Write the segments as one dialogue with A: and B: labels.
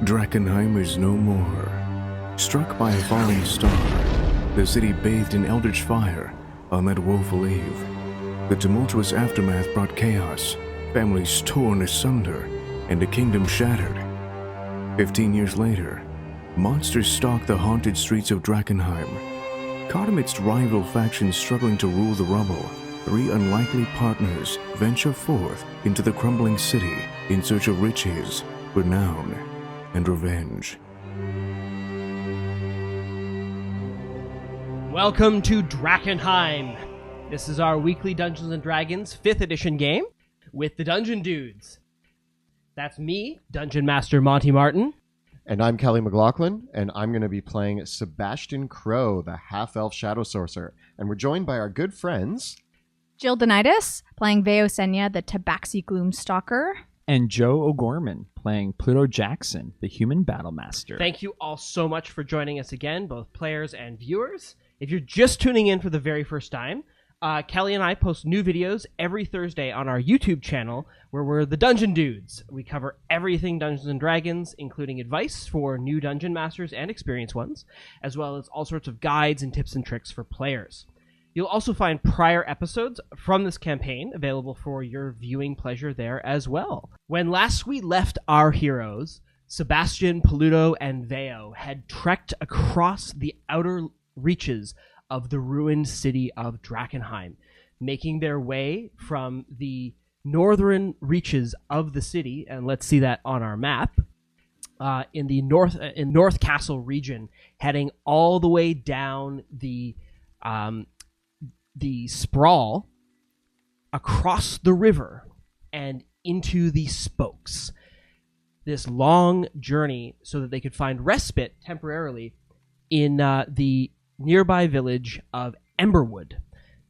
A: Drakkenheim is no more. Struck by a falling star, the city bathed in eldritch fire on that woeful eve. The tumultuous aftermath brought chaos, families torn asunder, and a kingdom shattered. 15 years later, monsters stalk the haunted streets of Drakkenheim. Caught amidst rival factions struggling to rule the rubble, 3 unlikely partners venture forth into the crumbling city in search of riches, renown, and revenge.
B: Welcome to Drakkenheim. This is our weekly Dungeons & Dragons 5th edition game with the Dungeon Dudes. That's me, Dungeon Master Monty Martin.
C: And I'm Kelly McLaughlin, and I'm going to be playing Sebastian Crowe, the half-elf shadow sorcerer. And we're joined by our good friends...
D: Jill Danaitis, playing Veo Sjena, the tabaxi gloomstalker.
E: And Joe O'Gorman, playing Pluto Jackson, the human battlemaster.
B: Thank you all so much for joining us again, both players and viewers. If you're just tuning in for the very first time, Kelly and I post new videos every Thursday on our YouTube channel, where we're the Dungeon Dudes. We cover everything Dungeons & Dragons, including advice for new Dungeon Masters and experienced ones, as well as all sorts of guides and tips and tricks for players. You'll also find prior episodes from this campaign available for your viewing pleasure there as well. When last we left our heroes, Sebastian, Pluto, and Veo had trekked across the outer reaches of the ruined city of Drakkenheim, making their way from the northern reaches of the city, and let's see that on our map, in the North Castle region, heading all the way down the sprawl across the river and into the spokes. This long journey so that they could find respite temporarily in the nearby village of Emberwood,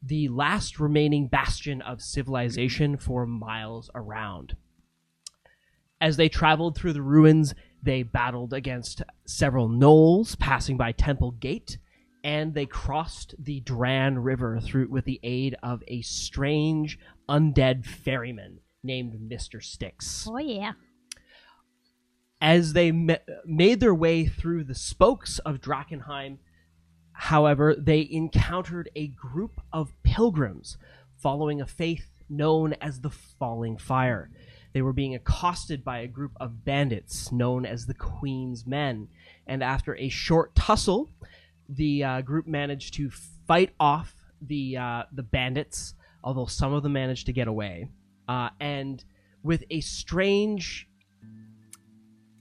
B: the last remaining bastion of civilization for miles around. As they traveled through the ruins, they battled against several gnolls passing by Temple Gate, and they crossed the Dran River with the aid of a strange undead ferryman named Mr. Styx.
D: Oh, yeah.
B: As they made their way through the spokes of Drakkenheim, however, they encountered a group of pilgrims following a faith known as the Falling Fire. They were being accosted by a group of bandits known as the Queen's Men, and after a short tussle, the group managed to fight off the bandits, although some of them managed to get away. And with a strange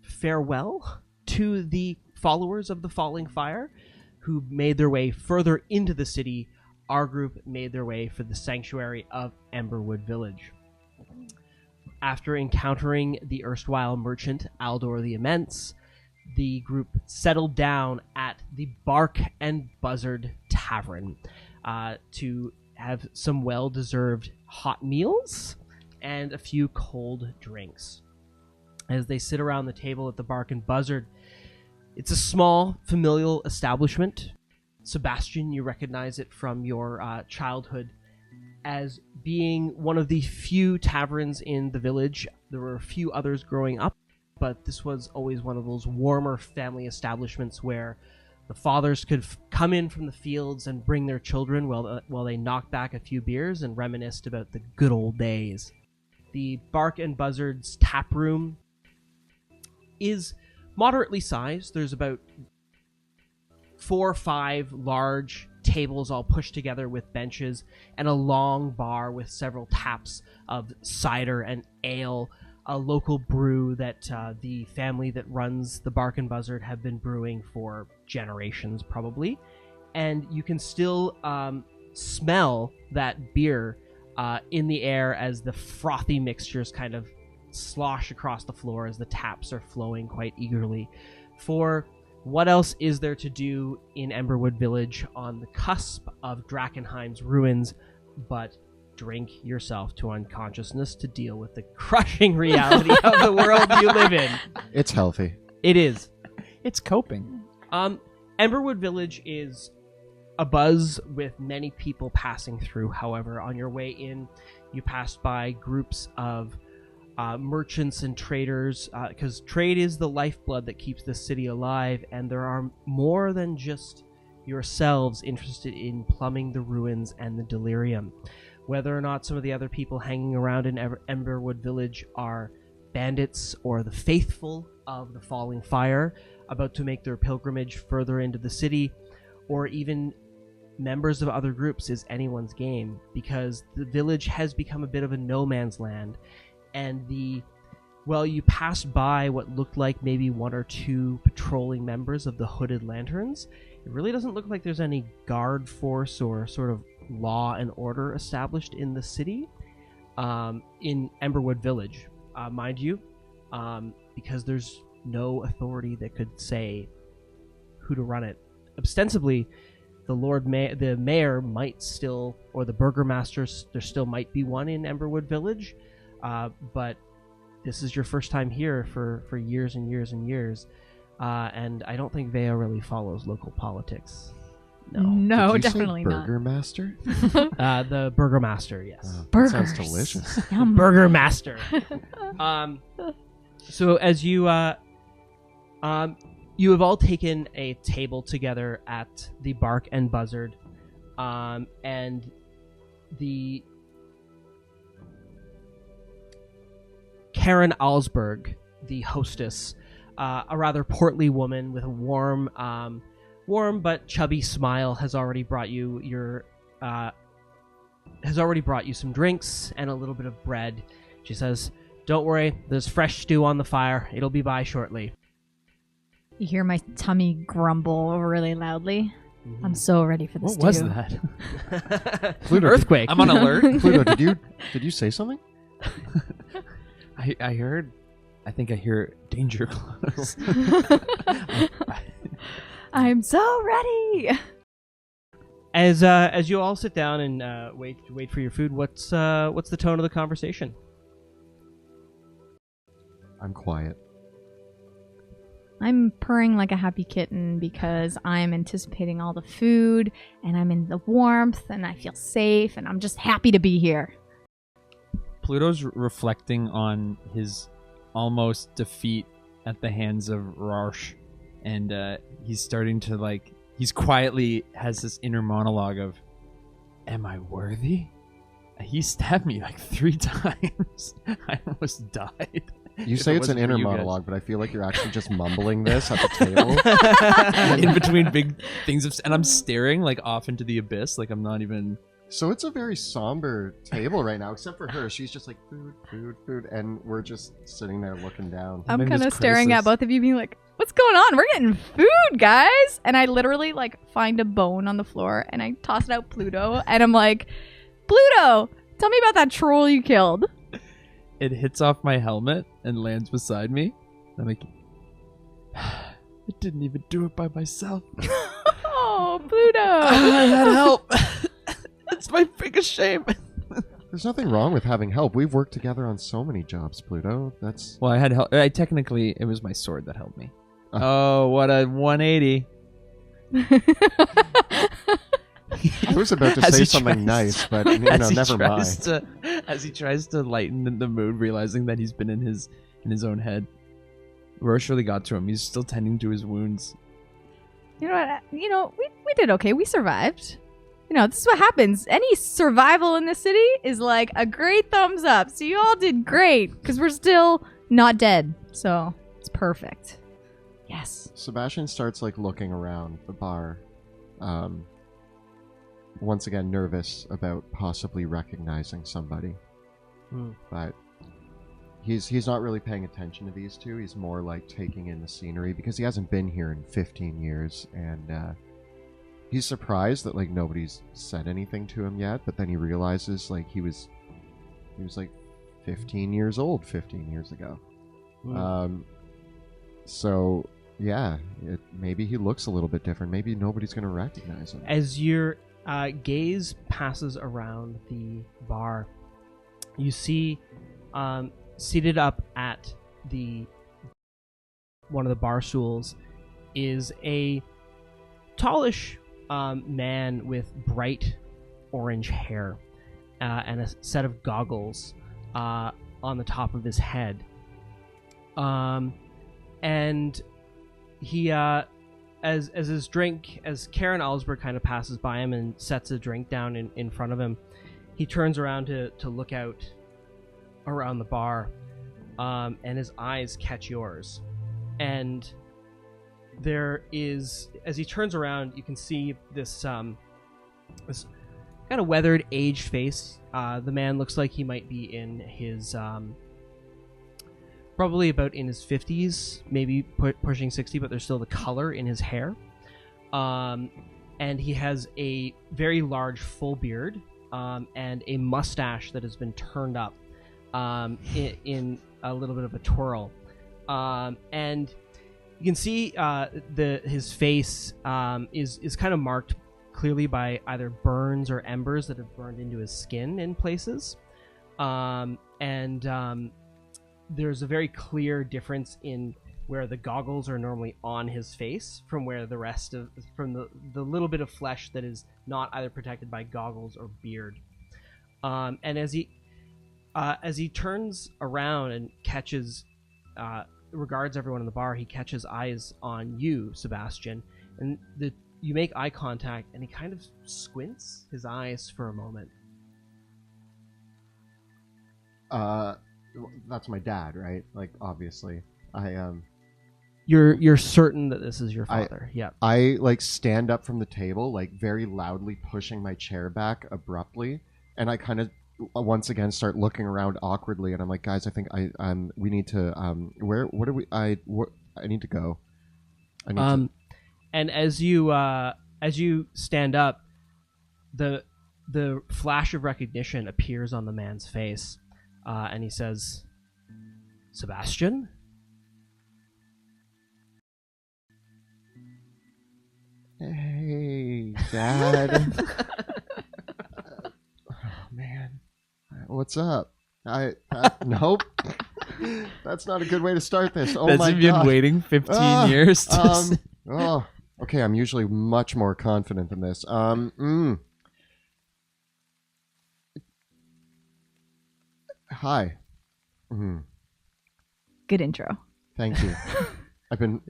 B: farewell to the followers of the Falling Fire, who made their way further into the city, our group made their way for the sanctuary of Emberwood Village. After encountering the erstwhile merchant Aldor the Immense, the group settled down at the Bark and Buzzard Tavern to have some well-deserved hot meals and a few cold drinks. As they sit around the table at the Bark and Buzzard, it's a small, familial establishment. Sebastian, you recognize it from your childhood as being one of the few taverns in the village. There were a few others growing up, but this was always one of those warmer family establishments where the fathers could come in from the fields and bring their children while they knocked back a few beers and reminisced about the good old days. The Bark and Buzzard's tap room is moderately sized. There's about 4 or 5 large tables all pushed together with benches and a long bar with several taps of cider and ale, a local brew that the family that runs the Bark and Buzzard have been brewing for generations probably. And you can still smell that beer in the air as the frothy mixtures kind of slosh across the floor as the taps are flowing quite eagerly. For what else is there to do in Emberwood Village on the cusp of Drakkenheim's ruins but drink yourself to unconsciousness to deal with the crushing reality of the world you live in?
C: It's healthy.
B: It is.
E: It's coping.
B: Emberwood Village is abuzz with many people passing through. However, on your way in, you passed by groups of merchants and traders, because trade is the lifeblood that keeps this city alive, and there are more than just yourselves interested in plumbing the ruins and the delirium. Whether or not some of the other people hanging around in Emberwood Village are bandits or the faithful of the falling fire about to make their pilgrimage further into the city, or even members of other groups, is anyone's game, because the village has become a bit of a no man's land. And you passed by what looked like maybe one or two patrolling members of the Hooded Lanterns. It really doesn't look like there's any guard force or sort of law and order established in the city, in Emberwood Village, mind you, because there's no authority that could say who to run it. Ostensibly, the mayor might still, or the burgomaster, there still might be one in Emberwood Village, but this is your first time here for years and years and years, and I don't think Veo really follows local politics.
D: No,
C: Did you
D: definitely
C: say
D: not.
C: Burgermaster?
B: The burgomaster, yes.
C: That
D: Burgers.
C: sounds delicious.
D: Yum.
B: Burgermaster. So as you you have all taken a table together at the Bark and Buzzard, and the Karen Alsberg, the hostess, a rather portly woman with a warm but chubby smile, has already brought you some drinks and a little bit of bread. She says, "Don't worry, there's fresh stew on the fire. It'll be by shortly."
D: You hear my tummy grumble really loudly.
B: Mm-hmm.
D: I'm so ready for this.
E: What was that?
C: Pluto,
B: Earthquake.
E: I'm on alert.
C: Pluto, did you say something?
E: I think I hear danger close.
D: I'm so ready.
B: As you all sit down and wait for your food, what's the tone of the conversation?
C: I'm quiet.
D: I'm purring like a happy kitten because I'm anticipating all the food and I'm in the warmth and I feel safe and I'm just happy to be here.
E: Pluto's reflecting on his almost defeat at the hands of Rarsh, and he's starting to he's quietly has this inner monologue of, "Am I worthy? He stabbed me 3 times. I almost died."
C: You
E: If
C: say
E: it
C: it's an
E: wasn't for
C: inner
E: you guys.
C: monologue, but I feel like you're actually just mumbling this at the table.
E: In between big things and I'm staring off into the abyss, I'm not even.
C: So it's a very somber table right now, except for her. She's just like, food, food, food, and we're just sitting there looking down.
D: I'm
E: in
D: kind of
E: this
D: staring at
E: crisis.
D: both of you being like, what's going on? We're getting food, guys. And I literally find a bone on the floor and I toss it out Pluto and I'm like, Pluto, tell me about that troll you killed.
E: It hits off my helmet and lands beside me. I'm like, I didn't even do it by myself.
D: Oh, Pluto.
E: I had help. It's my biggest shame.
C: There's nothing wrong with having help. We've worked together on so many jobs, Pluto. That's
E: Well, I had help. Technically, it was my sword that helped me. Oh, what a 180.
C: I was about to
E: As
C: say
E: he
C: something
E: tries-
C: nice, but
E: as he
C: never
E: tries
C: mind.
E: As he tries to lighten the mood, realizing that he's been in his own head. Roche really got to him. He's still tending to his wounds.
D: You know what? We did okay. We survived. This is what happens. Any survival in this city is a great thumbs up. So you all did great because we're still not dead. So it's perfect. Yes.
C: Sebastian starts looking around the bar, once again nervous about possibly recognizing somebody, but he's not really paying attention to these two. He's more taking in the scenery because he hasn't been here in 15 years, and he's surprised that nobody's said anything to him yet. But then he realizes he was 15 years old 15 years ago. So yeah, maybe he looks a little bit different. Maybe nobody's going to recognize him.
B: As your gaze passes around the bar, you see seated up at one of the bar stools is a tallish man with bright orange hair and a set of goggles on the top of his head. And he, as his drink, as Karen Alsberg kind of passes by him and sets a drink down in front of him, he turns around to look out around the bar, and his eyes catch yours. And there is, as he turns around, you can see this this kind of weathered, aged face. The man looks like he might be in his probably about in his 50s, maybe pushing 60, but there's still the color in his hair. And he has a very large full beard, and a mustache that has been turned up in a little bit of a twirl. And you can see his face is kind of marked clearly by either burns or embers that have burned into his skin in places. There's a very clear difference in where the goggles are normally on his face from where the rest of from the little bit of flesh that is not either protected by goggles or beard. And as he turns around and catches regards everyone in the bar, he catches eyes on you, Sebastian, and you make eye contact, and he kind of squints his eyes for a moment.
C: That's my dad, right? Like, obviously,
B: You're certain that this is your father? Yeah.
C: I like stand up from the table, like very loudly pushing my chair back abruptly, and I kind of once again start looking around awkwardly, and I'm like, guys, I think we need to I need to go.
B: And as you stand up, the flash of recognition appears on the man's face, and he says, "Sebastian?"
C: Hey, Dad. Oh, man. What's up? Nope. That's not a good way to start this. Oh, my God.
E: You've been waiting 15 years to
C: okay, I'm usually much more confident than this. Hi.
D: Good intro.
C: Thank you. I've been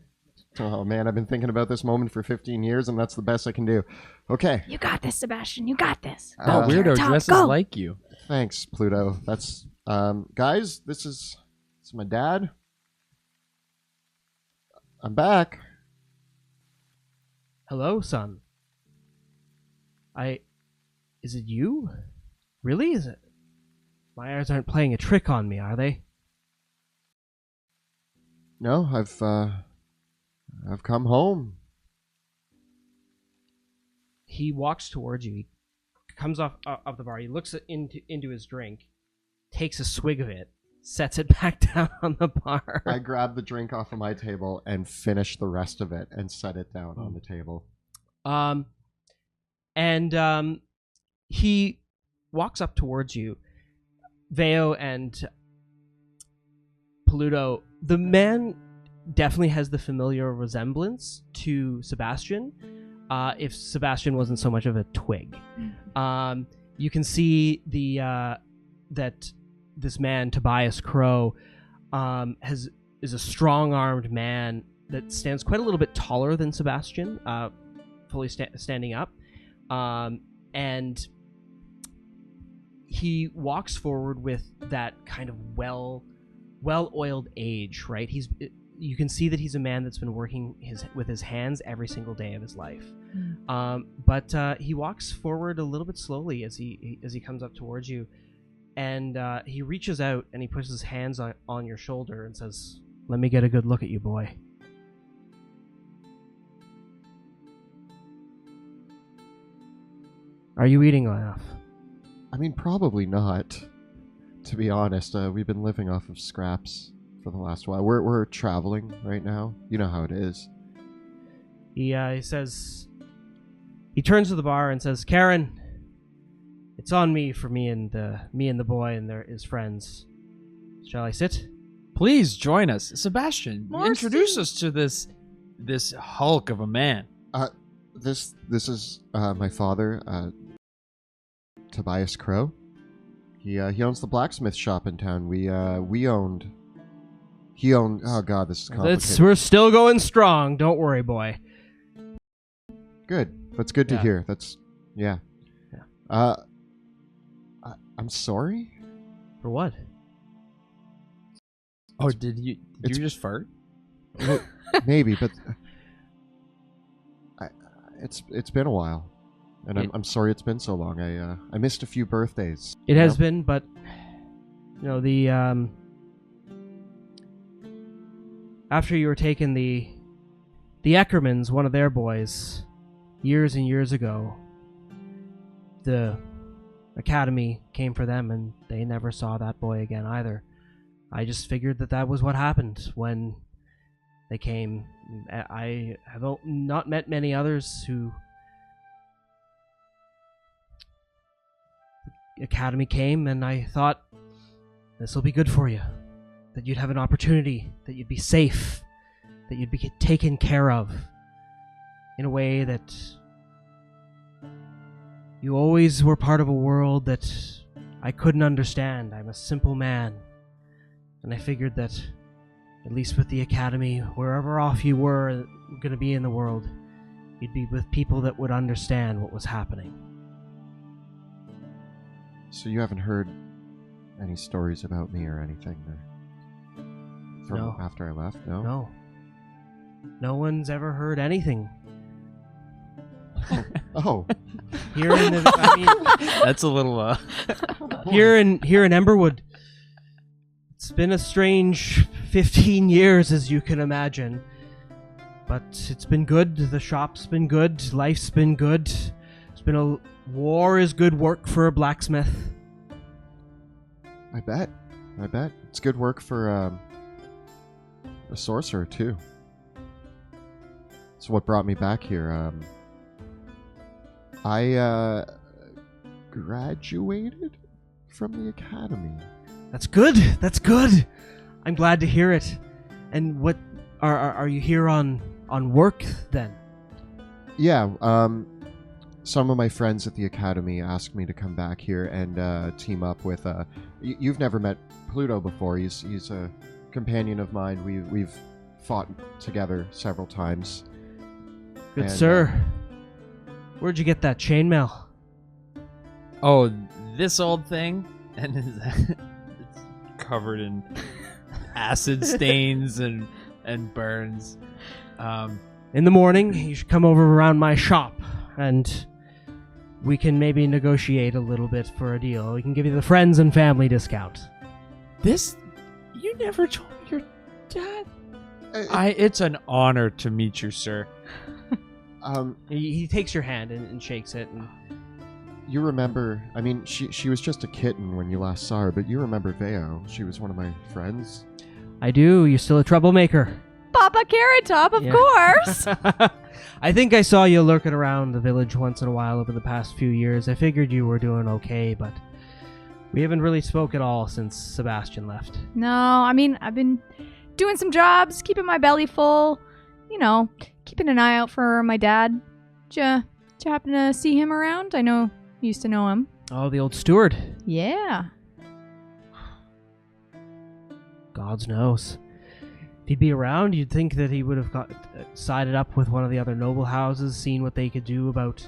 C: thinking about this moment for 15 years, and that's the best I can do. Okay.
D: You got this, Sebastian. You got this.
E: That weirdo dresses like you.
C: Thanks, Pluto. That's guys, this is my dad. I'm back.
B: Hello, son. Is it you? Really? Is it? My eyes aren't playing a trick on me, are they?
C: No, I've come home.
B: He walks towards you. He comes off of the bar. He looks into his drink, takes a swig of it, sets it back down on the bar.
C: I grab the drink off of my table and finish the rest of it and set it down on the table.
B: He walks up towards you. Veo and Pluto, the man definitely has the familiar resemblance to Sebastian, if Sebastian wasn't so much of a twig. You can see that this man, Tobias Crowe, is a strong-armed man that stands quite a little bit taller than Sebastian, fully standing up, and he walks forward with that kind of well-oiled age, right? You can see that he's a man that's been working with his hands every single day of his life. But he walks forward a little bit slowly as he comes up towards you, and he reaches out and he puts his hands on your shoulder and says, "Let me get a good look at you, boy." Are you eating enough?
C: I mean, probably not. To be honest, we've been living off of scraps for the last while. We're traveling right now. You know how it is.
B: He says, he turns to the bar and says, "Karen, it's on me for me and the boy and his friends. Shall I sit?"
E: Please join us, Sebastian.
D: More
E: introduce us to this hulk of a man.
C: This is my father, Tobias Crowe. He owns the blacksmith shop in town. We owned. He owned. Oh God, this is complicated.
B: We're still going strong. Don't worry, boy.
C: Good. That's good to
B: Yeah.
C: hear. That's yeah.
B: Yeah.
C: I'm sorry.
B: For what?
E: Oh, did you just fart?
C: Maybe, but it's been a while, and I'm sorry it's been so long. I missed a few birthdays.
B: It
C: you
B: has
C: know?
B: been, but the after you were taken, the Eckermans, one of their boys, years and years ago, the academy came for them, and they never saw that boy again either. I just figured that was what happened when they came. I have not met many others who the academy came, and I thought this will be good for you, that you'd have an opportunity, that you'd be safe, that you'd be taken care of in a way that you always were part of a world that I couldn't understand. I'm a simple man, and I figured that at least with the academy, wherever off you were going to be in the world, you'd be with people that would understand what was happening.
C: So you haven't heard any stories about me or anything from
B: No.
C: after I left? No.
B: No. No one's ever heard anything.
C: Oh.
B: Here in the,
E: That's a little.
B: here in Emberwood, it's been a strange 15 years, as you can imagine. But it's been good. The shop's been good. Life's been good. It's been war is good work for a blacksmith.
C: I bet. It's good work for a sorcerer too. That's what brought me back here. I graduated from the academy.
B: That's good. That's good. I'm glad to hear it. And what are you here on work then?
C: Yeah. Some of my friends at the academy asked me to come back here and team up with. You've never met Pluto before. He's a companion of mine. We've fought together several times.
B: Good
C: And,
B: sir. Where'd you get that chainmail?
E: Oh, this old thing, and it's covered in acid stains and burns.
B: In the morning, you should come over around my shop, and we can maybe negotiate a little bit for a deal. We can give you the friends and family discount.
E: This, you never told me your dad. It's an honor to meet you, sir.
B: He takes your hand and shakes it. And
C: You remember? I mean, she was just a kitten when you last saw her, but you remember Veo. She was one of my friends.
B: I do. You're still a troublemaker.
D: Papa Carrot Top, of
B: Yeah.
D: course.
B: I think I saw you lurking around the village once in a while over the past few years. I figured you were doing okay, but we haven't really spoke at all since Sebastian left.
D: No, I mean, I've been doing some jobs, keeping my belly full, keeping an eye out for my dad. Did you happen to see him around? I know you used to know him.
B: Oh, the old steward.
D: Yeah.
B: God knows. If he'd be around, you'd think that he would have sided up with one of the other noble houses, seen what they could do about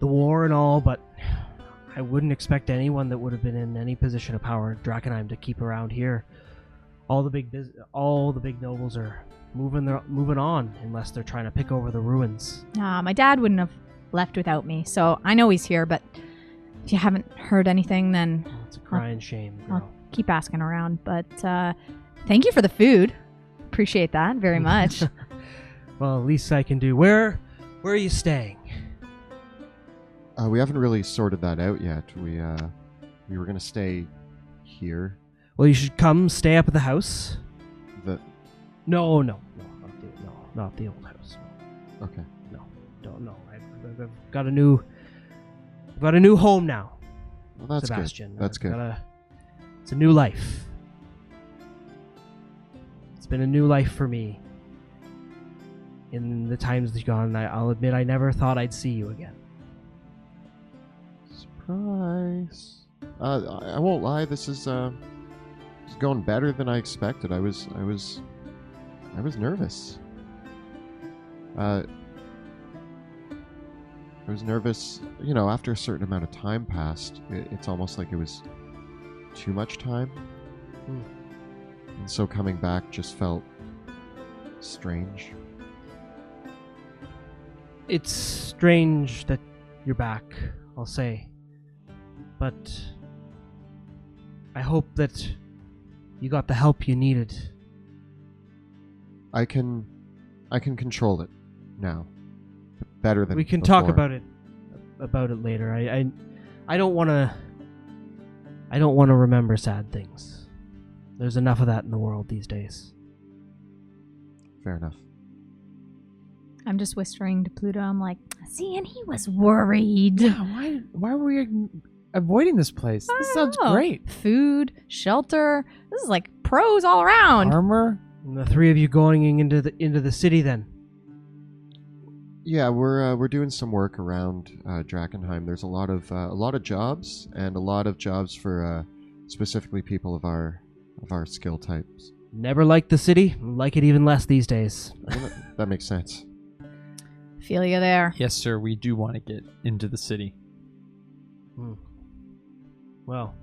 B: the war and all, but I wouldn't expect anyone that would have been in any position of power in Drakkenheim to keep around here. All the big nobles are moving on, unless they're trying to pick over the ruins.
D: Nah, my dad wouldn't have left without me, so I know he's here, but if you haven't heard anything, then
B: It's a crying shame, girl.
D: I'll keep asking around. But thank you for the food. Appreciate that very much.
B: Well, at least I can do. Where are you staying?
C: We haven't really sorted that out yet. We were gonna stay here.
B: Well, you should come stay up at the house.
C: The
B: Not the old house.
C: okay.
B: Don't know. I've got a new home now.
C: Well, that's
B: Sebastian.
C: good. That's good.
B: It's a new life. It's been a new life for me. In the times that gone, I'll admit I never thought I'd see you again.
C: Surprise. I won't lie. This is going better than I expected. I was nervous. I was nervous. You know, after a certain amount of time passed, it's almost like it was too much time. And so coming back just felt strange.
B: It's strange that you're back, I'll say. But I hope that you got the help you needed.
C: I can control it now. Better than
B: we can
C: before.
B: talk about it later. I don't want to remember sad things. There's enough of that in the world these days.
C: Fair enough.
D: I'm just whispering to Pluto. I'm like, see, and he was worried.
E: Yeah, why were we avoiding this place? This sounds great.
D: Food, shelter. This is like pros all around.
E: Armor.
B: And the three of you going into the city then.
C: Yeah, we're doing some work around Drakkenheim. There's a lot of jobs, and a lot of jobs for specifically people of our skill types.
B: Never liked the city. Like it even less these days.
C: Well, that makes sense.
D: Feel you there.
E: Yes, sir. We do want to get into the city.
B: Well,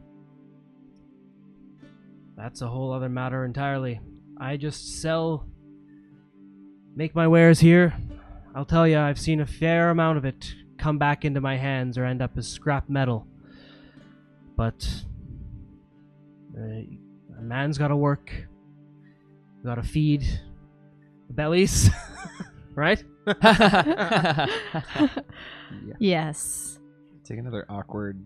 B: that's a whole other matter entirely. I just make my wares here. I'll tell you, I've seen a fair amount of it come back into my hands or end up as scrap metal. But a man's got to work. Got to feed the bellies, right?
D: Yes.
E: Take another awkward.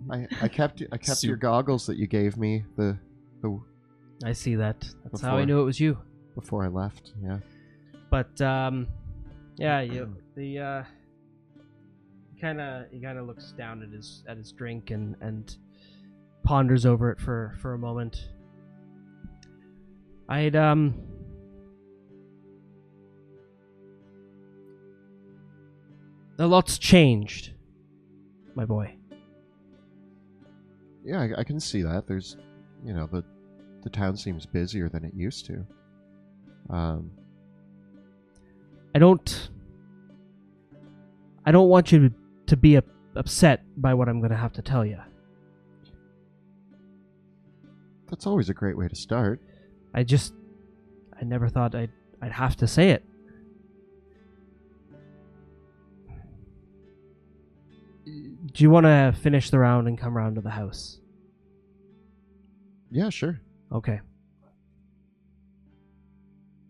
C: I kept your goggles that you gave me the
B: I see that. That's how I
C: Before.
B: knew it was you.
C: before I left. Yeah.
B: But yeah, he kind of looks down at his drink and ponders over it for a moment. A lot's changed, my boy.
C: Yeah, I can see that. There's, the town seems busier than it used to.
B: I don't want you to be upset by what I'm going to have to tell you.
C: That's always a great way to start.
B: I never thought I'd have to say it. Do you want to finish the round and come round to the house?
C: Yeah, sure.
B: Okay.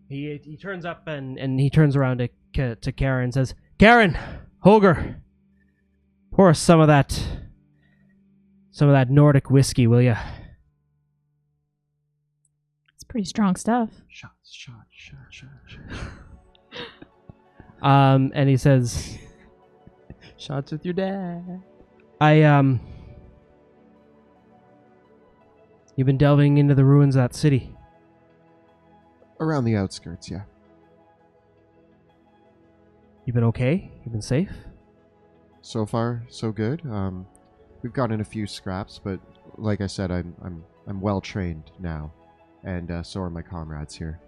B: He turns up and he turns around to Karen and says, "Karen, Holger, pour us some of that Nordic whiskey, will you?"
D: It's pretty strong stuff.
C: Shot.
B: And he says,
E: Shots with your dad.
B: You've been delving into the ruins of that city.
C: Around the outskirts, yeah.
B: You've been okay? You've been safe?
C: So far, so good. We've gotten a few scraps, but like I said, I'm well trained now, and so are my comrades here.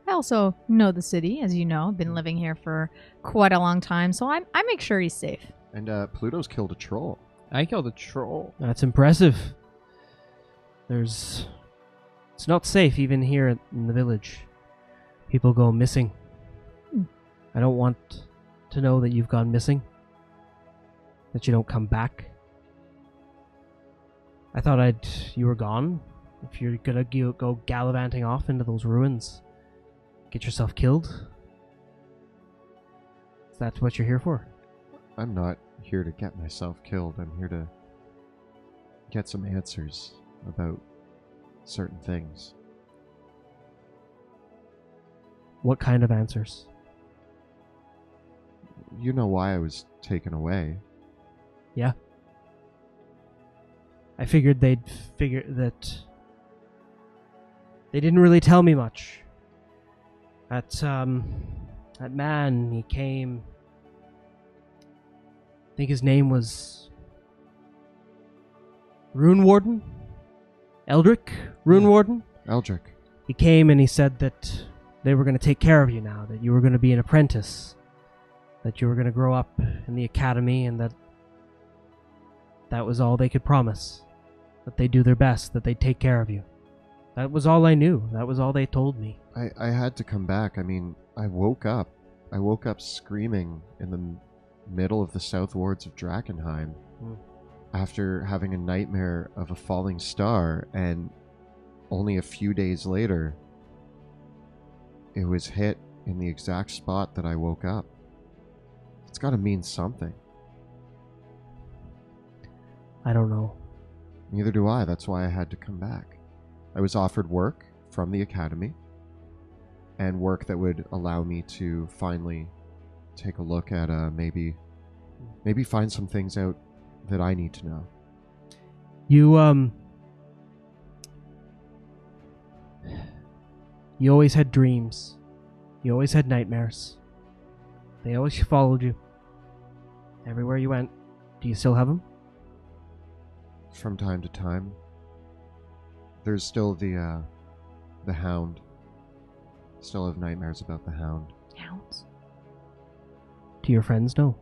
D: I also know the city, as you know. I've been living here for quite a long time, so I make sure he's safe.
C: And Pluto's killed a troll.
E: I killed a troll.
B: That's impressive. It's not safe even here in the village. People go missing. I don't want to know that you've gone missing. That you don't come back. I thought you were gone. If you're gonna go gallivanting off into those ruins, get yourself killed. Is that what you're here for?
C: I'm not here to get myself killed. I'm here to get some answers about certain things.
B: What kind of answers?
C: You know why I was taken away.
B: Yeah. I figured they'd figure that they didn't really tell me much. That man, he came. I think his name was Rune Warden? Eldrick? Rune Warden?
C: Eldrick.
B: He came and he said that they were going to take care of you now, that you were going to be an apprentice, that you were going to grow up in the academy, and that was all they could promise. That they'd do their best, that they'd take care of you. That was all I knew. That was all they told me.
C: I had to come back. I mean, I woke up screaming in the middle of the south wards of Drakkenheim after having a nightmare of a falling star, and only a few days later, it was hit in the exact spot that I woke up. It's got to mean something.
B: I don't know.
C: Neither do I. That's why I had to come back. I was offered work from the academy, and work that would allow me to finally take a look at maybe find some things out that I need to know.
B: You always had dreams. You always had nightmares. They always followed you. Everywhere you went. Do you still have them?
C: From time to time. There's still the hound. Still have nightmares about the hound.
D: Hounds.
B: Do your friends know?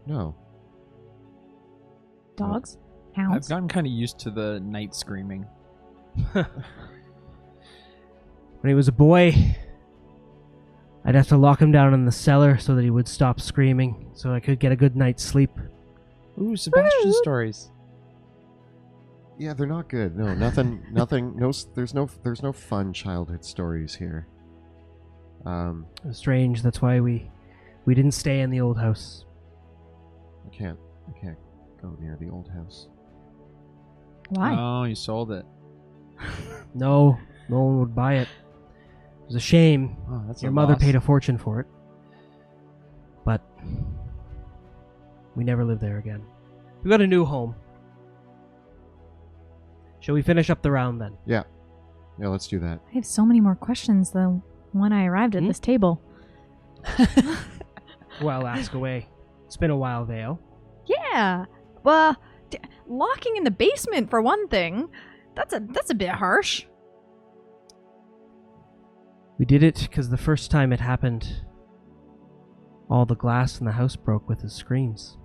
C: No.
D: Dogs?
E: I've
D: Hounds?
E: gotten kind of used to the night screaming.
B: When he was a boy, I'd have to lock him down in the cellar so that he would stop screaming, so I could get a good night's sleep.
E: Ooh, Sebastian stories.
C: Yeah, they're not good. No, nothing. No, there's no fun childhood stories here.
B: It was strange. That's why we didn't stay in the old house.
C: I can't go near the old house.
D: Why?
E: Oh, you sold it.
B: No one would buy it. It was a shame.
E: Oh, that's
B: Your
E: a
B: mother
E: loss.
B: paid a fortune for it. But we never lived there again. We got a new home. Shall we finish up the round then?
C: Yeah, let's do that.
D: I have so many more questions than when I arrived at this table.
B: Well, ask away. It's been a while, Veo.
D: Yeah. Well, locking in the basement for one thing. That's a bit harsh.
B: We did it because the first time it happened, all the glass in the house broke with his screams.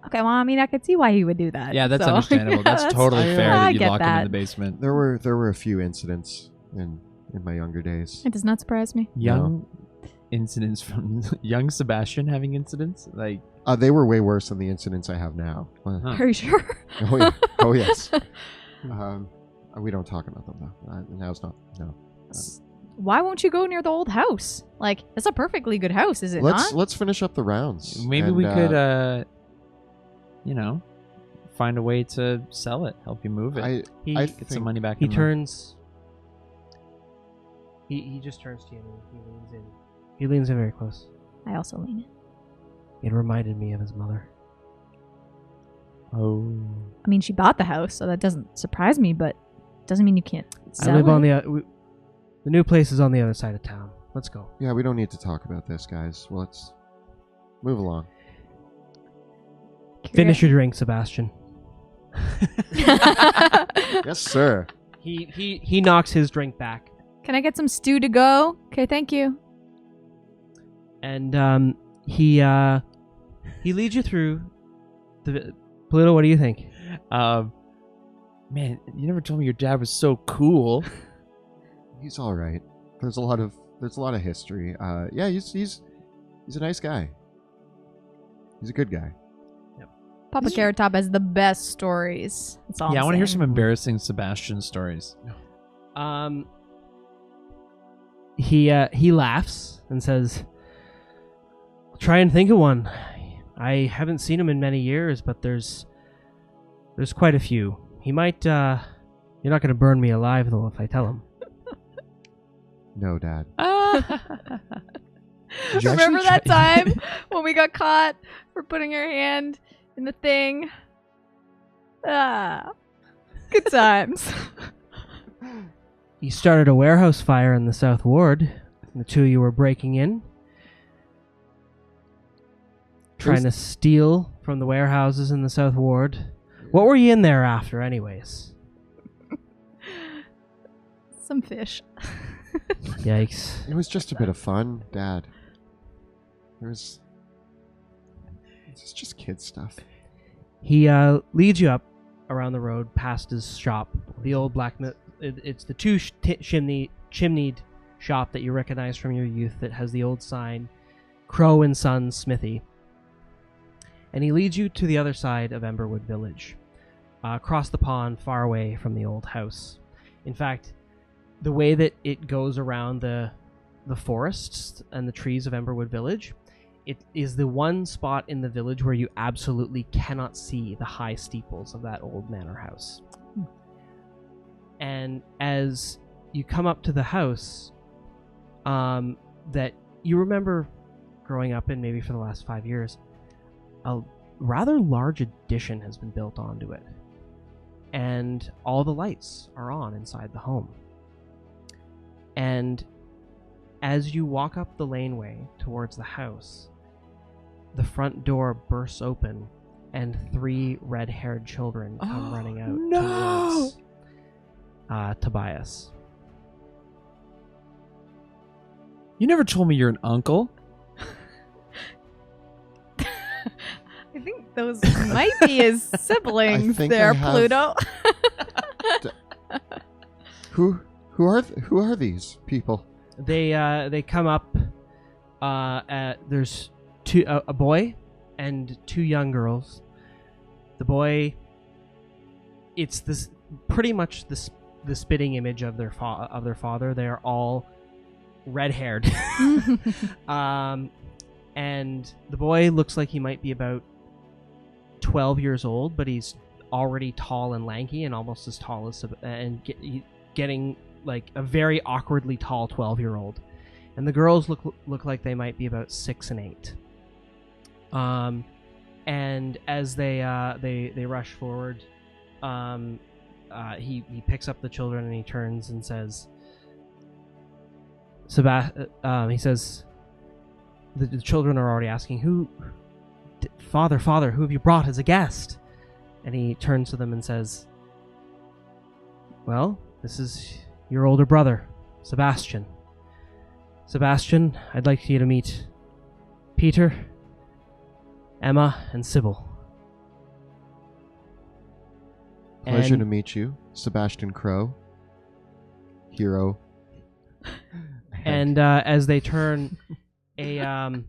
D: Okay, well, I mean, I could see why he would do that.
E: Yeah, that's
D: so,
E: understandable.
D: yeah,
E: that's totally fair
D: I
E: that you
D: get
E: lock him in
D: that.
E: the basement.
C: There were a few incidents in my younger days.
D: It does not surprise me.
E: Young incidents from young Sebastian having incidents? Like,
C: They were way worse than the incidents I have now.
E: Huh.
D: Are you sure?
C: Oh yeah. Oh yes. We don't talk about them though. Now's not. No.
D: Why won't you go near the old house? Like, it's a perfectly good house, is it not?
C: Let's finish up the rounds.
E: maybe
C: and,
E: we could, find a way to sell it, help you move it,
B: He
E: get some money back.
B: he
E: in the-
B: turns. He just turns to you and he leans in. He leans in very close.
D: I also lean in.
B: It reminded me of his mother.
E: Oh.
D: I mean, she bought the house, so that doesn't surprise me, but doesn't mean you can't sell
B: I live
D: it.
B: on the new place is on the other side of town. Let's go.
C: Yeah, we don't need to talk about this, guys. Well, let's move along.
B: Finish your drink, Sebastian.
C: Yes, sir.
B: He knocks his drink back,
D: Can I get some stew to go? Okay, thank you.
B: and he leads you through the Pluto. What do you think?
E: Man, you never told me your dad was so cool.
C: He's all right. There's a lot of history. Yeah, he's a nice guy. He's a good guy.
D: Papa Carrot Top has the best stories. That's all.
E: Yeah, I
D: want to
E: hear some embarrassing Sebastian stories.
B: He laughs and says, "I'll try and think of one. I haven't seen him in many years, but there's quite a few. He might. You're not going to burn me alive though if I tell him."
C: No, Dad.
E: Did you
D: Remember
E: actually
D: that
E: try-
D: time when we got caught for putting our hand in the thing? Good times.
B: You started a warehouse fire in the South Ward. And the two of you were breaking in, trying to steal from the warehouses in the South Ward. What were you in there after, anyways?
D: Some fish.
B: Yikes.
C: It was just a bit of fun, Dad. It's just kid stuff.
B: He leads you up around the road past his shop, the old blacksmith. It's the chimneyed shop that you recognize from your youth that has the old sign, Crowe and Sons Smithy. And he leads you to the other side of Emberwood Village, across the pond, far away from the old house. In fact, the way that it goes around the forests and the trees of Emberwood Village, it is the one spot in the village where you absolutely cannot see the high steeples of that old manor house. And as you come up to the house, that you remember growing up in maybe for the last 5 years, a rather large addition has been built onto it. And all the lights are on inside the home. And as you walk up the laneway towards the house, the front door bursts open and 3 red-haired children come running out towards Tobias.
E: You never told me you're an uncle.
D: I think those might be his siblings there, Pluto.
C: Who are these people?
B: They come up. There's a boy and 2 young girls. The boy, it's this pretty much the spitting image of their father. They are all red-haired. And the boy looks like he might be about 12 years old, but he's already tall and lanky and almost as tall as getting like a very awkwardly tall 12-year-old. And the girls look like they might be about 6 and 8. And as they rush forward, he picks up the children and he turns and says, he says, the children are already asking, Father, who have you brought as a guest? And he turns to them and says, well, this is your older brother, Sebastian. Sebastian, I'd like you to meet Peter, Emma, and Sybil.
C: Pleasure to meet you, Sebastian Crowe. Hero.
B: And as they turn, a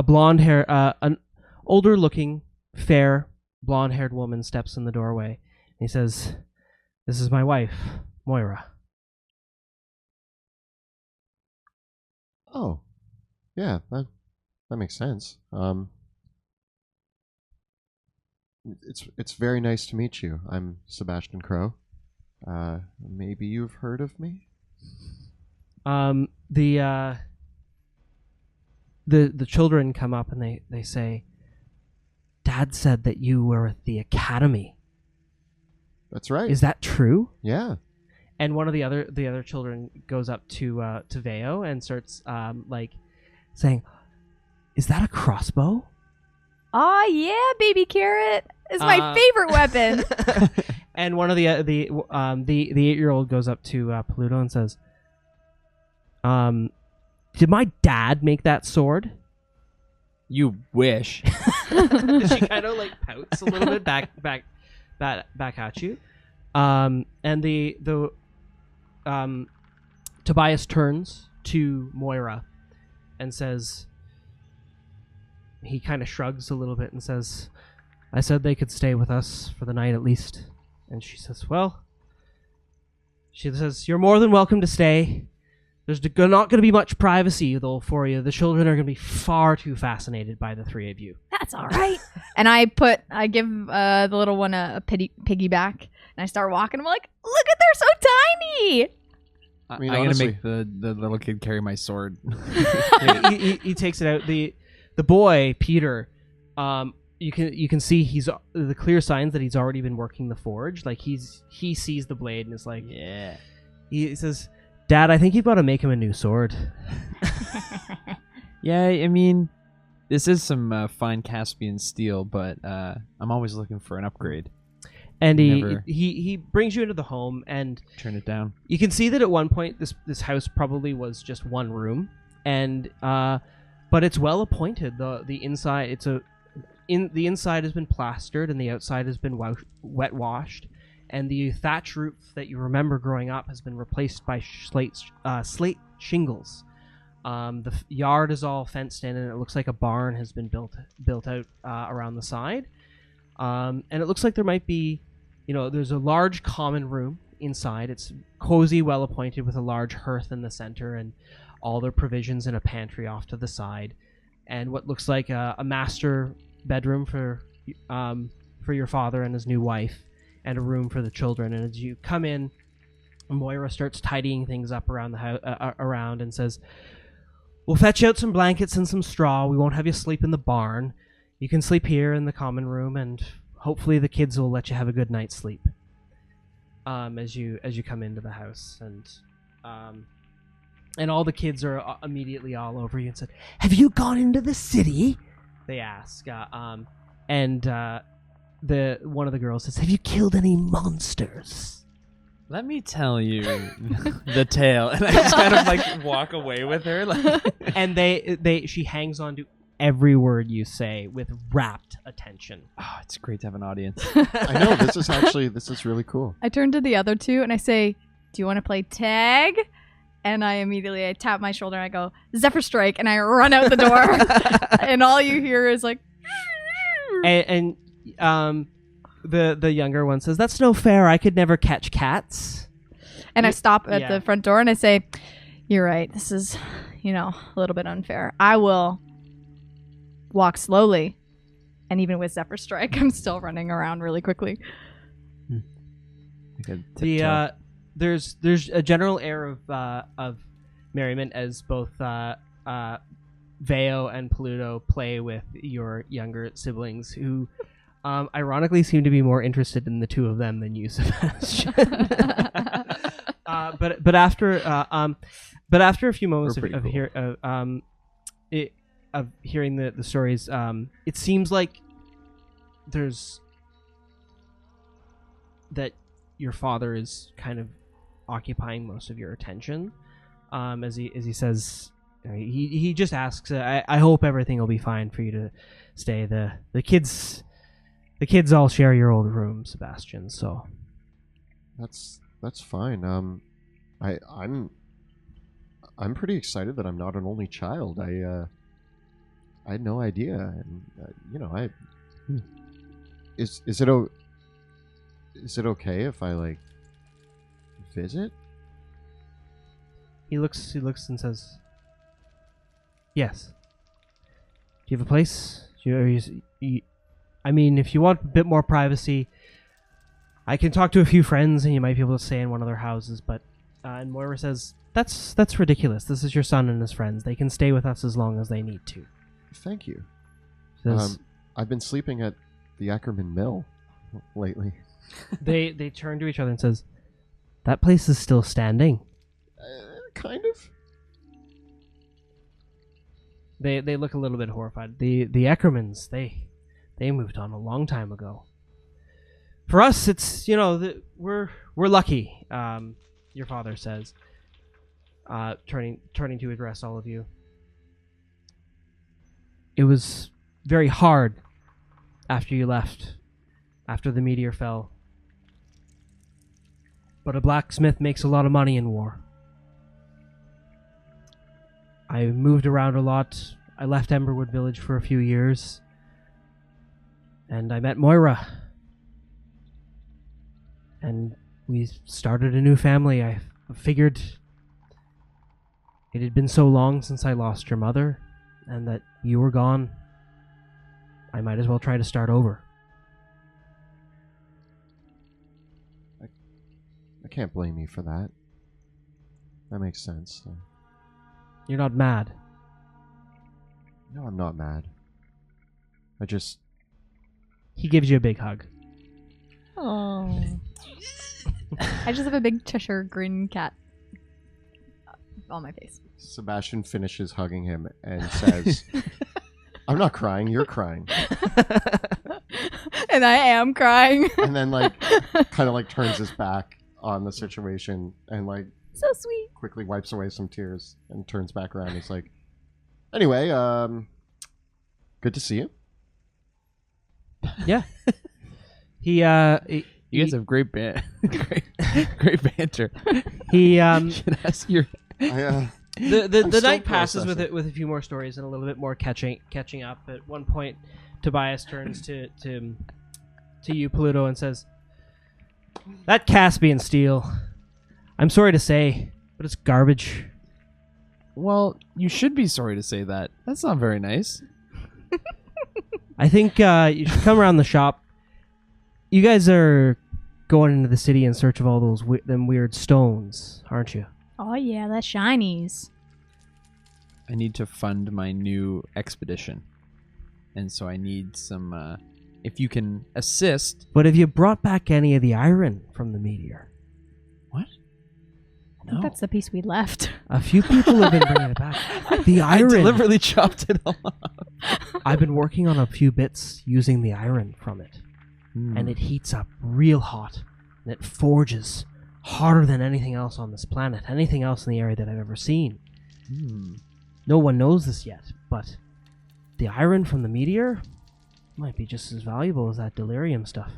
B: blonde hair, an older-looking, fair, blonde-haired woman steps in the doorway. And he says, "This is my wife, Moira."
C: Oh, yeah, that makes sense. It's very nice to meet you. I'm Sebastian Crowe. Maybe you've heard of me?
B: The children come up and they say, "Dad said that you were at the academy."
C: That's right.
B: Is that true?
C: Yeah.
B: And one of the other children goes up to Veo and starts saying, "Is that a crossbow?"
D: Oh yeah, baby carrot is my favorite weapon.
B: And one of the 8-year-old goes up to Pluto and says, "Did my dad make that sword?"
E: You wish.
B: She kind of pouts a little bit back at you. And the Tobias turns to Moira and says, he kind of shrugs a little bit and says, "I said they could stay with us for the night at least." And she says, "You're more than welcome to stay. There's not going to be much privacy, though, for you. The children are going to be far too fascinated by the 3 of you."
D: That's all right. And I give the little one a piggyback, and I start walking. I'm like, "Look at, they're so tiny."
C: I mean,
E: I'm
C: honestly,
E: gonna make the little kid carry my sword.
B: he takes it out. The boy Peter, you can see he's the clear signs that he's already been working the forge. Like he sees the blade and is like,
E: Yeah.
B: He says, "Dad, I think you've got to make him a new sword."
E: Yeah, I mean, This is some fine Caspian steel, but I'm always looking for an upgrade.
B: And
E: Never-
B: he brings you into the home, and
E: Turn it down.
B: you can see that at one point this house probably was just one room, and but it's well appointed. The inside the inside has been plastered, and the outside has been wet washed, and the thatch roof that you remember growing up has been replaced by slate shingles. The yard is all fenced in, and it looks like a barn has been built out around the side. And it looks like there might be, there's a large common room inside. It's cozy, well appointed, with a large hearth in the center and all their provisions in a pantry off to the side, and what looks like a master bedroom for your father and his new wife, and a room for the children. And as you come in, Moira starts tidying things up around the house, around, and says, "We'll fetch out some blankets and some straw. We won't have you sleep in the barn. You can sleep here in the common room, and hopefully the kids will let you have a good night's sleep." As you come into the house, and all the kids are immediately all over you and said, "Have you gone into the city?" They ask, and one of the girls says, "Have you killed any monsters?"
E: Let me tell you the tale, and I just kind of like walk away with her.
B: And she hangs on to every word you say with rapt attention.
E: Oh, it's great to have an audience.
C: I know, this is really cool.
D: I turn to the other two and I say, "Do you want to play tag?" And I tap my shoulder and I go, "Zephyr Strike," and I run out the door. And all you hear is like...
B: And the younger one says, "That's no fair. I could never catch cats."
D: And I stop at the front door and I say, "You're right. This is, a little bit unfair. I will walk slowly." And even with Zephyr Strike, I'm still running around really quickly.
B: There's a general air of merriment as both Veo and Pluto play with your younger siblings, who ironically seem to be more interested in the two of them than you, Sebastian. But after a few moments of hearing the stories, it seems like that your father is kind of occupying most of your attention. As he says, he just asks, I hope everything will be fine for you to stay. The kids all share your old room, Sebastian, so
C: that's fine. I'm pretty excited that I'm not an only child. I had no idea, and Is it okay if I visit?
B: He looks and says, "Yes. Do you have a place? I mean, if you want a bit more privacy, I can talk to a few friends, and you might be able to stay in one of their houses." But and Moira says, "That's ridiculous. This is your son and his friends. They can stay with us as long as they need to."
C: Thank you.
B: Says,
C: I've been sleeping at the Ackerman Mill lately.
B: They turn to each other and says, "That place is still standing."
C: Kind of.
B: They look a little bit horrified. The Eckermans, they moved on a long time ago. For us, it's we're lucky. Your father says, turning to address all of you. It was very hard after you left, after the meteor fell. But a blacksmith makes a lot of money in war. I moved around a lot. I left Emberwood Village for a few years. And I met Moira. And we started a new family. I figured it had been so long since I lost your mother, and that you were gone. I might as well try to start over.
C: I can't blame you for that. That makes sense.
B: You're not mad.
C: No, I'm not mad.
B: He gives you a big hug.
D: Oh. I just have a big Cheshire grin cat on my face.
C: Sebastian finishes hugging him and says, I'm not crying. You're crying.
D: And I am crying.
C: And then like kind of like turns his back on the situation and like
D: So sweet.
C: quickly wipes away some tears and turns back around. He's like, anyway, good to see you.
B: Yeah. He
E: You guys have great great banter.
B: he
E: Should ask your.
C: I'm
B: the
C: still
B: night passes with
C: processing.
B: it with a few more stories and a little bit more catching up. At one point, Tobias turns to you, Pluto, and says, "That Caspian steel, I'm sorry to say, but it's garbage."
E: Well, you should be sorry to say that. That's not very nice.
B: I think you should come around the shop. You guys are going into the city in search of all those them weird stones, aren't you?
D: Oh yeah, that's shinies.
E: I need to fund my new expedition, and so I need some. If you can assist.
B: But have you brought back any of the iron from the meteor?
E: What?
D: I think that's the piece we left.
B: A few people have been bringing it back. The
E: I
B: iron.
E: deliberately chopped it all up.
B: I've been working on a few bits using the iron from it. And it heats up real hot. And it forges harder than anything else on this planet. Anything else in the area that I've ever seen. No one knows this yet, but the iron from the meteor might be just as valuable as that delirium stuff.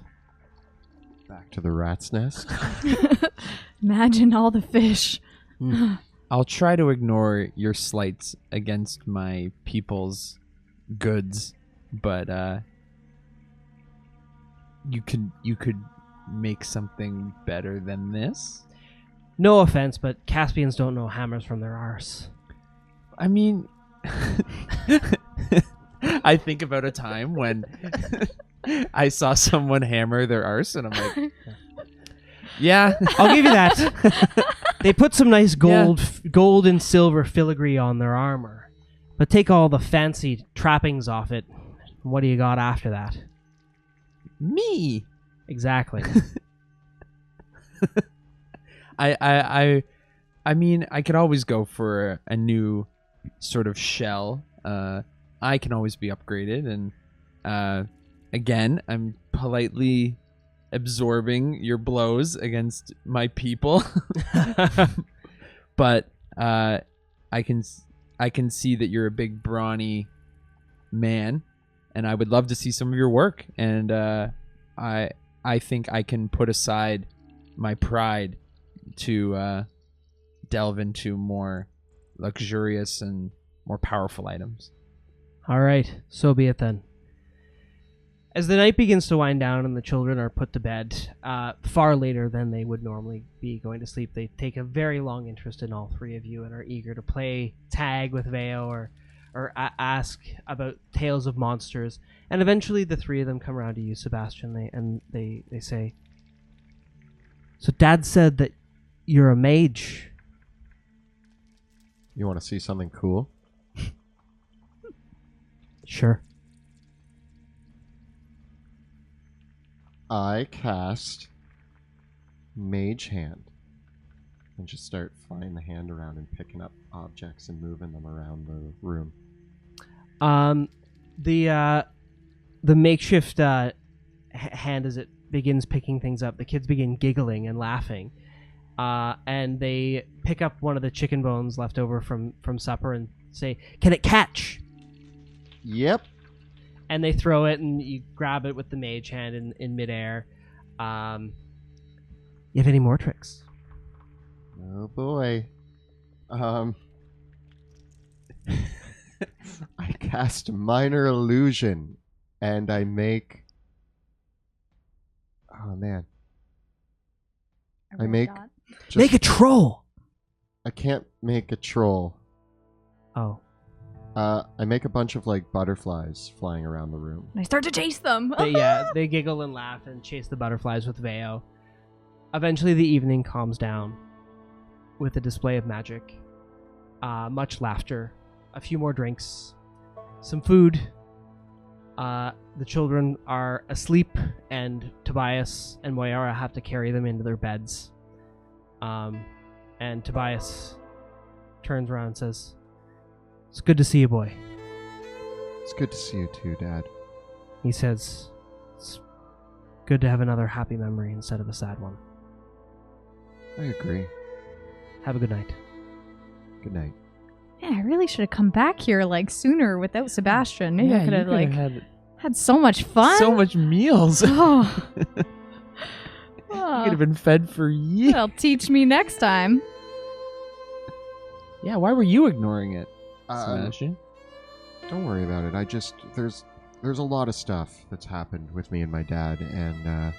C: Back to the rat's nest.
D: Imagine all the fish.
E: I'll try to ignore your slights against my people's goods, but you could make something better than this.
B: No offense, but Caspians don't know hammers from their arse.
E: I mean, I think about a time when I saw someone hammer their arse, and I'm like, yeah,
B: I'll give you that. They put some nice gold and silver filigree on their armor, but take all the fancy trappings off it. What do you got after that?
E: me.
B: Exactly.
E: I mean, I could always go for a new sort of shell. I can always be upgraded, and again, I'm politely absorbing your blows against my people. But I can see that you're a big brawny man, and I would love to see some of your work. And I think I can put aside my pride to delve into more luxurious and more powerful items.
B: All right, so be it then. As the night begins to wind down and the children are put to bed, far later than they would normally be going to sleep, they take a very long interest in all three of you and are eager to play tag with Veo or ask about tales of monsters. And eventually the three of them come around to you, Sebastian, they say, "So Dad said that you're a mage."
C: You want to see something cool?
B: Sure.
C: I cast Mage Hand and just start flying the hand around and picking up objects and moving them around the room.
B: The makeshift hand, as it begins picking things up, the kids begin giggling and laughing, and they pick up one of the chicken bones left over from supper and say, "Can it catch?"
C: Yep.
B: And they throw it, and you grab it with the mage hand in midair. You have any more tricks?
C: Oh boy. I cast Minor Illusion, and I make... Oh man. I make... Just...
B: Make a troll!
C: I can't make a troll.
B: Oh.
C: I make a bunch of like butterflies flying around the room.
D: And I start to chase them.
B: They giggle and laugh and chase the butterflies with Veo. Eventually the evening calms down with a display of magic, much laughter, a few more drinks, some food. The children are asleep, and Tobias and Moyara have to carry them into their beds. And Tobias turns around and says, "It's good to see you, boy."
C: It's good to see you too, Dad.
B: He says, it's good to have another happy memory instead of a sad one.
C: I agree.
B: Have a good night.
C: Good night.
D: Man, I really should have come back here like sooner without Sebastian. Maybe I
E: Yeah,
D: could
E: you
D: have
E: could've
D: had so much fun.
E: so much meals.
D: Oh.
E: You could have been fed for years.
D: Well, teach me next time.
E: Yeah, why were you ignoring it,
C: Um,
E: Sebastian?
C: Don't worry about it. There's a lot of stuff that's happened with me and my dad, and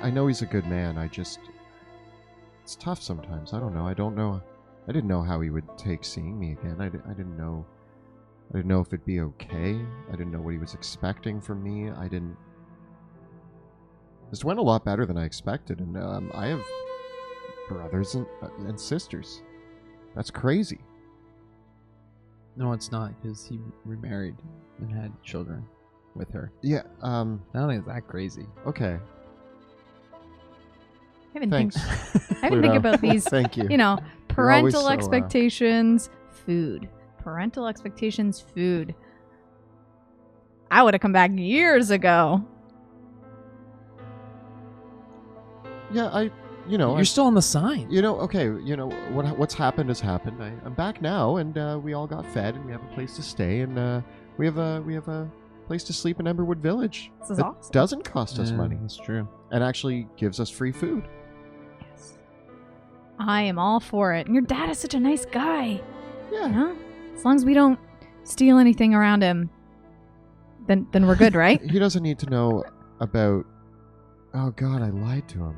C: I know he's a good man. It's tough sometimes. I don't know. I didn't know how he would take seeing me again. I didn't know if it'd be okay. I didn't know what he was expecting from me. This went a lot better than I expected, and I have brothers and sisters. That's crazy.
E: No, it's not, because he remarried and had children with her.
C: Yeah.
E: I don't think it's that crazy.
C: Okay.
D: I haven't
C: Thanks.
D: I haven't think
C: Pluto.
D: about these,
C: Thank you.
D: you know,
C: You're always
D: parental
C: so,
D: expectations, food. Parental expectations, food. I would have come back years ago.
C: Yeah,
E: You're still on the sign.
C: Okay, what's happened has happened. I'm back now, and we all got fed, and we have a place to stay, and we have a place to sleep in Emberwood Village.
D: This is
C: that
D: awesome.
C: doesn't cost us
E: Yeah,
C: money,
E: That's true.
C: and actually gives us free food.
D: Yes. I am all for it. And your dad is such a nice guy.
C: Yeah.
D: You know? As long as we don't steal anything around him, then we're good, right?
C: He doesn't need to know about. Oh God, I lied to him.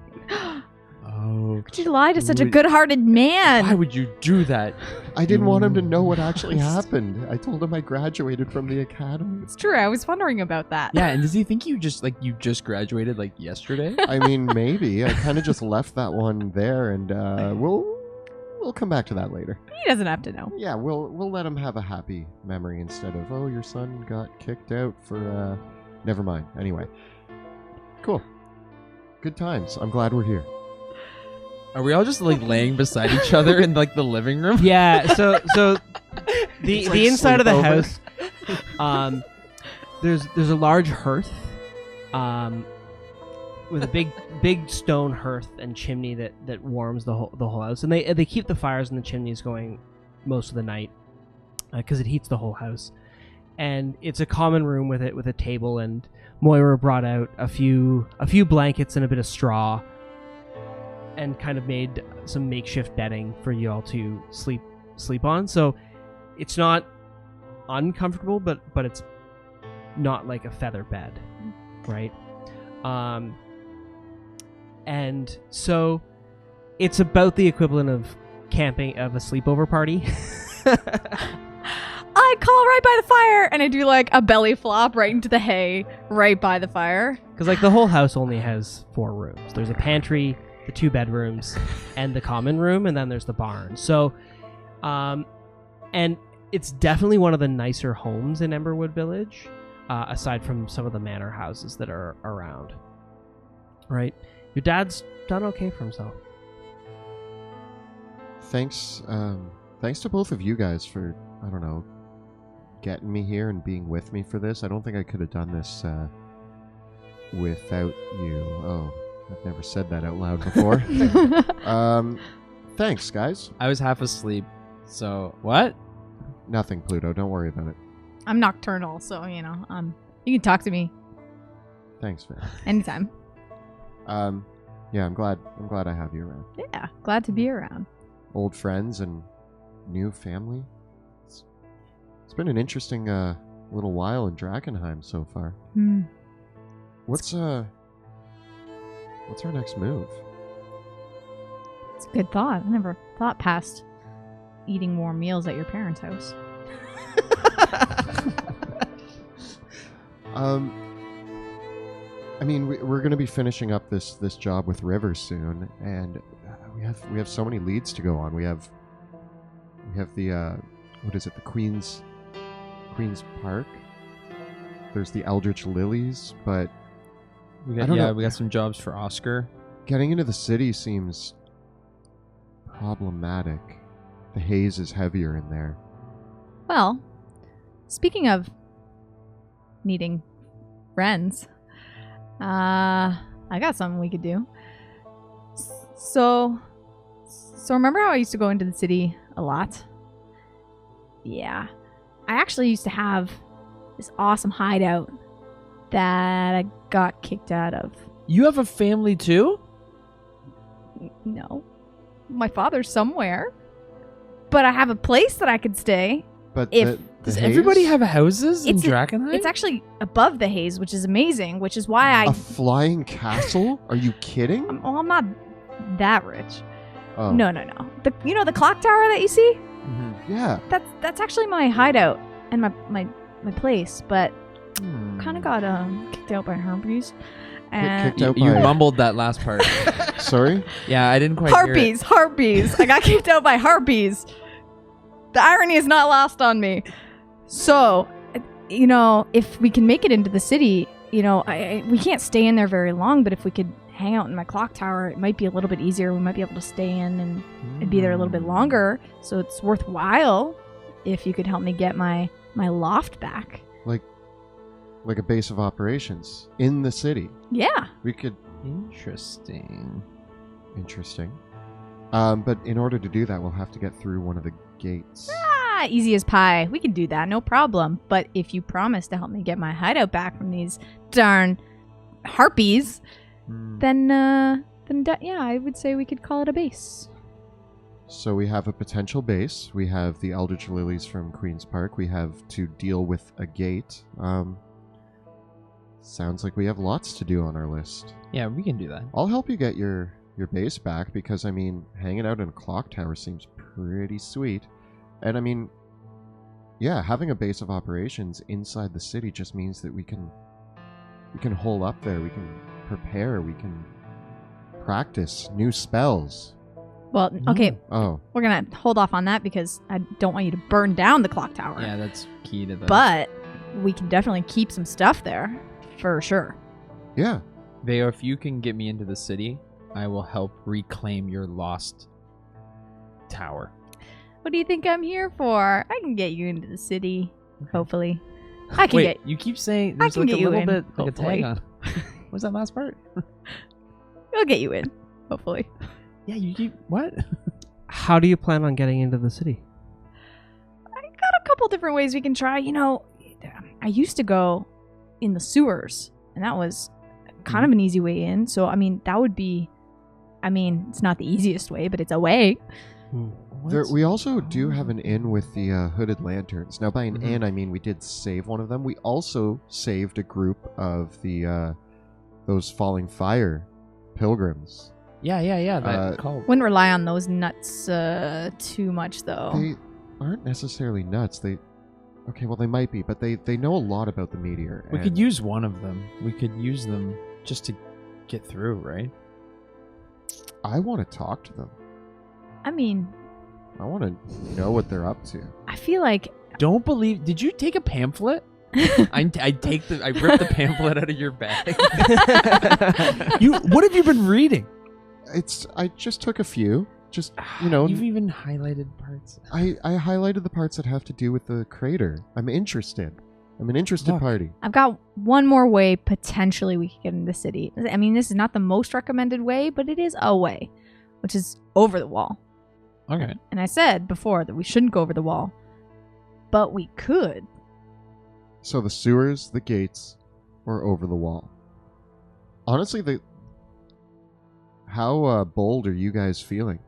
E: Oh.
D: Could you lie to such a
E: Would-
D: good-hearted man?
E: Why would you do that?
C: I didn't want him to know what actually
E: Christ.
C: happened. I told him I graduated from the academy.
D: It's true. I was wondering about that.
E: Yeah, and does he think you just graduated yesterday?
C: I mean, maybe. I kind of just left that one there, and we'll come back to that later.
D: He doesn't have to know.
C: Yeah, we'll let him have a happy memory instead of, oh, your son got kicked out for never mind. Anyway. Cool. Good times. I'm glad we're here.
E: Are we all just laying beside each other in the living room?
B: Yeah, so the
C: It's like
B: inside of the
C: sleepover.
B: house, there's a large hearth, with a big stone hearth and chimney that warms the whole house, and they keep the fires in the chimneys going most of the night, because it heats the whole house, and it's a common room with a table, and Moira brought out a few blankets and a bit of straw, and kind of made some makeshift bedding for you all to sleep on. So it's not uncomfortable, but it's not like a feather bed, right? And so it's about the equivalent of camping, of a sleepover party.
D: I call right by the fire, and I do a belly flop right into the hay right by the fire.
B: Because the whole house only has 4 rooms. There's a pantry, the 2 bedrooms, and the common room, and then there's the barn. So, and it's definitely one of the nicer homes in Emberwood Village, aside from some of the manor houses that are around. Right? Your dad's done okay for himself.
C: Thanks to both of you guys for, I don't know, getting me here and being with me for this. I don't think I could have done this without you. Oh, I've never said that out loud before. Thanks, guys.
E: I was half asleep, so... What?
C: Nothing, Pluto. Don't worry about it.
D: I'm nocturnal, so, you can talk to me
C: Thanks, man.
D: anytime.
C: Yeah, I'm glad I have you around.
D: Yeah, glad to be around.
C: Old friends and new family. It's been an interesting little while in Drakkenheim so far. What's our next move?
D: It's a good thought. I never thought past eating more meals at your parents' house.
C: I mean, we're going to be finishing up this job with River soon, and we have so many leads to go on. We have the what is it? The Queen's Park. There's the Eldritch Lilies, but
E: We
C: I don't know.
E: got some jobs for Oscar.
C: getting into the city seems problematic. The haze is heavier in there.
D: Well, speaking of needing friends, I got something we could do. So remember how I used to go into the city a lot? Yeah. I actually used to have this awesome hideout that I got kicked out of.
E: You have a family too?
D: No. My father's somewhere. But I have a place that I could stay.
C: But
D: If-
E: Does
C: haze?
E: everybody have houses in
D: It's
E: Drakkenheim?
D: It's actually above the haze, which is amazing, which is why
C: a flying castle? Are you kidding?
D: I'm not that rich.
C: Oh,
D: No. The clock tower that you see?
E: Mhm.
C: yeah.
D: That's actually my hideout and my place, but
E: Hmm.
D: kind of got kicked out by harpies. And
C: Kicked out
E: You
C: by
E: mumbled that last part.
C: Sorry.
E: Yeah, I didn't quite hear it.
D: harpies. I got kicked out by harpies. The irony is not lost on me. So, if we can make it into the city, we can't stay in there very long, but if we could hang out in my clock tower, it might be a little bit easier. We might be able to stay in and be there a little bit longer. So it's worthwhile if you could help me get my loft back.
C: Like a base of operations in the city.
D: Yeah.
C: We could.
E: Interesting.
C: Interesting. But in order to do that, we'll have to get through one of the gates.
D: Easy as pie. We can do that, no problem. But if you promise to help me get my hideout back from these darn harpies, then I would say we could call it a base.
C: So we have a potential base. We have the Eldritch Lilies from Queen's Park. We have to deal with a gate. Sounds like we have lots to do on our list.
E: Yeah, we can do that.
C: I'll help you get your base back because, hanging out in a clock tower seems pretty sweet. And having a base of operations inside the city just means that we can hole up there, we can prepare, we can practice new spells.
D: Well, okay,
C: Oh,
D: we're going to hold off on that because I don't want you to burn down the clock tower.
E: Yeah, that's key to the...
D: But we can definitely keep some stuff there, for sure.
C: yeah.
E: Veo, if you can get me into the city, I will help reclaim your lost tower.
D: What do you think I'm here for? I can get you into the city, hopefully. I can
E: Wait,
D: get...
E: you keep saying
D: I
E: there's
D: can
E: like a
D: get you
E: little
D: in,
E: bit like a
D: hopefully.
E: tag on. What's that last part?
D: I'll get you in, hopefully.
E: Yeah, you keep... What?
B: How do you plan on getting into the city?
D: I got a couple different ways we can try. I used to go in the sewers, and that was kind of an easy way in. So, that would be... it's not the easiest way, but it's a way.
C: We also do have an inn with the hooded lanterns. Now, by an inn, I mean we did save one of them. We also saved a group of the those falling fire pilgrims.
E: Yeah. That call.
D: Wouldn't rely on those nuts too much, though.
C: They aren't necessarily nuts. They might be, but they know a lot about the meteor.
E: We could use one of them. We could use them just to get through, right?
C: I want to talk to them.
D: I
C: want to know what they're up to.
D: I feel like...
E: Don't believe... Did you take a pamphlet? I ripped the pamphlet out of your bag. What have you been reading?
C: I just took a few.
E: You've even highlighted parts.
C: I highlighted the parts that have to do with the crater. I'm interested. I'm an interested party.
D: I've got one more way potentially we could get in the city. This is not the most recommended way, but it is a way, which is over the wall.
E: Okay.
D: And I said before that we shouldn't go over the wall, but we could.
C: So the sewers, the gates, or over the wall. Honestly, how bold are you guys feeling?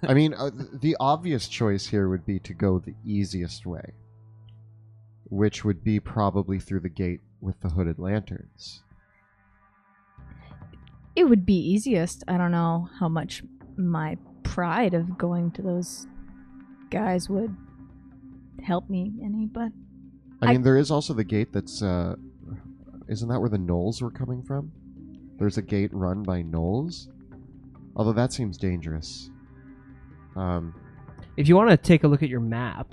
C: The obvious choice here would be to go the easiest way, which would be probably through the gate with the hooded lanterns.
D: It would be easiest. I don't know how much my pride of going to those guys would help me any, but...
C: There is also the gate that's... isn't that where the gnolls were coming from? There's a gate run by gnolls? Although that seems dangerous.
B: If you want to take a look at your map,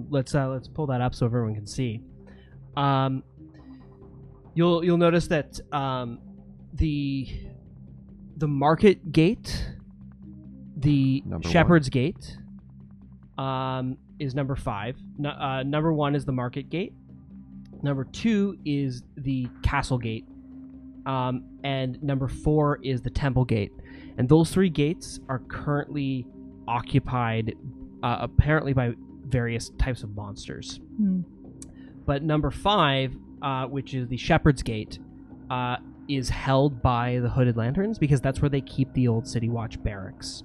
B: let's pull that up so everyone can see. You'll notice that the market gate, the
C: Number
B: shepherd's gate, is number 5. Number 1 is the Market Gate. Number 2 is the Castle Gate. And number 4 is the Temple Gate. And those 3 gates are currently occupied apparently by various types of monsters. But number 5, which is the Shepherd's Gate, is held by the Hooded Lanterns because that's where they keep the old City Watch barracks.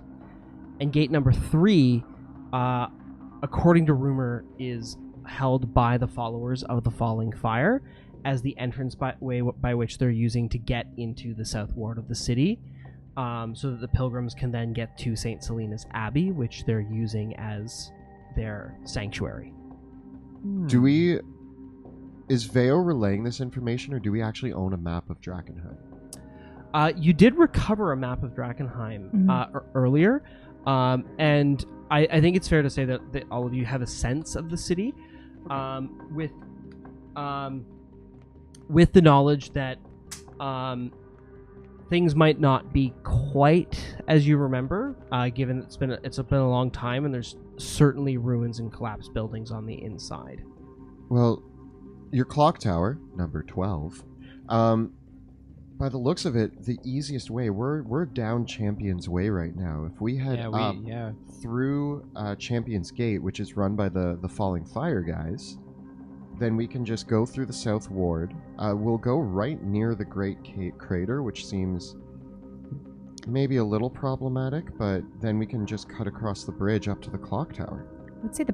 B: And gate number 3, according to rumor, is held by the followers of the Falling Fire as the entrance by which they're using to get into the south ward of the city, so that the pilgrims can then get to St. Selena's Abbey, which they're using as their sanctuary.
C: Is Veo relaying this information, or do we actually own a map of Drakkenheim?
B: You did recover a map of Drakkenheim earlier, and I think it's fair to say that all of you have a sense of the city, with the knowledge that things might not be quite as you remember, given it's been a long time, and there's certainly ruins and collapsed buildings on the inside.
C: Well, your clock tower, number 12, by the looks of it, the easiest way, we're down Champion's Way right now. If we head up through Champion's Gate, which is run by the Falling Fire guys, then we can just go through the South Ward. We'll go right near the Great Crater, which seems maybe a little problematic, but then we can just cut across the bridge up to the clock tower.
D: I would say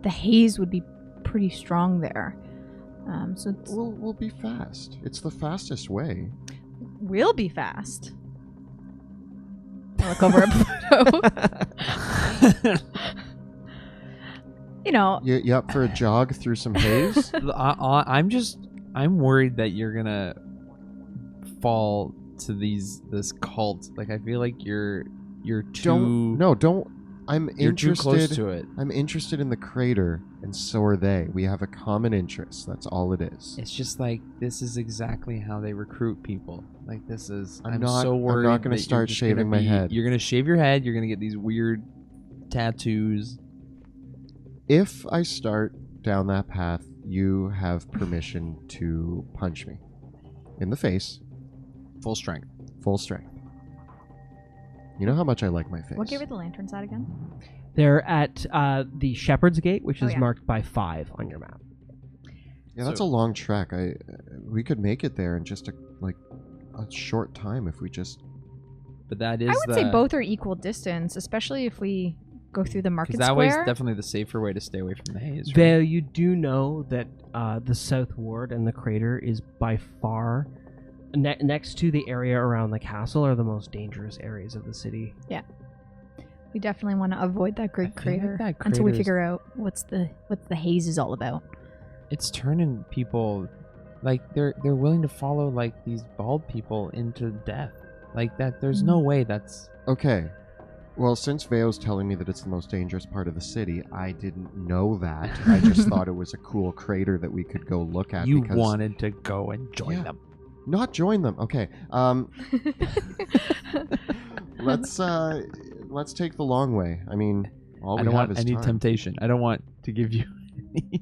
D: the haze would be pretty strong there. So
C: we'll be fast. It's the fastest way.
D: We'll be fast. I look over at Pluto. You know.
C: You up for a jog through some haze?
E: I'm worried that you're gonna fall to this cult. Like, I feel like you're too.
C: Don't. I'm
E: you're
C: interested.
E: Too close to it.
C: I'm interested in the crater, and so are they. We have a common interest. That's all it is.
E: It's just like, this is exactly how they recruit people. Like, this is.
C: I'm
E: so worried.
C: I'm not going to start shaving my head.
E: You're going to shave your head. You're going to get these weird tattoos.
C: If I start down that path, you have permission to punch me in the face.
E: Full strength.
C: Full strength. You know how much I like my face.
D: What gate were the lanterns at again?
B: They're at the Shepherd's Gate, which is marked by 5 on your map.
C: Yeah, that's a long trek. We could make it there in just a short time if we just.
E: But that is.
D: I would say both are equal distance, especially if we go through the market square.
E: That way's definitely the safer way to stay away from the haze. Right?
B: Veo, you do know that the South Ward and the crater is by far. Next to the area around the castle are the most dangerous areas of the city.
D: Yeah, we definitely want to avoid that great crater,
E: like that
D: until we figure out what the haze is all about.
E: It's turning people, like they're willing to follow like these bald people into death, like that. There's no way that's
C: okay. Well, since Veo's telling me that it's the most dangerous part of the city, I didn't know that. I just thought it was a cool crater that we could go look at.
E: You wanted to go and join them.
C: Not join them. Okay. Let's take the long way. I mean, all we have is time.
E: I don't want any temptation. I don't want to give you any.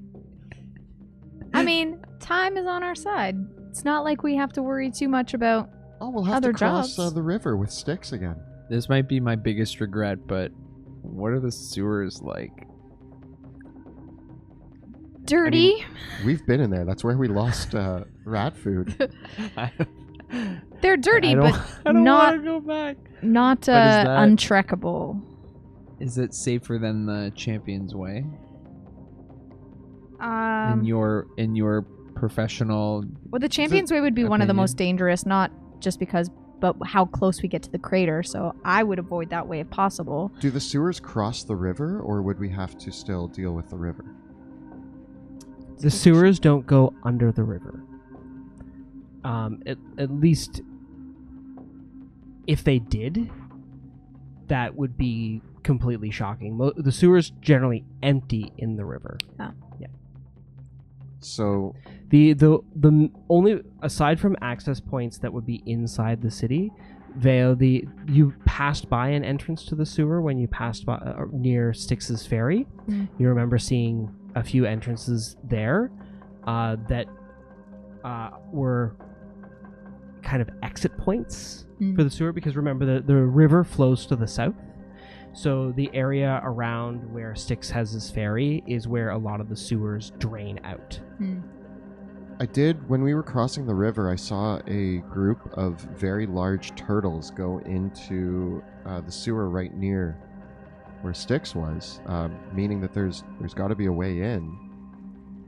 D: I mean, time is on our side. It's not like we have to worry too much about
C: we'll have
D: other
C: to cross
D: jobs.
C: The river with sticks again.
E: This might be my biggest regret, but what are the sewers like?
D: Dirty.
C: I mean, we've been in there. That's where we lost rat food.
D: They're dirty, but
E: I don't
D: not
E: want to go back.
D: Not untrekkable.
E: Is it safer than the Champion's Way? In your professional.
D: Well, the Champion's Way would be one of the most dangerous, not just because, but how close we get to the crater. So I would avoid that way if possible.
C: Do the sewers cross the river, or would we have to still deal with the river?
B: The sewers don't go under the river. At least, if they did, that would be completely shocking. The sewers generally empty in the river.
D: Oh.
B: Yeah.
C: So
B: The only, aside from access points that would be inside the city, Veo, you passed by an entrance to the sewer when you passed by near Styx's ferry. You remember seeing a few entrances there that were kind of exit points for the sewer, because remember the river flows to the south. So the area around where Styx has his ferry is where a lot of the sewers drain out.
C: when we were crossing the river, I saw a group of very large turtles go into the sewer right near where Styx was, meaning that there's got to be a way in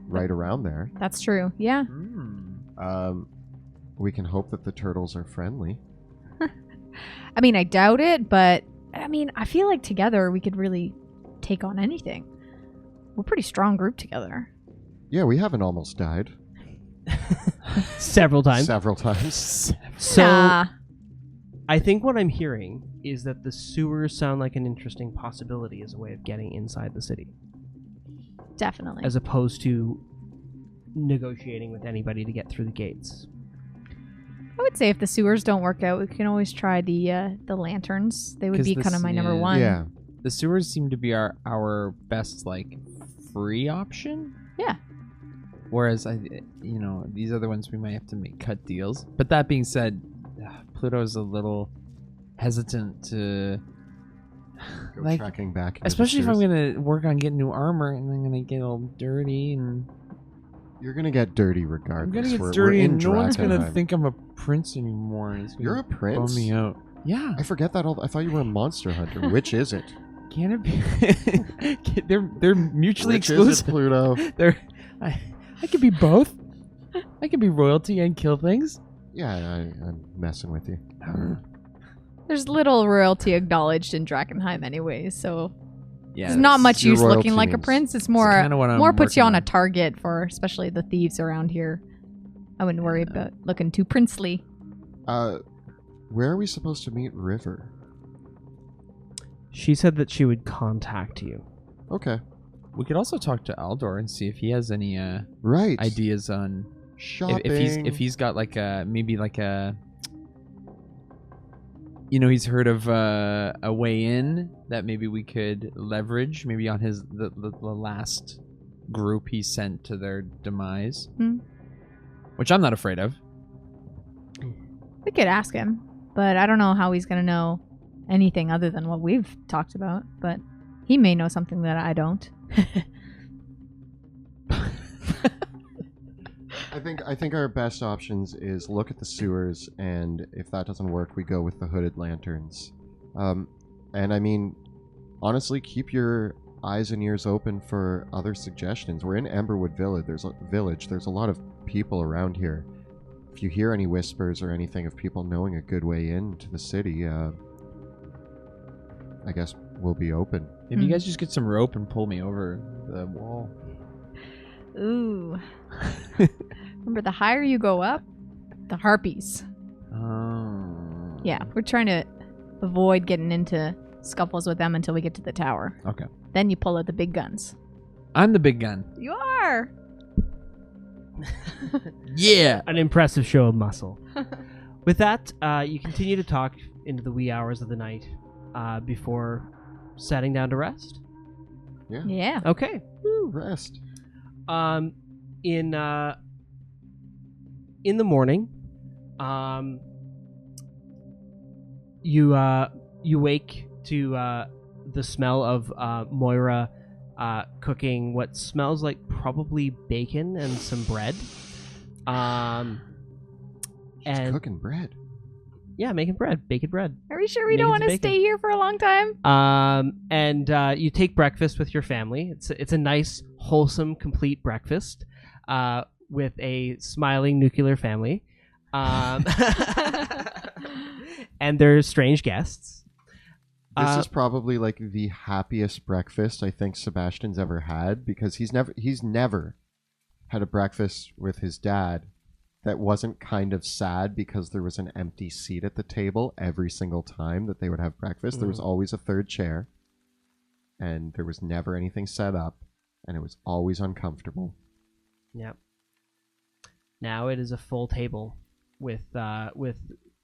C: right around there.
D: That's true. Yeah.
C: We can hope that the turtles are friendly.
D: I mean, I doubt it, but I mean, I feel like together we could really take on anything. We're a pretty strong group together.
C: Yeah, we haven't almost died.
B: Several times.
C: Several times.
B: So
D: Nah.
B: I think what I'm hearing is that the sewers sound like an interesting possibility as a way of getting inside the city,
D: Definitely.
B: as opposed to negotiating with anybody to get through the gates.
D: I would say if the sewers don't work out, we can always try the lanterns. They would
E: 'Cause
D: be
E: this-
D: kind of my number
E: yeah.
D: one.
C: Yeah.
E: The sewers seem to be our best like free option.
D: Yeah.
E: Whereas these other ones we might have to make cut deals. But that being said, Pluto's a little hesitant to
C: Go
E: like,
C: tracking back. into the
E: especially if I'm
C: sewers.
E: gonna work on getting new armor and I'm gonna get all dirty and
C: You're gonna get dirty
E: I'm
C: regardless.
E: gonna get
C: We're
E: dirty
C: in
E: and no one's gonna
C: Drakkenheim.
E: think I'm a prince anymore. And it's gonna
C: You're a
E: bum
C: prince?
E: me out. Yeah.
C: I forget that all. I thought you were a monster hunter. Which is it?
E: Can it be? They're mutually
C: Which is it,
E: exclusive.
C: Pluto?
E: I could be both. I could be royalty and kill things.
C: Yeah, I'm messing with you.
D: There's little royalty acknowledged in Drakkenheim anyways, so
E: Yeah,
D: there's not much
C: your
D: use
C: royalty
D: looking like a
C: means-
D: prince. It's
E: kinda what I'm
D: more puts you
E: working
D: on a
E: on.
D: target for especially the thieves around here. I wouldn't worry about looking too princely.
C: Where are we supposed to meet River?
B: She said that she would contact you.
C: Okay.
E: We could also talk to Aldor and see if he has any
C: Right.
E: ideas on
C: Shopping.
E: if he's got like a maybe like a he's heard of a way in that maybe we could leverage maybe on the last group he sent to their demise, which I'm not afraid of.
D: We could ask him, but I don't know how he's gonna know anything other than what we've talked about. But he may know something that I don't.
C: I think our best options is look at the sewers, and if that doesn't work, we go with the hooded lanterns. And I mean, honestly, keep your eyes and ears open for other suggestions. We're in Emberwood Village. There's a lot of people around here. If you hear any whispers or anything of people knowing a good way into the city, I guess we'll be open.
E: Maybe you guys just get some rope and pull me over the wall.
D: Ooh. Remember, the higher you go up, the harpies.
E: Oh.
D: Yeah, we're trying to avoid getting into scuffles with them until we get to the tower.
E: Okay.
D: Then you pull out the big guns.
E: I'm the big gun.
D: You are.
E: Yeah.
B: An impressive show of muscle. With that, you continue to talk into the wee hours of the night before setting down to rest.
C: Yeah.
D: Yeah.
B: Okay.
C: Rest.
B: In the morning, you wake to the smell of Moira cooking what smells like probably bacon and some bread.
C: She's
B: And
C: cooking bread.
B: yeah, making bread, baking bread.
D: Are we sure we
B: Megan's
D: don't want to
B: bacon.
D: stay here for a long time?
B: And you take breakfast with your family. It's a nice, wholesome, complete breakfast with a smiling nuclear family. And there's strange guests.
C: This is probably like the happiest breakfast I think Sebastian's ever had, because he's never had a breakfast with his dad that wasn't kind of sad because there was an empty seat at the table every single time that they would have breakfast. There was always a third chair, and there was never anything set up, and it was always uncomfortable.
B: Yeah. now it is a full table with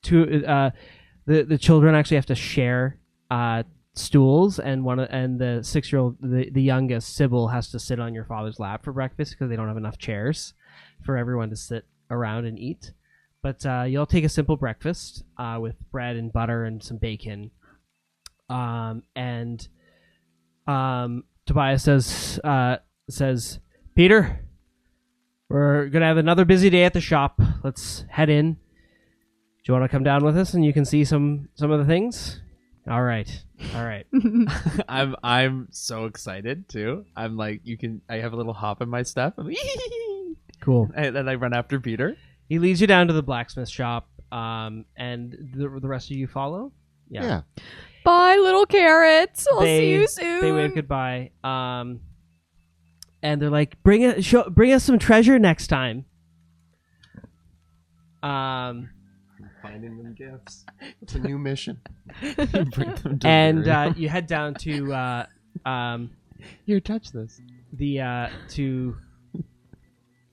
B: two. The children actually have to share stools, and the 6-year-old, the youngest Sybil, has to sit on your father's lap for breakfast because they don't have enough chairs for everyone to sit around and eat. But you'll take a simple breakfast with bread and butter and some bacon. And Tobias says, Peter, we're gonna have another busy day at the shop. Let's head in. Do you want to come down with us and you can see some of the things? All right.
E: I'm so excited too. I'm like, I have a little hop in my step. I'm like,
B: cool.
E: And then I run after Peter.
B: He leads you down to the blacksmith shop, and the rest of you follow.
C: Yeah.
D: Bye, little carrots. I'll see you soon.
B: They wave goodbye. And they're like, bring us some treasure next time.
E: Finding them gifts.
C: It's a new mission.
E: Bring them to
B: And you head down to
E: here, touch this.
B: To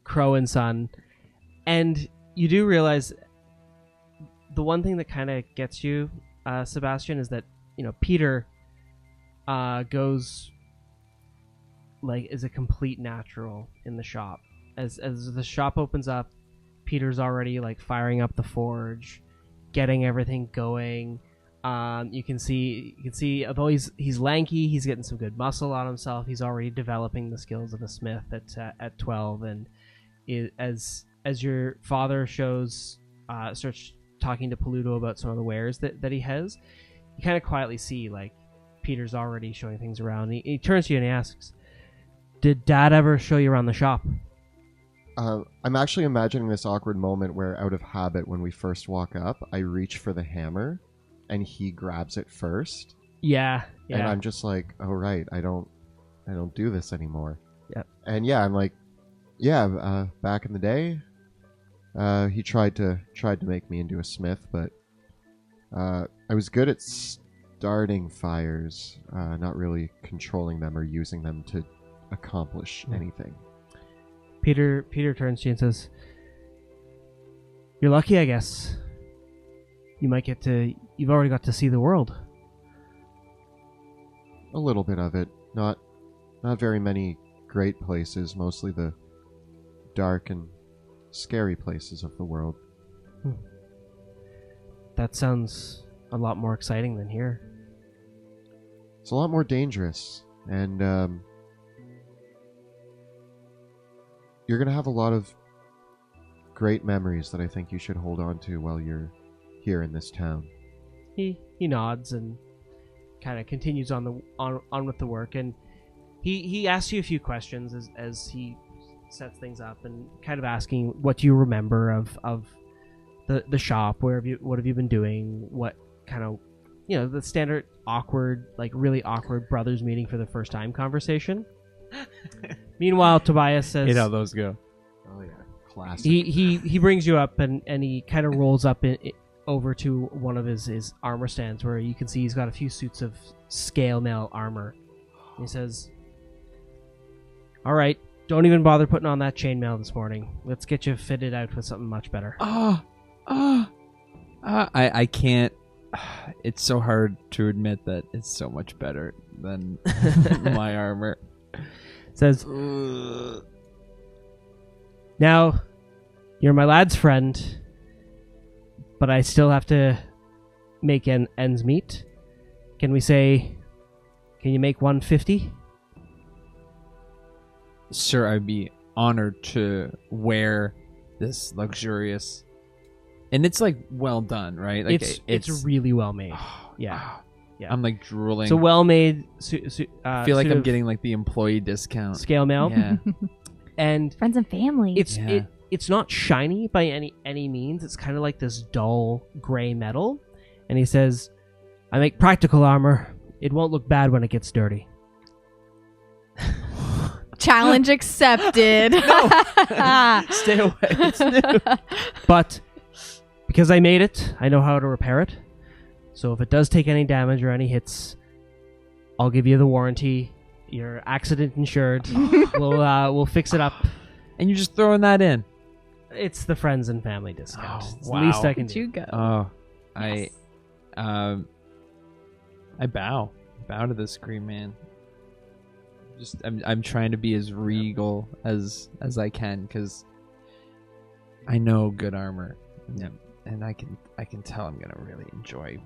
B: Crowe and Son, and you do realize the one thing that kind of gets you, Sebastian, is that Peter goes is a complete natural in the shop. As the shop opens up, Peter's already firing up the forge, getting everything going. You can see although he's lanky, he's getting some good muscle on himself. He's already developing the skills of a smith at 12, and as your father starts talking to Pluto about some of the wares that he has, you kind of quietly see Peter's already showing things around. He turns to you and he asks, "Did Dad ever show you around the shop?"
C: I'm actually imagining this awkward moment where, out of habit, when we first walk up, I reach for the hammer, and he grabs it first.
B: Yeah.
C: And I'm just like, "Oh right, I don't do this anymore."
B: Yeah.
C: And yeah, I'm like, yeah. Back in the day, he tried to make me into a smith, but I was good at starting fires, not really controlling them or using them to accomplish anything.
B: Peter turns to you and says, "You're lucky, I guess. You've already got to see the world."
C: A little bit of it. Not very many great places, mostly the dark and scary places of the world.
B: That sounds a lot more exciting than here.
C: It's a lot more dangerous, and you're going to have a lot of great memories that I think you should hold on to while you're here in this town.
B: He nods and kind of continues on with the work, and he asks you a few questions as he sets things up, and kind of asking what do you remember of the shop, what have you been doing, what kind of the standard awkward, really awkward brothers meeting for the first time conversation. Meanwhile, Tobias says,
E: You know how those go.
C: Oh yeah, classic.
B: He brings you up, and he kind of rolls up over to one of his armor stands where you can see he's got a few suits of scale mail armor. And he says, "All right, don't even bother putting on that chainmail this morning. Let's get you fitted out with something much better."
E: I can't. It's so hard to admit that it's so much better than my armor.
B: Says, "Now, you're my lad's friend, but I still have to make ends meet. Can you make 150?
E: Sir, I'd be honored to wear this luxurious, and it's well done, right?
B: It's really well made. Yeah. Yeah.
E: I'm drooling.
B: It's a well-made.
E: I feel like I'm getting the employee discount.
B: Scale mail.
E: Yeah.
B: And
D: friends and family.
B: It's not shiny by any means. It's kind of like this dull gray metal. And he says, "I make practical armor. It won't look bad when it gets dirty."
D: Challenge accepted.
B: No. Stay away. But because I made it, I know how to repair it. So if it does take any damage or any hits, I'll give you the warranty. You're accident insured. We'll fix it up.
E: And you're just throwing that in.
B: It's the friends and family discount.
E: Oh,
B: It's the least I can
D: Look at you
B: do.
D: go.
E: I bow to the scream man. I'm trying to be as regal as I can because I know good armor. And I can tell I'm gonna really enjoy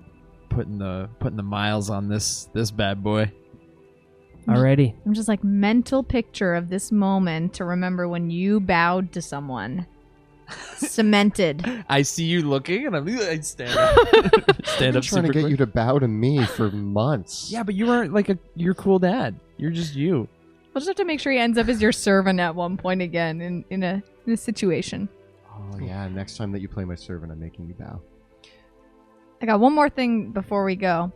E: putting the miles on this bad boy.
B: Alrighty.
D: I'm just like mental picture of this moment to remember when you bowed to someone. Cemented.
E: I see you looking, and I stand up.
C: I'm trying to get you to bow to me for months.
E: Yeah, but you aren't like you're cool dad. You're just you.
D: We'll just have to make sure he ends up as your servant at one point again in a situation.
C: Oh yeah, next time that you play my servant, I'm making you bow.
D: I got one more thing before we go.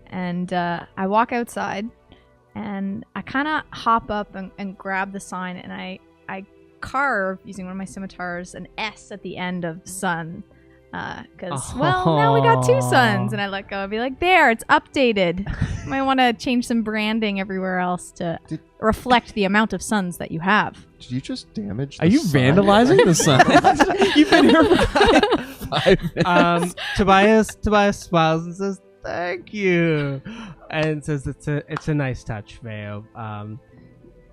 D: And I walk outside and I kind of hop up and grab the sign and I carve, using one of my scimitars, an S at the end of sun. Because, well, now we got 2 suns. And I let go and be like, there, it's updated. You might want to change some branding everywhere else to reflect the amount of suns that you have.
C: Did you just damage?
E: Are you vandalizing the sun? You've been here for 5 minutes.
B: Tobias smiles and says, "Thank you," and says, "It's a nice touch, Veo."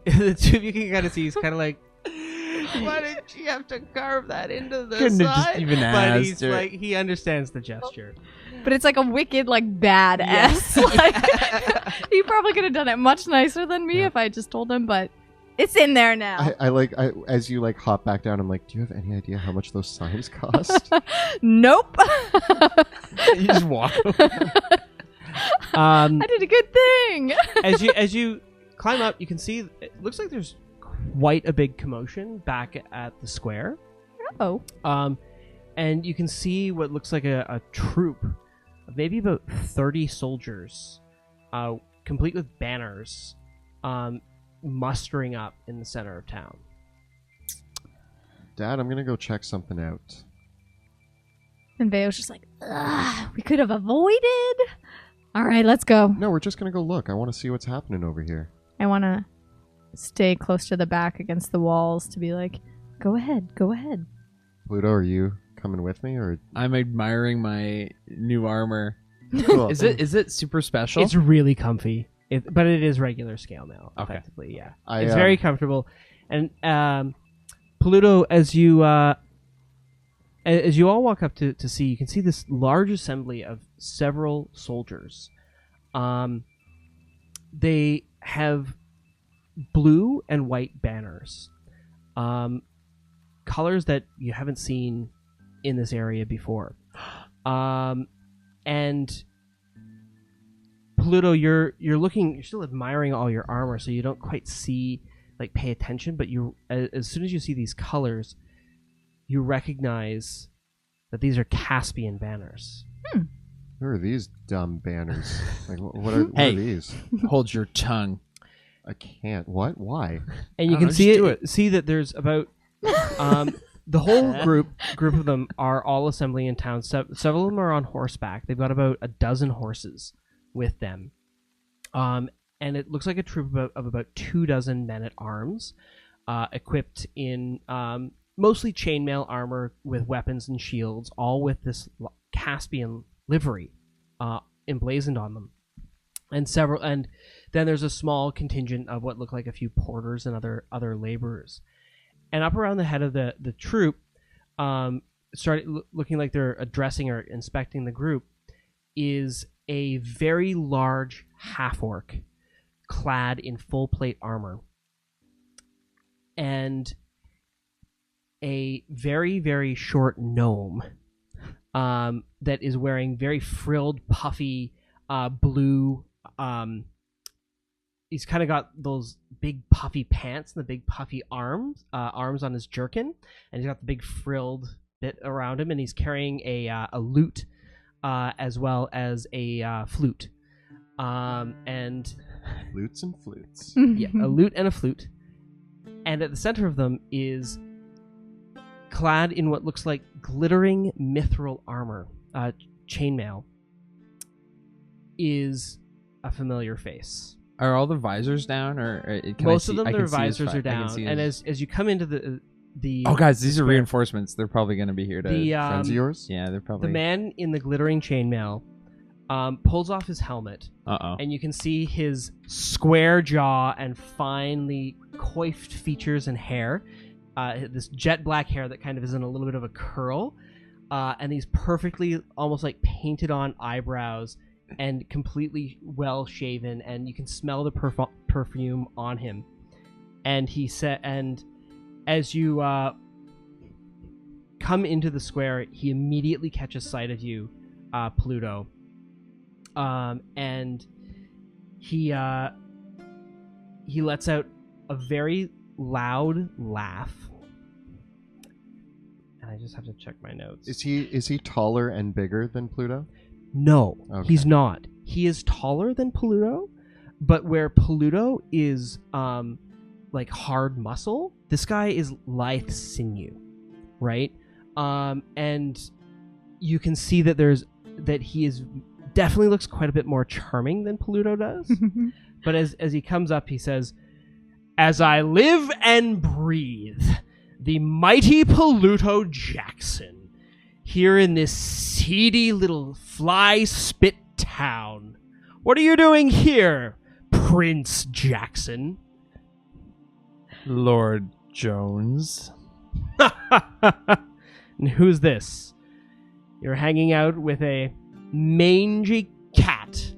B: The two of you can kind of see he's kind of like, "Why did she have to carve that into the
E: Couldn't have
B: sign?"
E: just even
B: But
E: asked
B: he's
E: her.
B: like, he understands the gesture.
D: But it's like a wicked, like, bad S. Like, he probably could have done it much nicer than me if I just told him, but it's in there now.
C: I as you like hop back down, I'm like, do you have any idea how much those signs cost?
D: Nope.
E: You just walk away.
D: I did a good thing.
B: As you climb up, you can see it looks like there's quite a big commotion back at the square.
D: Oh.
B: And you can see what looks like a troop of maybe about 30 soldiers, complete with banners, mustering up in the center of town.
C: Dad, I'm gonna go check something out.
D: And Veo's just like, ugh, we could have avoided. All right, let's go.
C: No, we're just gonna go look. I want to see what's happening over here.
D: I want to stay close to the back against the walls to be like, go ahead, go ahead.
C: Pluto, are you coming with me, or
E: I'm admiring my new armor.
C: Cool.
E: Is it super special?
B: It's really comfy, but it is regular scale now.
E: Okay.
B: Effectively, yeah.
C: I,
B: It's very comfortable. And Pluto, as you all walk up to see, you can see this large assembly of several soldiers. They have blue and white banners, colors that you haven't seen in this area before. And Pluto, you're still admiring all your armor, so you don't quite pay attention, but as soon as you see these colors, you recognize that these are Caspian banners.
C: Who are these dumb banners? Like, what are
E: Hey.
C: these?
E: Hold your tongue.
C: I can't. What? Why?
B: And you
E: I
B: can
E: don't
B: see
E: know, just do
B: see that there's about the whole group of them are all assembling in town. Several of them are on horseback. They've got about a dozen horses with them. And it looks like a troop of about 24 men at arms, equipped in mostly chainmail armor with weapons and shields, all with this Caspian livery emblazoned on them. And then there's a small contingent of what look like a few porters and other laborers. And up around the head of the troop, started looking like they're addressing or inspecting the group, is a very large half-orc clad in full plate armor, and a very, very short gnome that is wearing very frilled, puffy blue. He's kind of got those big puffy pants and the big puffy arms on his jerkin, and he's got the big frilled bit around him, and he's carrying a lute as well as a flute. And
C: Lutes and flutes.
B: yeah, a lute and a flute. And at the center of them is, clad in what looks like glittering mithril armor, chainmail, is a familiar face.
E: Are all the visors down, or can
B: Most
E: I see,
B: of them,
E: I
B: their
E: can see his
B: visors
E: fi-
B: are
E: I can
B: down.
E: see
B: And
E: his-
B: as you come into the
E: Oh, guys, these are reinforcements. They're probably going to be here to...
B: the
C: Friends of yours?
E: yeah, they're probably...
B: the man in the glittering chainmail pulls off his helmet,
E: Uh-oh.
B: and you can see his square jaw and finely coiffed features and hair. This jet black hair that kind of is in a little bit of a curl, and these perfectly, almost like painted on eyebrows, and completely well shaven, and you can smell the perfume on him. And he said, and as you come into the square, he immediately catches sight of you, Pluto, and he lets out a very loud laugh. And I just have to check my notes.
C: Is he taller and bigger than Pluto?
B: No,
C: Okay.
B: he's not. He is taller than Pluto, but where Pluto is like hard muscle, this guy is lithe sinew, right? And you can see that he is definitely looks quite a bit more charming than Pluto does. But as he comes up, he says, "As I live and breathe, the mighty Pluto Jackson, here in this seedy little fly-spit town. What are you doing here, Prince Jackson?"
E: Lord Jones.
B: And who's this? You're hanging out with a mangy cat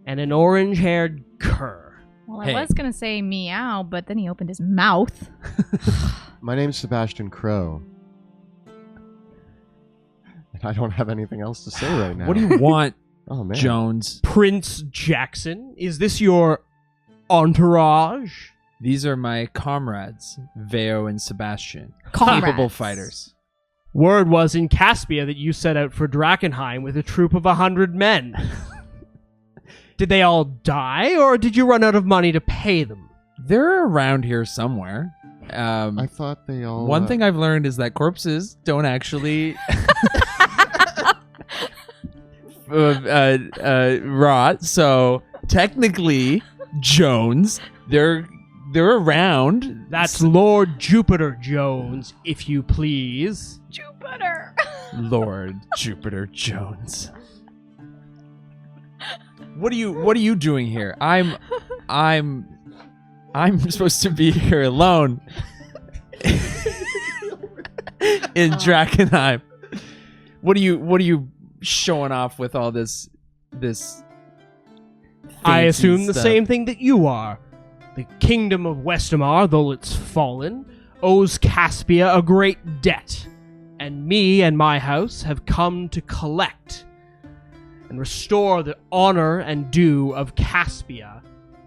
B: and an orange-haired cur.
D: Well,
E: Hey.
D: I was going to say meow, but then he opened his mouth.
C: My name's Sebastian Crowe. And I don't have anything else to say right now.
E: What do you want,
C: Oh, man.
E: Jones?
B: Prince Jackson, is this your entourage?
E: These are my comrades, Veo and Sebastian.
D: Comrades.
E: Capable fighters.
B: Word was in Caspia that you set out for Drakkenheim with a troop of 100 men. Did they all die, or did you run out of money to pay them?
E: They're around here somewhere.
C: I thought they all...
E: One thing I've learned is that corpses don't actually rot. So technically, Jones, they're around.
B: That's Lord Jupiter Jones, if you please.
D: Jupiter.
E: Lord Jupiter Jones. What are you doing here? I'm supposed to be here alone in Drakkenheim. What are you showing off with all this
B: I
E: fancy
B: assume the
E: stuff?
B: same thing that you are. The kingdom of Westamar, though it's fallen, owes Caspia a great debt, and me and my house have come to collect and restore the honor and due of Caspia,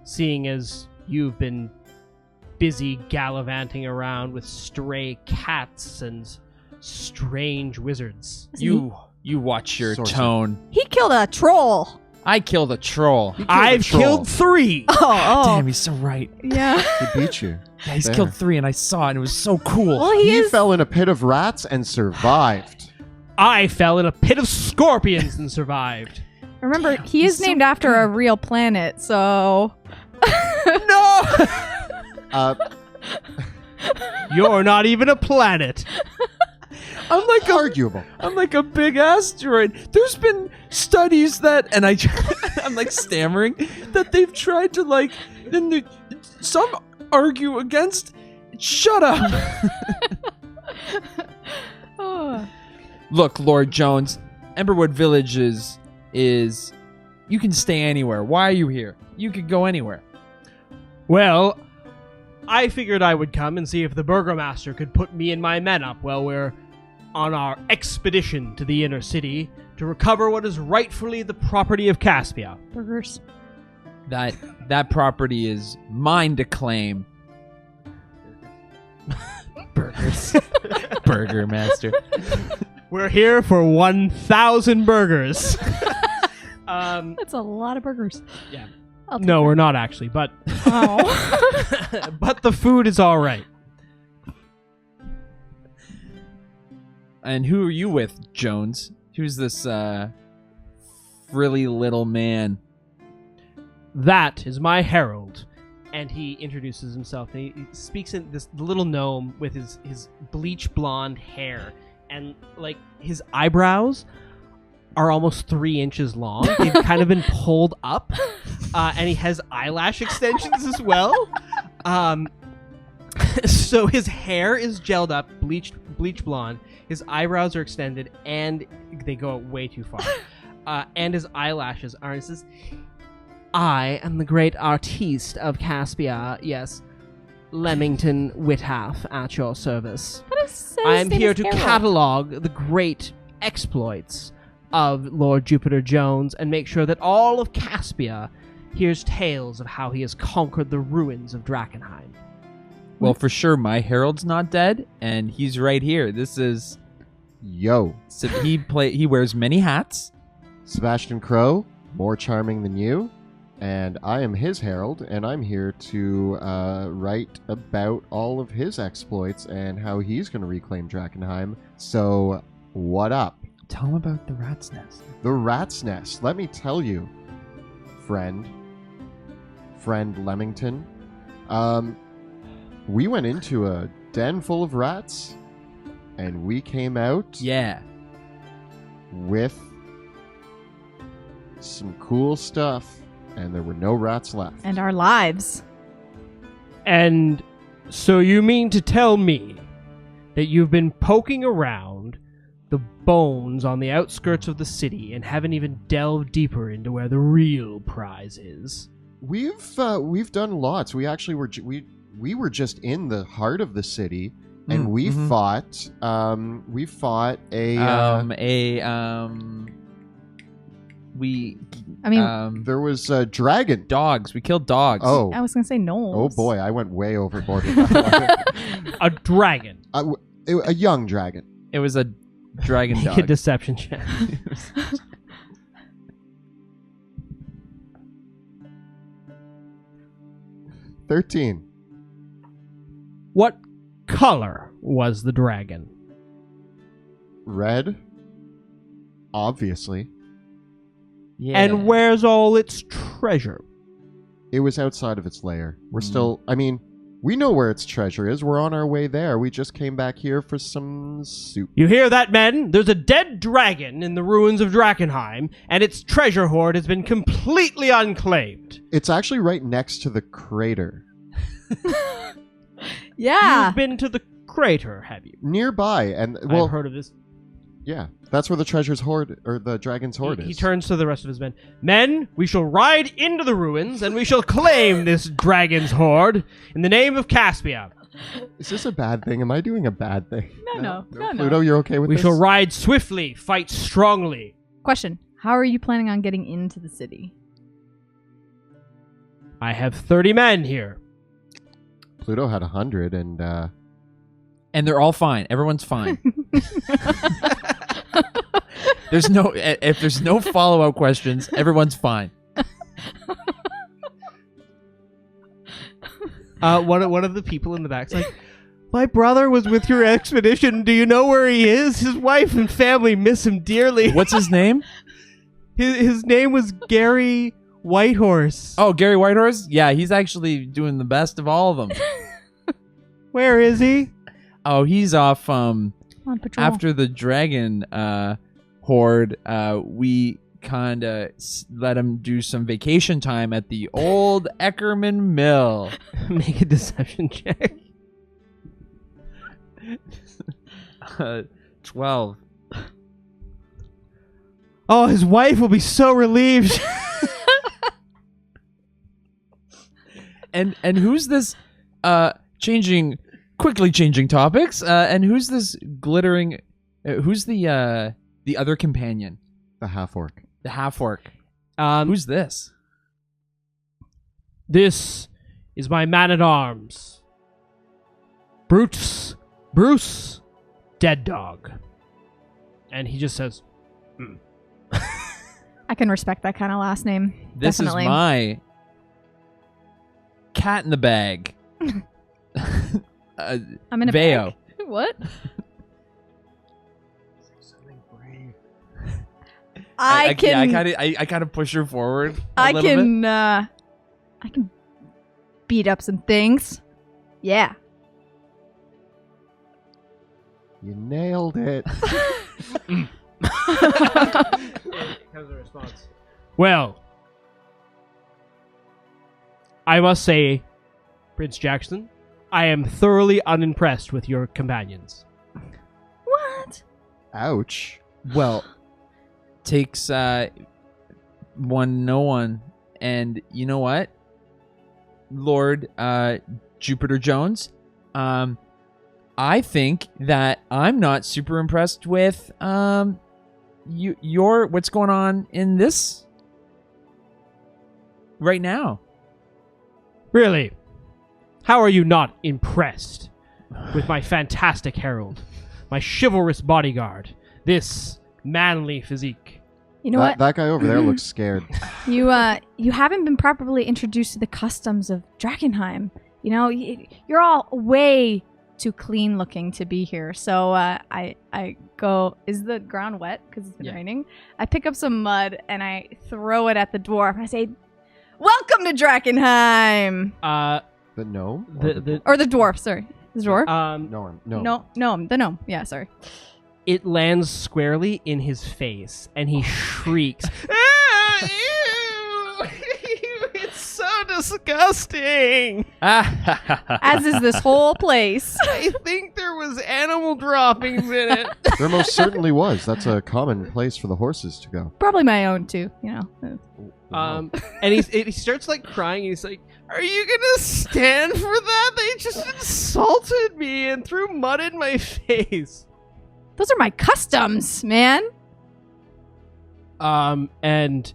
B: seeing as you've been busy gallivanting around with stray cats and strange wizards.
E: You watch your
C: Sorcerer.
E: tone.
D: He killed a troll.
E: I killed a troll.
B: I've
C: troll.
B: killed 3!
D: Oh,
E: Damn, he's so right.
D: yeah.
C: He beat you.
E: Yeah, he's
C: There.
E: killed 3, and I saw it, and it was so cool.
D: Well,
C: He fell in a pit of rats and survived.
B: I fell in a pit of scorpions and survived.
D: Remember, he is named after a real planet, so...
B: No! You're not even a planet.
E: I'm like
C: Arguable.
E: I'm like a big asteroid. There's been studies that, and I'm like stammering, that they've tried to like, then some argue against. Shut up.
D: Oh.
E: Look, Lord Jones, Emberwood Village is you can stay anywhere. Why are you here? You could go anywhere.
B: Well, I figured I would come and see if the burgomaster could put me and my men up while we're on our expedition to the inner city to recover what is rightfully the property of Caspia.
D: Burgers.
E: That property is mine to claim. Burgers. Burger master.
B: We're here for 1,000 burgers.
D: That's a lot of burgers.
B: Yeah.
D: I'll take
B: No,
D: that.
B: we're not actually, but
D: Oh.
B: but the food is all right.
E: And who are you with, Jones? Who's this frilly little man?
B: That is my herald. and he introduces himself. And he speaks in this little gnome with his bleach blonde hair, and like his eyebrows are almost 3 inches long. They've kind of been pulled up, and he has eyelash extensions as well. So his hair is gelled up, bleach blonde. His eyebrows are extended, and they go way too far. And his eyelashes are. It says, "I am the great artiste of Caspia. Yes, Leamington Whithalf at your service. I am here to catalog the great exploits of Lord Jupiter Jones and make sure that all of Caspia hears tales of how he has conquered the ruins of Drakkenheim."
E: Well, for sure, my herald's not dead, and he's right here. This is
C: Yo.
E: so he wears many hats.
C: Sebastian Crowe, more charming than you, and I am his herald, and I'm here to write about all of his exploits and how he's going to reclaim Drakkenheim. So, what up?
E: Tell him about the rat's nest.
C: The rat's nest. Let me tell you, friend Leamington. We went into a den full of rats, and we came out with some cool stuff, and there were no rats left.
D: And our lives.
B: And so you mean to tell me that you've been poking around the bones on the outskirts of the city and haven't even delved deeper into where the real prize is?
C: We've done lots. We actually we were just in the heart of the city, and we fought there was a dragon.
E: Dogs. We killed dogs.
C: Oh,
D: I was going to say no.
C: Oh boy, I went way overboard with that one.
B: A dragon.
C: A young dragon.
E: It was a dragon
B: Make a
E: dog.
B: deception check.
C: 13.
B: What color was the dragon?
C: Red. Obviously.
E: Yeah.
B: And where's all its treasure?
C: It was outside of its lair. We're still... I mean, we know where its treasure is. We're on our way there. We just came back here for some soup.
B: You hear that, men? There's a dead dragon in the ruins of Drakkenheim, and its treasure hoard has been completely unclaimed.
C: It's actually right next to the crater.
D: Yeah.
B: You've been to the crater, have you?
C: Nearby. And, well...
B: I've heard of this.
C: Yeah. That's where the treasure's hoard, or the dragon's hoard is.
B: He turns to the rest of his men. Men, we shall ride into the ruins, and we shall claim this dragon's hoard in the name of Caspia.
C: Is this a bad thing? Am I doing a bad thing?
D: No.
C: Pluto, you're okay with
B: We
C: this?
B: shall ride swiftly, fight strongly.
D: Question. How are you planning on getting into the city?
B: I have 30 men here.
C: Pluto had 100, and
E: they're all fine. Everyone's fine. If there's no follow-up questions, everyone's fine.
B: One of the people in the back's like, my brother was with your expedition. Do you know where he is? His wife and family miss him dearly.
E: What's his name?
B: His name was Gary Whitehorse.
E: Oh, Gary Whitehorse? Yeah, he's actually doing the best of all of them.
B: Where is he?
E: Oh, he's off
D: On patrol.
E: after the dragon horde. We kind of let him do some vacation time at the old Eckerman Mill.
B: Make a deception check.
E: 12.
B: Oh, his wife will be so relieved.
E: And who's this quickly changing topics, and who's this glittering who's the other companion?
C: the half-orc.
E: The half-orc.
B: Who's
E: Who's this?
B: this? Is my man-at-arms, Bruce, Dead Dog. And he just says,
D: I can respect that kind of last name.
E: This
D: Definitely.
E: is my cat in the bag.
D: I'm in a
E: Veo.
D: bag. What? I can
E: kind of push her forward.
D: I can beat up some things. Yeah.
C: You nailed it.
B: Comes a response. Well, I must say, Prince Jackson, I am thoroughly unimpressed with your companions.
D: What?
C: Ouch.
E: Well, takes one, no one. And you know what? Lord Jupiter Jones, I think that I'm not super impressed with your what's going on in this right now.
B: Really? How are you not impressed with my fantastic herald, my chivalrous bodyguard, this manly physique?
D: You know what?
C: That guy over there looks scared.
D: You haven't been properly introduced to the customs of Drakkenheim. You know, you're all way too clean looking to be here. So I go, is the ground wet because it's been raining? I pick up some mud and I throw it at the dwarf and I say, "Welcome to Drakkenheim."
C: The gnome?
D: Or the dwarf, sorry. The dwarf?
C: No.
D: The gnome. Yeah, sorry.
B: It lands squarely in his face, and he shrieks, "Ew! It's so disgusting!
D: As is this whole place.
B: I think there was animal droppings in it."
C: There most certainly was. That's a common place for the horses to go.
D: Probably my own, too, you know.
B: And he starts like crying, and he's like, "Are you gonna stand for that? They just insulted me and threw mud in my face."
D: Those are my customs, man.
B: And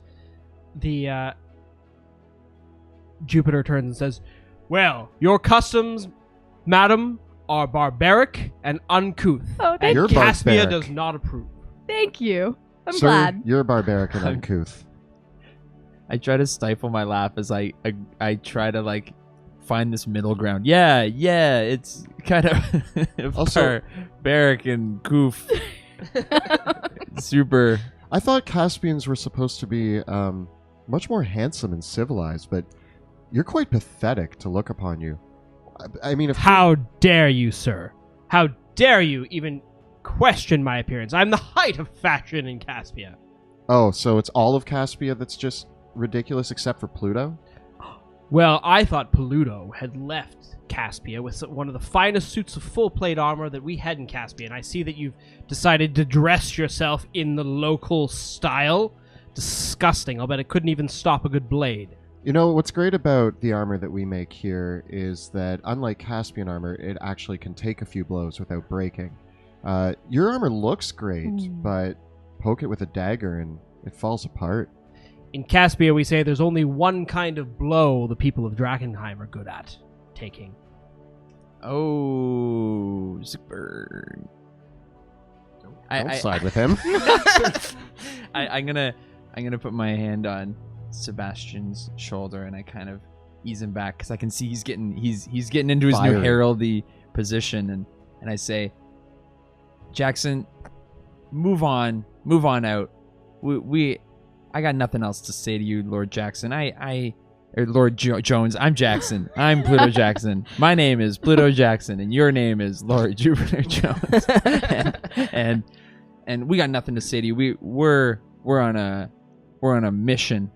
B: the Jupiter turns and says, "Well, your customs, madam, are barbaric and uncouth.
D: Oh,
B: And
C: You're
B: Caspia
C: barbaric.
B: does not approve."
D: Thank you. I'm
C: Sir,
D: glad.
C: you're barbaric and uncouth.
E: I try to stifle my laugh as I try to like find this middle ground. Yeah, it's kind of
C: Also-
E: barbaric and goof. Super.
C: I thought Caspians were supposed to be much more handsome and civilized, but you're quite pathetic to look upon you. I mean, if
B: How dare you, sir? How dare you even question my appearance? I'm the height of fashion in Caspia.
C: Oh, so it's all of Caspia that's just ridiculous except for Pluto?
B: Well, I thought Pluto had left Caspia with one of the finest suits of full plate armor that we had in Caspia, and I see that you've decided to dress yourself in the local style. Disgusting. I'll bet it couldn't even stop a good blade.
C: You know, what's great about the armor that we make here is that, unlike Caspian armor, it actually can take a few blows without breaking. Your armor looks great, but poke it with a dagger and it falls apart.
B: In Caspia, we say there's only one kind of blow the people of Drakkenheim are good at taking.
E: Oh, super.
C: Don't side with him.
E: I'm gonna put my hand on Sebastian's shoulder and I kind of ease him back because I can see he's getting into his new
C: Fiery.
E: heraldy position and I say, Jackson, move on out. I got nothing else to say to you, Lord Jackson. Or Lord Jones. I'm Jackson. I'm Pluto Jackson. My name is Pluto Jackson, and your name is Lord Jupiter Jones. and we got nothing to say to you. We're on a mission.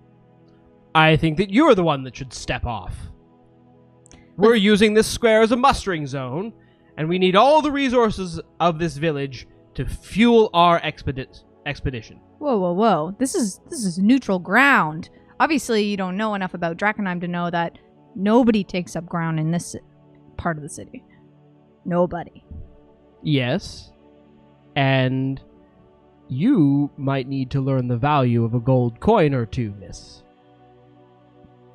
B: I think that you're the one that should step off. We're using this square as a mustering zone, and we need all the resources of this village to fuel our expedition.
D: Whoa. This is neutral ground. Obviously, you don't know enough about Drakkenheim to know that nobody takes up ground in this part of the city. Nobody.
B: Yes, and you might need to learn the value of a gold coin or two, miss.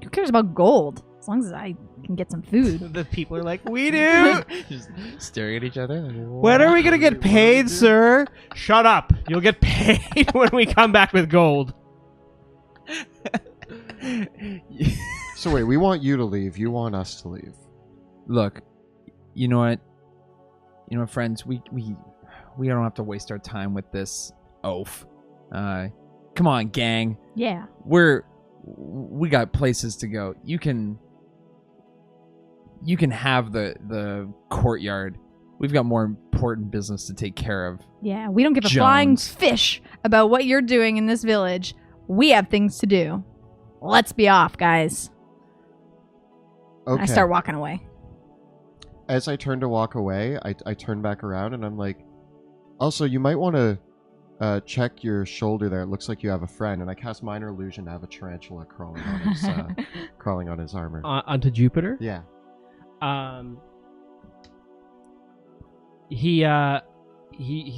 D: Who cares about gold? As long as I can get some food.
B: The people are like, we do!
E: Just staring at each other. Like,
B: When are we gonna get paid, sir? Shut up. You'll get paid when we come back with gold.
C: So wait, we want you to leave. You want us to leave.
E: Look, you know what, friends? We don't have to waste our time with this oaf. Come on, gang.
D: Yeah.
E: We got places to go. You can you can have the courtyard. We've got more important business to take care of.
D: Yeah, we don't give a flying
E: Jones.
D: fish about what you're doing in this village. We have things to do. Let's be off, guys.
C: Okay.
D: I start walking away.
C: As I turn to walk away, I turn back around and I'm like, also, you might want to check your shoulder there. It looks like you have a friend. And I cast Minor Illusion to have a tarantula crawling on his armor.
B: Onto Jupiter.
C: Yeah.
B: He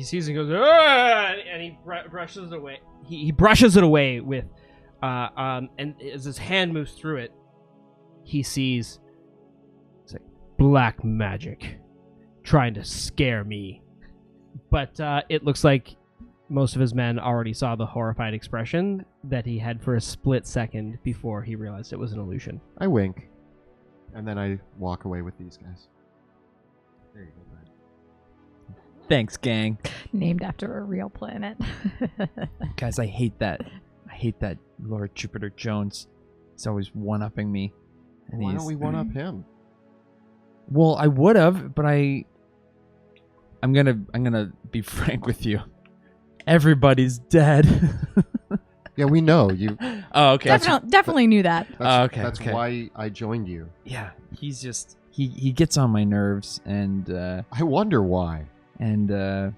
B: sees it and goes, "Ah!" And he brushes it away. He brushes it away with, and as his hand moves through it, he sees, it's like black magic, trying to scare me. But it looks like most of his men already saw the horrified expression that he had for a split second before he realized it was an illusion.
C: I wink. And then I walk away with these guys. There you go, Brad.
E: Thanks, gang.
D: Named after a real planet.
E: Guys, I hate that. I hate that Lord Jupiter Jones. He's always one-upping me. And
C: Why
E: he's-
C: don't we one-up him?
E: Well, I would have, but I'm gonna be frank with you. Everybody's dead.
C: Yeah, we know. You.
E: Oh, okay.
D: Definitely knew that.
C: That's,
E: Okay,
C: That's
E: okay.
C: why I joined you.
E: Yeah, he's just he gets on my nerves, and
C: I wonder why.
E: I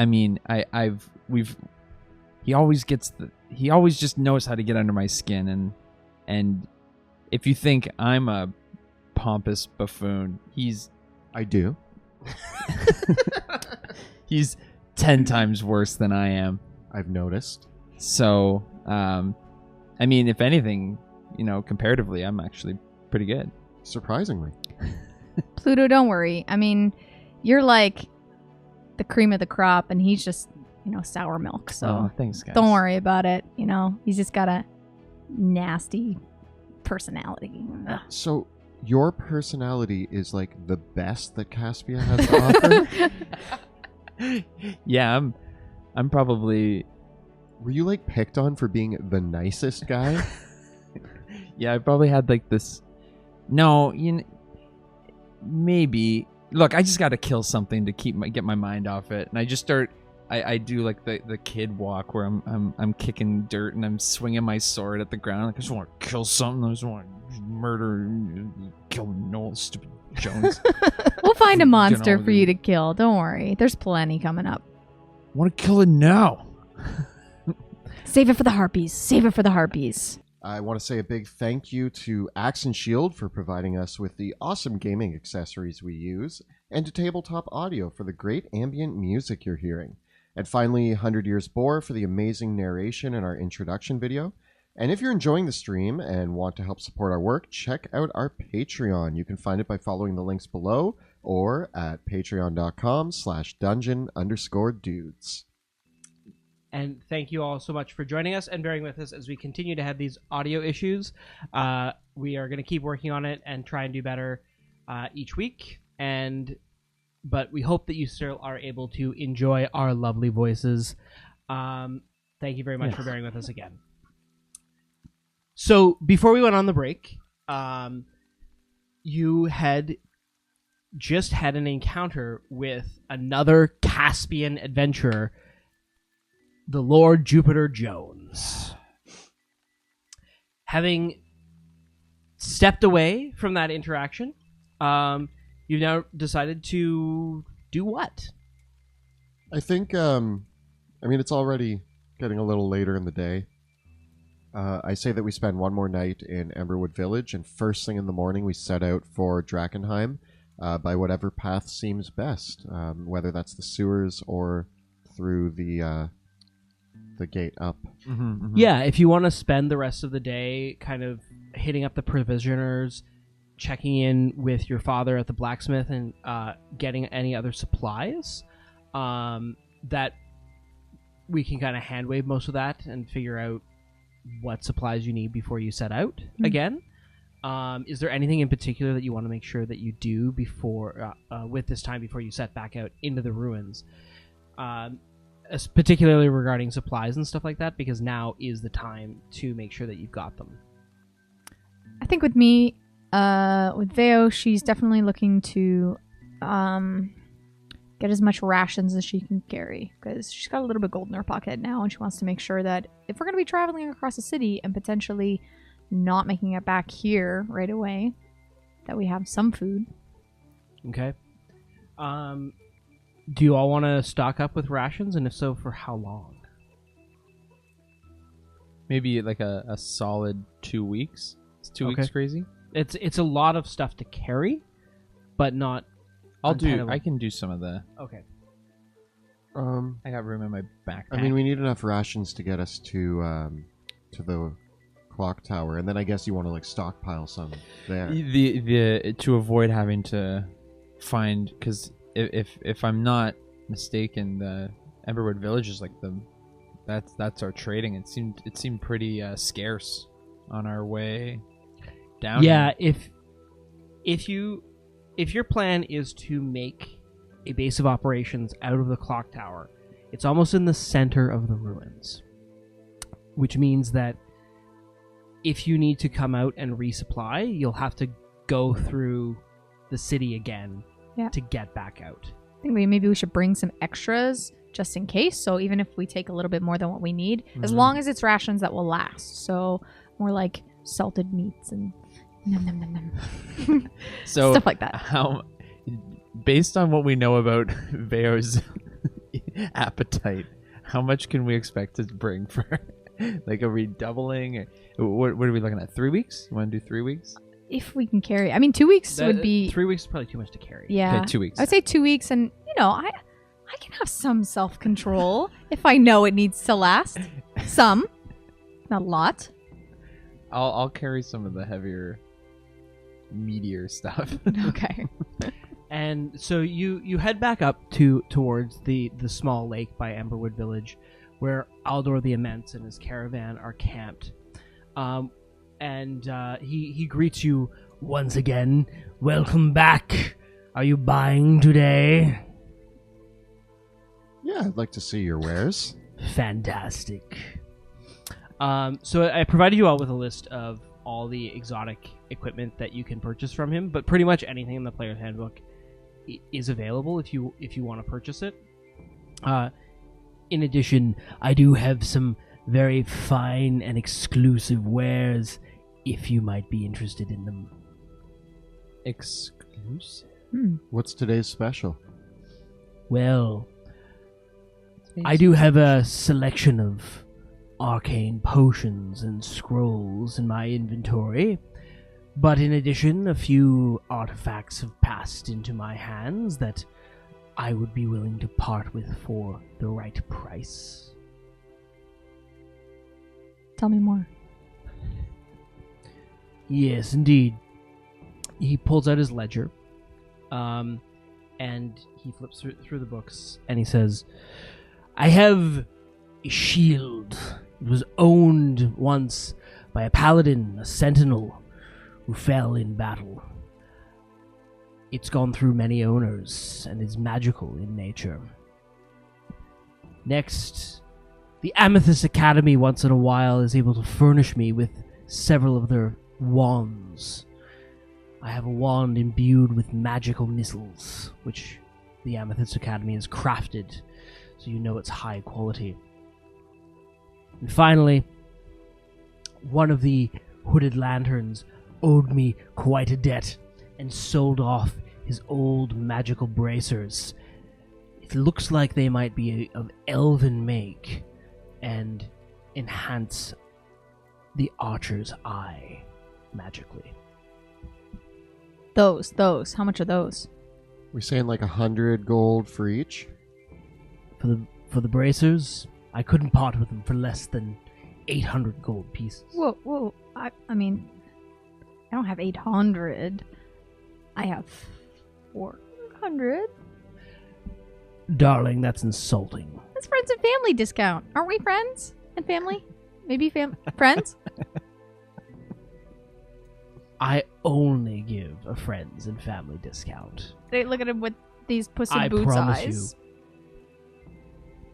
E: mean, he always just knows how to get under my skin, and if you think I'm a pompous buffoon,
C: I do.
E: he's 10 times worse than I am.
C: I've noticed.
E: So, I mean, if anything, comparatively, I'm actually pretty good.
C: Surprisingly.
D: Pluto, don't worry. I mean, you're like the cream of the crop, and he's just, sour milk. So
E: Oh, thanks, guys.
D: don't worry about it. He's just got a nasty personality. Ugh.
C: So, your personality is like the best that Caspia has to offer?
E: Yeah, I'm probably.
C: Were you like picked on for being the nicest guy?
E: Yeah, I probably had like this. No, maybe. Look, I just got to kill something to get my mind off it, and I just start. I do like the kid walk where I'm kicking dirt and I'm swinging my sword at the ground. Like, I just want to kill something. I just want to murder, kill Noel, stupid Jones.
D: We'll find a monster for you to kill. Don't worry. There's plenty coming up.
E: I want to kill it now.
D: Save it for the harpies. Save it for the harpies.
C: I want to say a big thank you to Axe and Shield for providing us with the awesome gaming accessories we use, and to Tabletop Audio for the great ambient music you're hearing. And finally, 100 Years Bore for the amazing narration in our introduction video. And if you're enjoying the stream and want to help support our work, check out our Patreon. You can find it by following the links below or at patreon.com/dungeon_dudes.
B: And thank you all so much for joining us and bearing with us as we continue to have these audio issues. We are going to keep working on it and try and do better each week. But we hope that you still are able to enjoy our lovely voices. Thank you very much for bearing with us again. So before we went on the break, you had just had an encounter with another Caspian adventurer, the Lord Jupiter Jones. Having stepped away from that interaction, you've now decided to do what?
C: I think, it's already getting a little later in the day. I say that we spend one more night in Emberwood Village, and first thing in the morning we set out for Drakkenheim by whatever path seems best, whether that's the sewers or through the gate up.
B: Yeah, if you want to spend the rest of the day kind of hitting up the provisioners, checking in with your father at the blacksmith, and getting any other supplies, that we can kind of hand wave most of that and figure out what supplies you need before you set out again. Is there anything in particular that you want to make sure that you do before with this time before you set back out into the ruins? Particularly regarding supplies and stuff like that, because now is the time to make sure that you've got them.
D: I think with me, With Veo, she's definitely looking to get as much rations as she can carry, because she's got a little bit of gold in her pocket now, and she wants to make sure that if we're going to be traveling across the city and potentially not making it back here right away, that we have some food.
B: Okay. Do you all want to stock up with rations, and if so, for how long?
E: Maybe like a solid 2 weeks. Is 2 weeks crazy?
B: It's a lot of stuff to carry, but not.
E: I can do some of the.
B: Okay.
E: I got room in my backpack.
C: I mean, we need enough rations to get us to the clock tower, and then I guess you want to like stockpile some there.
E: The to avoid having to find, because if I'm not mistaken, the Emberwood Village is like that's our trading. It seemed pretty scarce on our way down.
B: Yeah, if your plan is to make a base of operations out of the clock tower, it's almost in the center of the ruins, which means that if you need to come out and resupply, you'll have to go through the city again to get back out.
D: I think maybe we should bring some extras just in case. So even if we take a little bit more than what we need, as long as it's rations that will last. So more like salted meats and
E: so
D: stuff like that.
E: How, based on what we know about Veo's appetite, how much can we expect to bring for? Like, are we doubling? What are we looking at? 3 weeks? You want to do 3 weeks?
D: If we can carry. I mean, 2 weeks would be...
B: 3 weeks is probably too much to carry.
D: Yeah.
E: Okay, 2 weeks.
D: I would say 2 weeks, and, I can have some self-control if I know it needs to last. Some. Not a lot.
E: I'll carry some of the heavier, meatier stuff.
D: Okay.
B: And so you head back up towards the small lake by Emberwood Village, where Aldor the Immense and his caravan are camped. And he greets you once again. Welcome back. Are you buying today?
C: Yeah, I'd like to see your wares.
B: Fantastic. So I provided you all with a list of all the exotic equipment that you can purchase from him, but pretty much anything in the player's handbook is available if you want to purchase it. In addition, I do have some very fine and exclusive wares if you might be interested in them.
E: Exclusive?
C: What's today's special?
B: Well, I do have a selection of arcane potions and scrolls in my inventory, but in addition, a few artifacts have passed into my hands that I would be willing to part with for the right price.
D: Tell me more.
B: Yes, indeed. He pulls out his ledger, and he flips through the books, and he says, I have a shield. It was owned once by a paladin, a sentinel, who fell in battle. It's gone through many owners, and is magical in nature. Next, the Amethyst Academy once in a while is able to furnish me with several of their wands. I have a wand imbued with magical missiles, which the Amethyst Academy has crafted, so you know it's high quality. And finally, one of the hooded lanterns owed me quite a debt and sold off his old magical bracers. It looks like they might be of elven make and enhance the archer's eye magically.
D: Those. How much are those?
C: We're saying like 100 gold for each?
B: For the bracers, I couldn't part with them for less than 800 gold pieces.
D: Whoa. I mean, I don't have 800. I have 400.
B: Darling, that's insulting.
D: That's friends and family discount. Aren't we friends and family? Maybe friends?
B: I only give a friends and family discount.
D: They look at him with these Puss in
B: I
D: Boots
B: promise
D: eyes.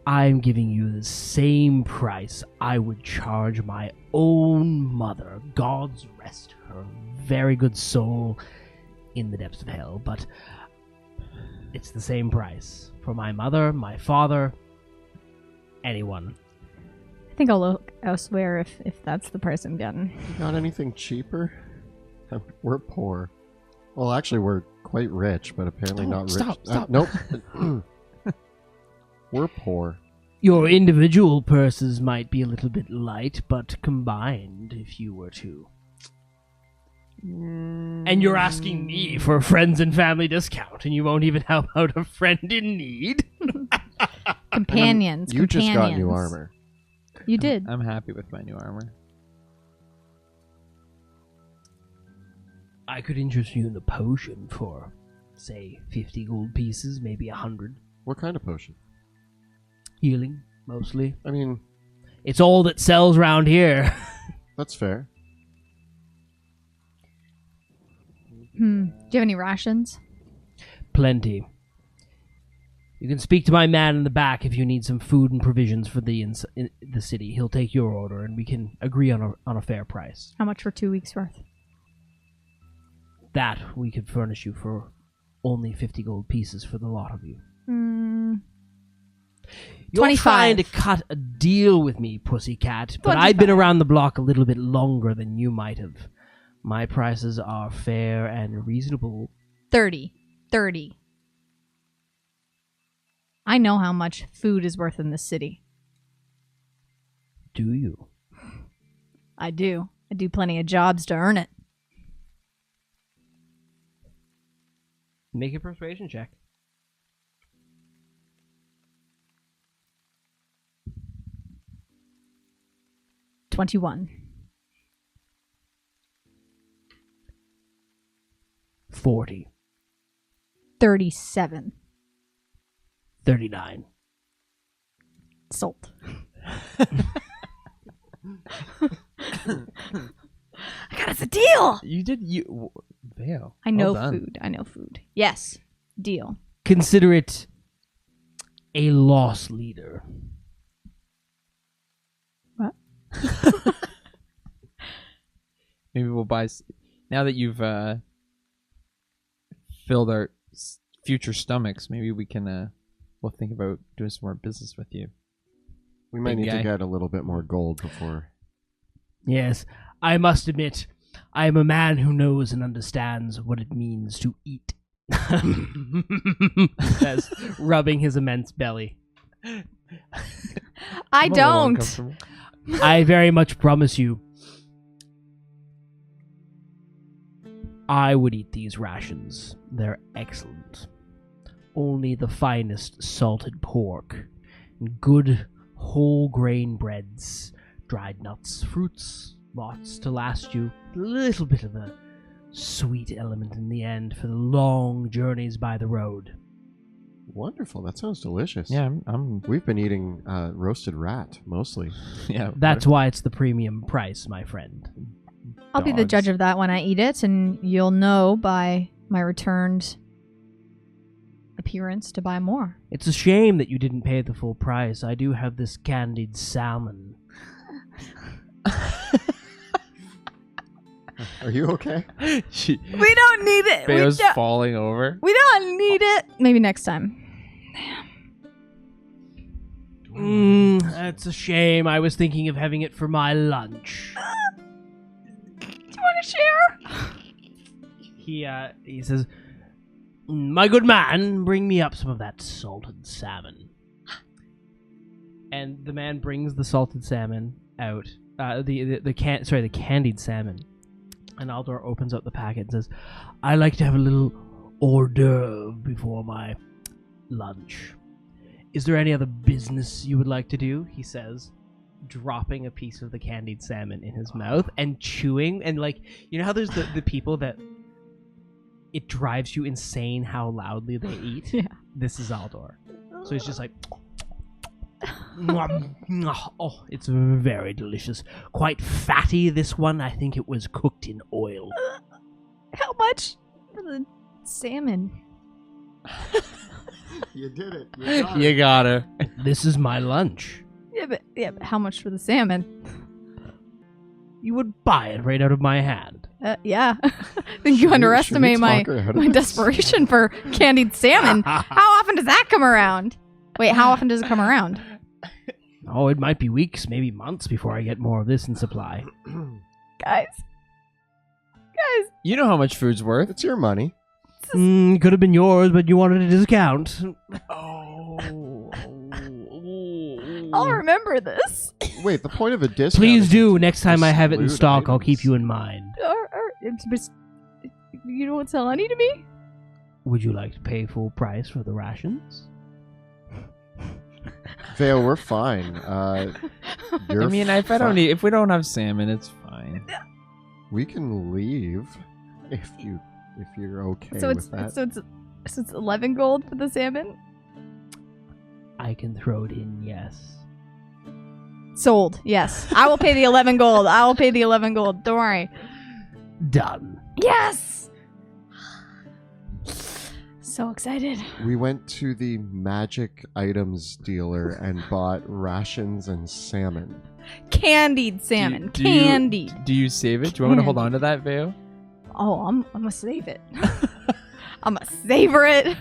B: I'm giving you the same price I would charge my own mother. God's rest her very good soul in the depths of hell, but it's the same price for my mother, my father, anyone.
D: I think I'll look elsewhere if that's the price I'm getting.
C: You got anything cheaper? We're poor. Well, actually, we're quite rich, but apparently not rich.
E: Stop.
C: Nope. We're poor.
B: Your individual purses might be a little bit light, but combined, if you were to. And you're asking me for a friends and family discount, and you won't even help out a friend in need?
D: Companions.
C: You just got new
D: companions.
C: armor.
D: You did.
E: I'm happy with my new armor.
B: I could interest you in a potion for, say, 50 gold pieces, maybe 100.
C: What kind of potion?
B: Healing, mostly.
C: I mean,
B: It's all that sells round here.
C: that's fair.
D: Do you have any rations?
B: Plenty. You can speak to my man in the back if you need some food and provisions for the city. He'll take your order, and we can agree on a fair price.
D: How much for 2 weeks' worth?
B: That we could furnish you for only 50 gold pieces for the lot of you. You're
D: 25.
B: trying to cut a deal with me, pussycat, but
D: 25.
B: I've been around the block a little bit longer than you might have. My prices are fair and reasonable.
D: 30. I know how much food is worth in this city.
B: Do you?
D: I do. I do plenty of jobs to earn it.
B: Make a persuasion check.
D: $21.
B: 40.
D: 37.
B: 39.
D: Sold. I got us a deal.
E: Veo.
D: I know
E: well done.
D: food. I know food. Yes. Deal.
B: Consider it a loss leader.
D: What?
E: Maybe we'll buy. Now that you've filled our future stomachs, maybe we can. We'll think about doing some more business with you.
C: We might
E: Big
C: need
E: guy.
C: to get a little bit more gold before.
B: Yes, I must admit, I am a man who knows and understands what it means to eat. He says, rubbing his immense belly.
D: I
E: I'm a little
D: don't.
E: uncomfortable.
B: I very much promise you, I would eat these rations. They're excellent. Only the finest salted pork, and good whole grain breads, dried nuts, fruits, lots to last you. A little bit of a sweet element in the end for the long journeys by the road.
C: Wonderful. That sounds delicious.
E: Yeah, I'm
C: We've been eating roasted rat mostly.
E: yeah.
B: That's why it's the premium price, my friend.
D: I'll be the
E: Dogs.
D: judge of that when I eat it, and you'll know by my returned appearance to buy more.
B: It's a shame that you didn't pay the full price. I do have this candied salmon.
C: Are you okay?
E: She,
D: We don't need it.
E: Veo's falling over.
D: We don't need it. Maybe next time.
B: That's a shame. I was thinking of having it for my lunch.
D: Do you want to share?
B: He says, "My good man, bring me up some of that salted salmon." And the man brings the salted salmon out. The candied salmon. And Aldor opens up the packet and says, "I like to have a little hors d'oeuvre before my lunch. Is there any other business you would like to do?" he says, dropping a piece of the candied salmon in his mouth and chewing. And, like, you know how there's the people that it drives you insane how loudly they eat?
D: Yeah.
B: This is Aldor. So he's just like, oh, it's very delicious. Quite fatty, this one. I think it was cooked in oil.
D: How much for the salmon?
C: You did it.
E: You got her.
B: This is my lunch.
D: Yeah, but how much for the salmon?
B: You would buy it right out of my hand.
D: Yeah. I think you underestimate my desperation for candied salmon. How often does that come around? Wait, how often does it come around?
B: Oh, it might be weeks, maybe months before I get more of this in supply.
D: Guys.
E: You know how much food's worth.
C: It's your money.
B: Could have been yours, but you wanted a discount.
D: I'll remember this.
C: Wait, the point of a discount.
B: Please do. Next time I have it in stock, I'll keep you in mind.
D: You don't sell any to me?
B: Would you like to pay full price for the rations?
C: Veo, we're fine.
E: If we don't have salmon, it's fine.
C: We can leave if you're okay with that.
D: So it's 11 gold for the salmon?
B: I can throw it in, yes.
D: Sold. Yes. I will pay the 11 gold. Don't worry.
B: Done.
D: Yes! So excited.
C: We went to the magic items dealer and bought rations and salmon.
D: Candied salmon.
E: Do you save it? Do you want me to hold on to that, Veo?
D: Oh, I'm gonna save it. I'm gonna savor it.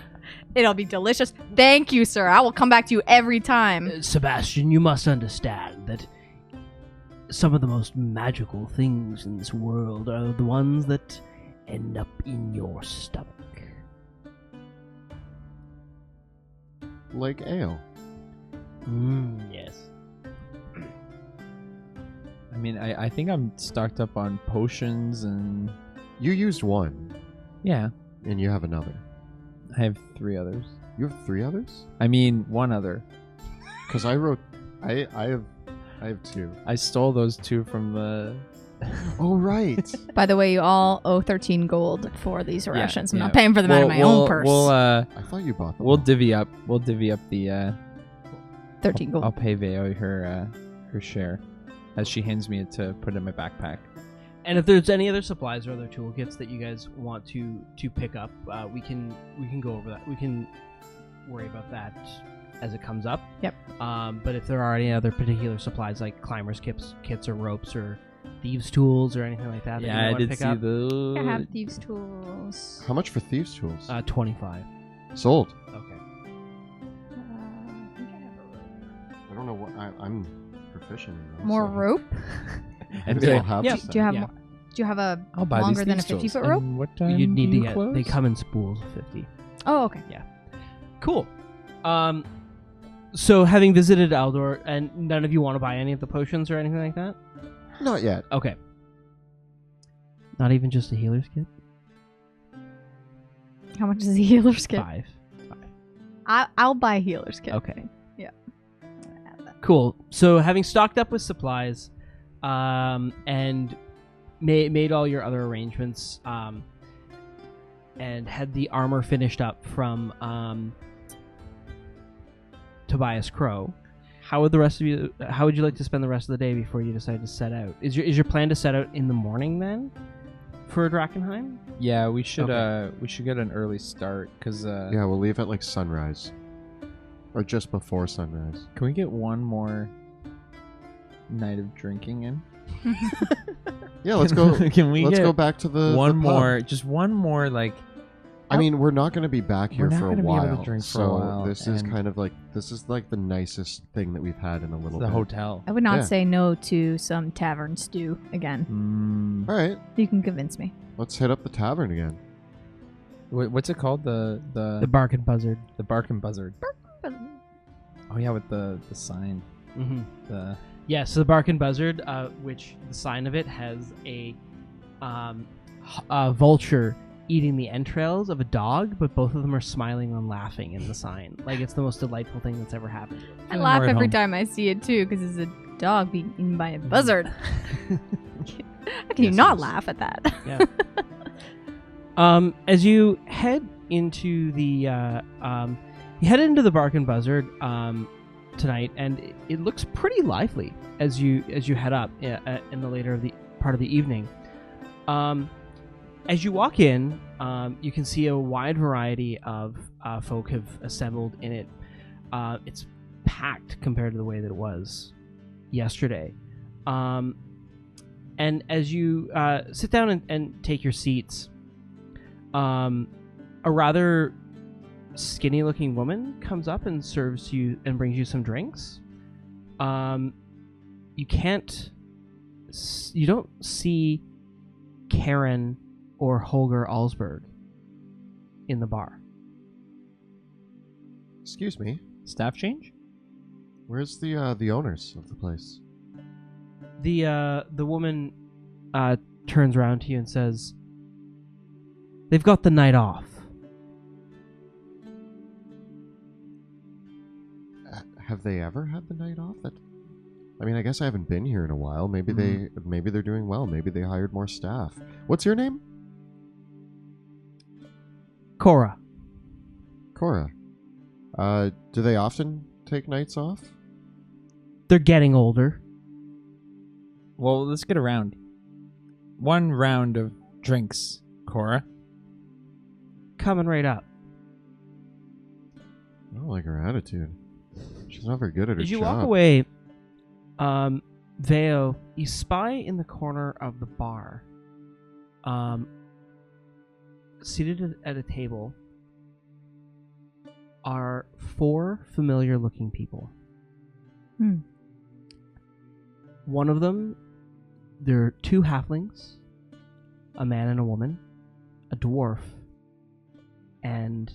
D: It'll be delicious. Thank you, sir. I will come back to you every time.
B: Sebastian, you must understand that some of the most magical things in this world are the ones that end up in your stomach.
C: Like ale.
B: Yes.
E: I mean, I think I'm stocked up on potions and...
C: You used one.
E: Yeah.
C: And you have another.
E: I have 3 others.
C: You have 3 others?
E: I mean, 1 other.
C: Because I wrote... I have 2.
E: I stole those 2 from the...
C: Oh, right.
D: By the way, you all owe 13 gold for these rations. I'm
E: yeah.
D: not paying for them out of my own purse.
C: I thought you bought them.
E: We'll divvy up the...
D: 13 gold.
E: I'll pay Veo her share as she hands me it to put in my backpack.
B: And if there's any other supplies or other toolkits that you guys want to pick up, we can go over that. We can worry about that as it comes up.
D: Yep.
B: But if there are any other particular supplies like climbers kits or ropes or thieves tools or anything like that,
E: Yeah, I did see those.
D: I have thieves tools.
C: How much for thieves' tools?
B: 25.
C: Sold.
B: Okay.
C: I don't know what... I'm proficient in them.
D: More rope?
E: And
C: Maybe I'll have
B: yeah.
C: some.
D: Do you have
B: Yeah.
D: Do you have a
E: I'll buy
D: longer
E: these
D: than a
E: thieves'
D: 50-foot
E: tools.
D: rope?
E: And what time
B: You'd need
E: do
B: to
E: you
B: get...
E: close?
B: They come in spools of 50.
D: Oh, okay.
B: Cool. So having visited Aldor, and none of you want to buy any of the potions or anything like that?
C: Not yet.
B: Okay. Not even just a healer's kit?
D: How much is the healer's kit?
B: 5.
D: I'll buy a healer's kit.
B: Okay.
D: Yeah.
B: Cool. So having stocked up with supplies, and made all your other arrangements, and had the armor finished up from Tobias Crowe, how would you like to spend the rest of the day before you decide to set out? Is your plan to set out in the morning then for Drakkenheim?
E: Yeah, we should
B: Okay.
E: we should get an early start because
C: Yeah, we'll leave at like sunrise. Or just before sunrise.
E: can we get one more night of drinking in?
C: Yeah, let's go.
E: Can we
C: Let's
E: get
C: go back to the
E: one
C: the pub.
E: more? Just one more, like
C: I mean, we're not going to be back here
E: We're not
C: for a
E: gonna be able to
C: while.
E: drink for
C: so
E: a while,
C: this is
E: and-
C: kind of like the nicest thing that we've had in a little
E: the
C: bit.
E: hotel.
D: I would not
C: Yeah.
D: say no to some tavern stew again.
E: Mm.
C: All right,
D: You can convince me.
C: let's hit up the tavern again.
E: What's it called?
B: The
E: The
B: Bark and Buzzard.
E: the Bark and Buzzard. Oh yeah, with the sign.
B: Mm-hmm.
E: The
B: Yeah, so the Bark and Buzzard, which the sign of it has a vulture eating the entrails of a dog, but both of them are smiling and laughing in the sign. Like, it's the most delightful thing that's ever happened.
D: I
E: Feeling
D: laugh
E: more at
D: every
E: home.
D: time I see it too, because it's a dog being eaten by a buzzard. How can you
C: Yes,
D: not
C: it is.
D: laugh at that?
B: Yeah. As you head into the Bark and Buzzard tonight, and it looks pretty lively as you head up in the later part of the evening. As you walk in, You can see a wide variety of folk have assembled in it. It's packed compared to the way that it was yesterday. And as you sit down and take your seats, a rather skinny-looking woman comes up and serves you and brings you some drinks. You don't see Karen or Holger Alsberg in the bar.
C: Excuse me.
E: Staff change?
C: Where's the owners of the place?
B: The woman turns around to you and says, "They've got the night off."
C: Have they ever had the night off? I mean, I guess I haven't been here in a while. Maybe they're doing well. Maybe they hired more staff. What's your name?
B: Cora.
C: Cora. Do they often take nights off?
B: They're getting older.
E: Well, let's get a round. One round of drinks, Cora.
B: Coming right up.
C: I don't like her attitude. She's not very good at her
B: As you
C: job.
B: walk away, Veo, you spy in the corner of the bar, seated at a table, are 4 familiar-looking people. One of them, there are 2 halflings, a man and a woman, a dwarf, and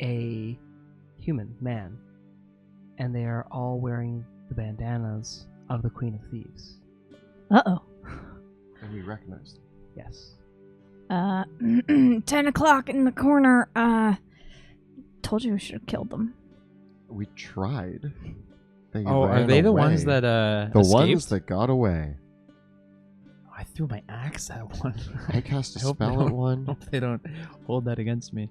B: a human man. And they are all wearing the bandanas of the Queen of Thieves.
D: Uh-oh.
C: And we recognized.
B: Yes.
D: 10 o'clock in the corner. Told you we should have killed them.
C: We tried. They
E: Are
C: ran
E: they the
C: away.
E: ones that
C: The
E: escaped?
C: ones that got away.
E: I threw my axe at one.
C: I cast a
E: I hope they
C: spell at
E: don't-
C: one.
E: hope they don't hold that against me.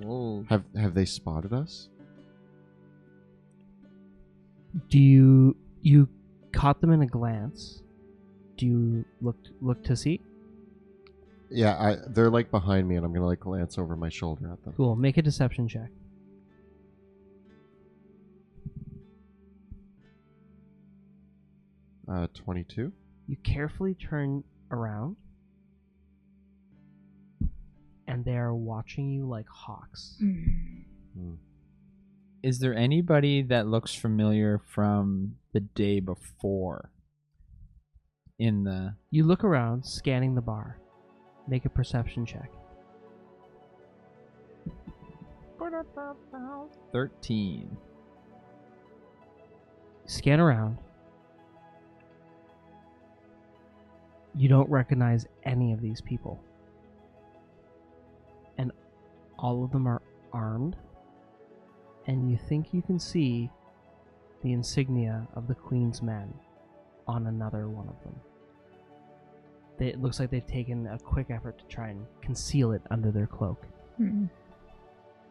E: Whoa.
C: Have they spotted us?
B: Do you caught them in a glance? Do you look to see?
C: Yeah, they're like behind me, and I'm gonna like glance over my shoulder at them.
B: Cool. Make a deception check.
C: 22.
B: You carefully turn around, and they are watching you like hawks.
E: Is there anybody that looks familiar from the day before?
B: You look around, scanning the bar. Make a perception check.
E: 13.
B: Scan around. You don't recognize any of these people. And all of them are armed. And you think you can see the insignia of the Queen's men on another one of them. It looks like they've taken a quick effort to try and conceal it under their cloak.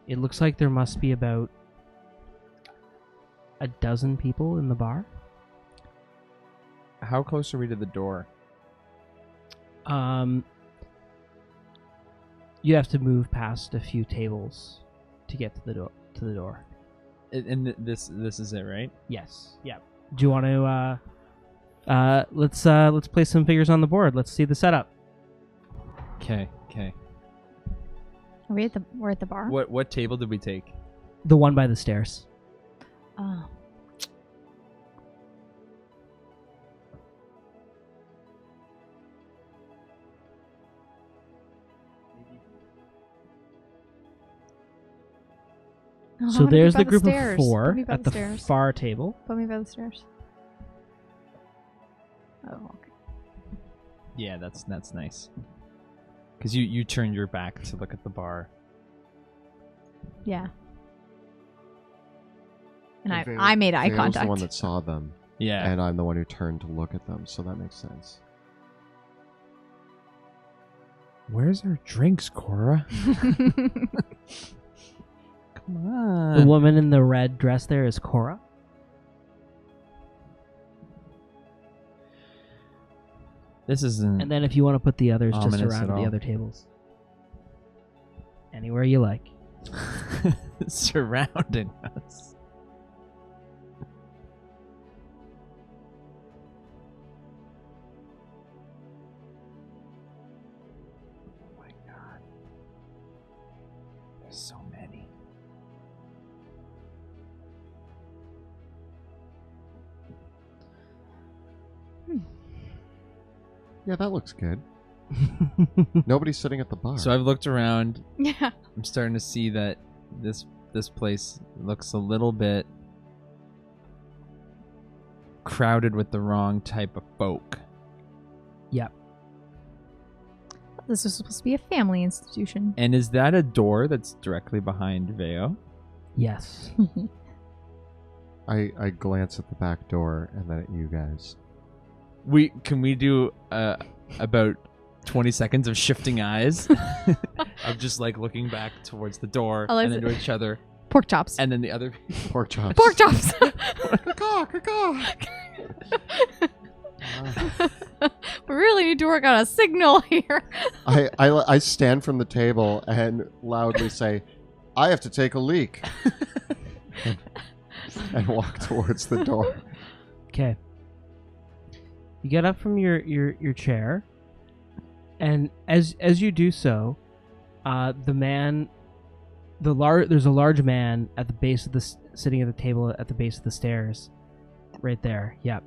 B: It looks like there must be about a dozen people in the bar.
E: How close are we to the door?
B: You have to move past a few tables to get to the door.
E: And this is it, right?
B: Yes. Yeah. Do you want to? Let's place some figures on the board. Let's see the setup.
E: Okay.
D: We're at the bar?
E: What table did we take?
B: The one by the stairs.
D: Oh.
B: So there's the group of
D: Put
B: 4
D: me by
B: at the
D: stairs.
B: far table.
D: Put me by the stairs. Oh, okay.
E: Yeah, that's nice. Because you turned your back to look at the bar.
D: Yeah. And I made eye
C: Vale's
D: contact.
C: the one that saw them,
E: Yeah.
C: and I'm the one who turned to look at them, so that makes sense.
E: Where's our drinks, Cora? Come on.
B: The woman in the red dress there is Cora.
E: This isn't.
B: And then if you want to put the others just
E: Ominous
B: around
E: at
B: the
E: all.
B: other tables. Anywhere you like.
E: Surrounding us. Oh my god. There's so many.
C: Yeah, that looks good. Nobody's sitting at the bar.
E: So I've looked around.
D: Yeah.
E: I'm starting to see that this place looks a little bit crowded with the wrong type of folk.
B: Yep.
D: This is supposed to be a family institution.
E: And is that a door that's directly behind Veo?
B: Yes.
C: I glance at the back door and then at you guys.
E: Can we do about 20 seconds of shifting eyes of just like looking back towards the door
D: I like
E: and then
D: it.
E: to each other
D: Pork chops.
E: and then the other
C: Pork chops.
D: Pork chops. We really need to work on a signal here.
C: I stand from the table and loudly say, I have to take a leak. and walk towards the door.
B: Okay. You get up from your chair, and as you do so, there's a large man at the base of sitting at the table at the base of the stairs, right there. Yep.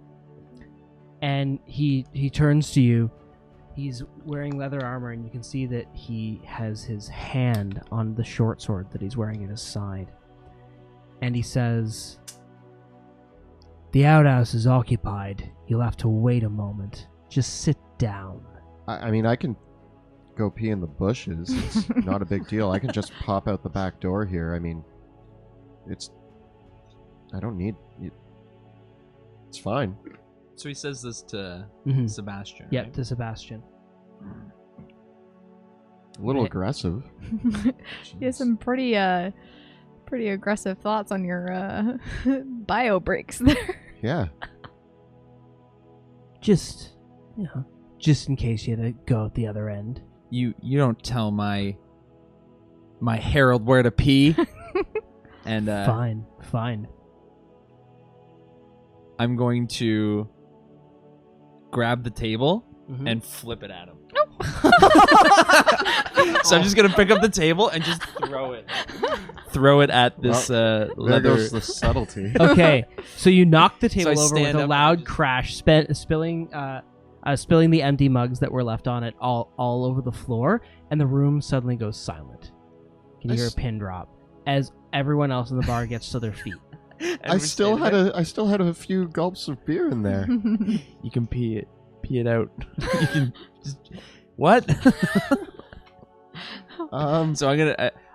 B: And he turns to you. He's wearing leather armor, and you can see that he has his hand on the short sword that he's wearing at his side. And he says, "The outhouse is occupied. You'll have to wait a moment. Just sit down."
C: I mean, I can go pee in the bushes. It's not a big deal. I can just pop out the back door here. I mean, I don't need it. It's fine.
E: So he says this to
B: Mhm.
E: Sebastian.
B: Yep,
E: right?
B: to Sebastian.
C: A little aggressive.
D: You have some pretty aggressive thoughts on your bio breaks there.
C: Yeah.
B: Just in case you had to go at the other end.
E: You don't tell my herald where to pee. And
B: Fine.
E: I'm going to grab the table
B: Mhm.
E: and flip it at him. So I'm just gonna pick up the table and just throw it at this
C: There
E: leather.
C: goes the subtlety.
B: Okay, so you knock the
E: So
B: table
E: I
B: over with
E: stand
B: a
E: up
B: loud
E: and just-
B: crash, spilling the empty mugs that were left on it all over the floor, and the room suddenly goes silent. Can you hear a pin drop as everyone else in the bar gets to their feet?
C: I still had a few gulps of beer in there.
E: You can pee it out. You can just what? So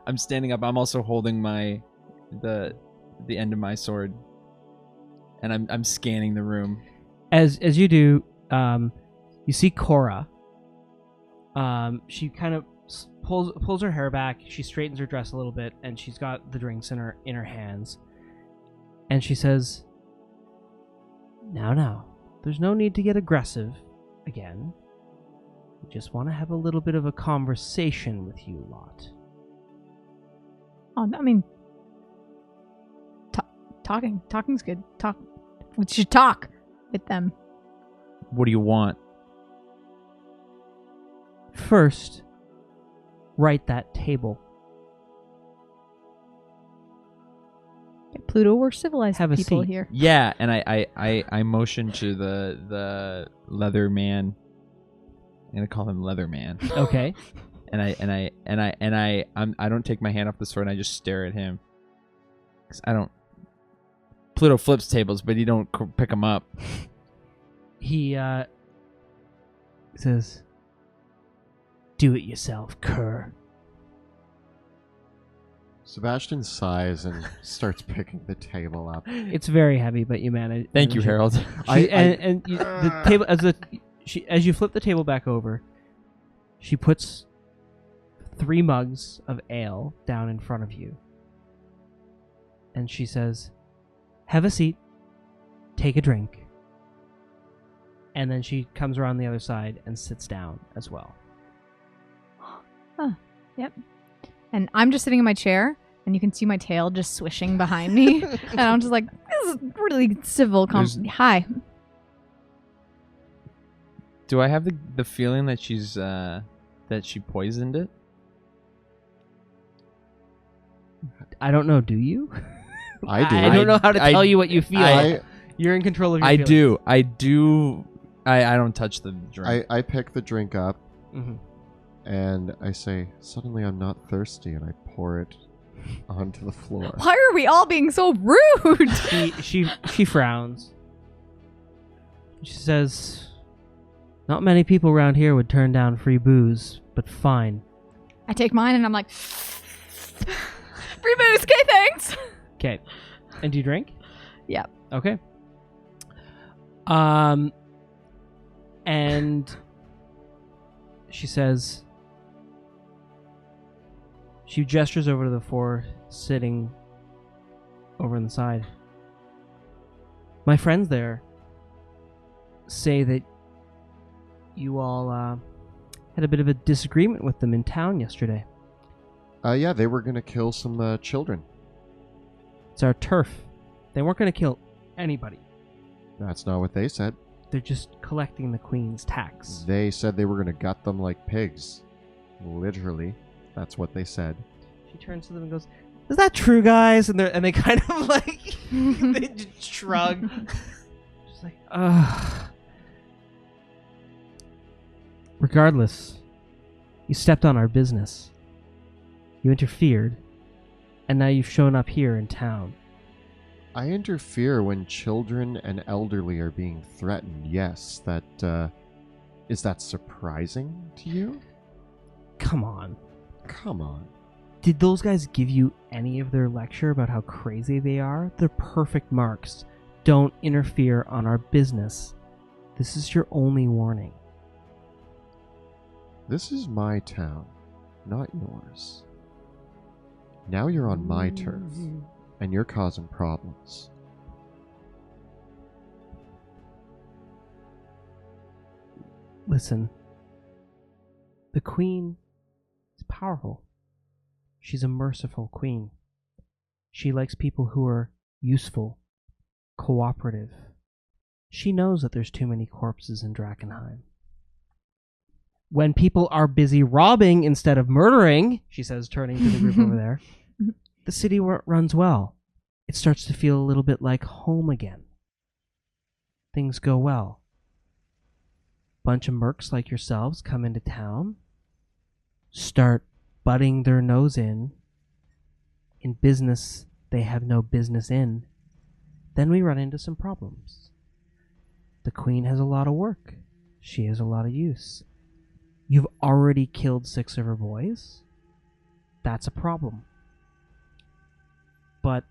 E: I'm standing up. I'm also holding the end of my sword, and I'm scanning the room.
B: As you do, you see Cora. She kind of pulls her hair back. She straightens her dress a little bit, and she's got the drinks in her hands. And she says, "Now, there's no need to get aggressive again. We just want to have a little bit of a conversation with you lot."
D: Oh, I mean, talking's good. We should talk with them.
E: What do you want?
B: First, right that table.
D: Yeah, Pluto, we're civilized
B: Have a
D: people
B: seat.
D: here.
E: Yeah, and I motion to the leather man. I'm gonna call him Leather Man.
B: Okay.
E: And I don't take my hand off the sword. And I just stare at him. 'Cause I don't. Pluto flips tables, but you don't pick them up.
B: He says, "Do it yourself, cur."
C: Sebastian sighs and starts picking the table up.
B: It's very heavy, but you manage.
E: Thank you, Harold.
B: The table as you flip the table back over, she puts 3 mugs of ale down in front of you, and she says, "Have a seat, take a drink." And then she comes around the other side and sits down as well.
D: Yep. and I'm just sitting in my chair, and you can see my tail just swishing behind me, and I'm just like, this is really civil. Hi.
E: Do I have the feeling that she's that she poisoned it?
B: I don't know. Do you?
C: I do.
B: I don't know how to tell you what you feel. You're in control of your feelings.
E: I do. I don't touch the drink.
C: I pick the drink up
B: Mm-hmm.
C: and I say, suddenly I'm not thirsty, and I pour it onto the floor.
D: Why are we all being so rude?
B: She frowns. She says, "Not many people around here would turn down free booze, but fine."
D: I take mine and I'm like, free booze, okay, thanks.
B: Okay. And do you drink?
D: Yep.
B: Okay. And she says, she gestures over to the four sitting over on the side. My friends there say that you all had a bit of a disagreement with them in town yesterday.
C: Yeah, they were gonna kill some children.
B: It's our turf. They weren't going to kill anybody.
C: That's not what they said.
B: They're just collecting the queen's tax.
C: They said they were gonna gut them like pigs. Literally, that's what they said.
B: She turns to them and goes, "Is that true, guys?" And they kind of like they just shrug. She's like, "Ugh." Regardless, you stepped on our business. You interfered, and now you've shown up here in town.
C: I interfere when children and elderly are being threatened. Yes, that is that surprising to you?
B: Come on.
C: Come on.
B: Did those guys give you any of their lecture about how crazy they are? They're perfect marks. Don't interfere on our business. This is your only warning.
C: This is my town, not yours. Now you're on my turf, and you're causing problems.
B: Listen, the queen is powerful. She's a merciful queen. She likes people who are useful, cooperative. She knows that there's too many corpses in Drakkenheim. When people are busy robbing instead of murdering, she says, turning to the group over there, the city runs well. It starts to feel a little bit like home again. Things go well. Bunch of mercs like yourselves come into town, start butting their nose in business they have no business in. Then we run into some problems. The queen has a lot of work. She has a lot of use. You've already killed 6 of her boys. That's a problem. But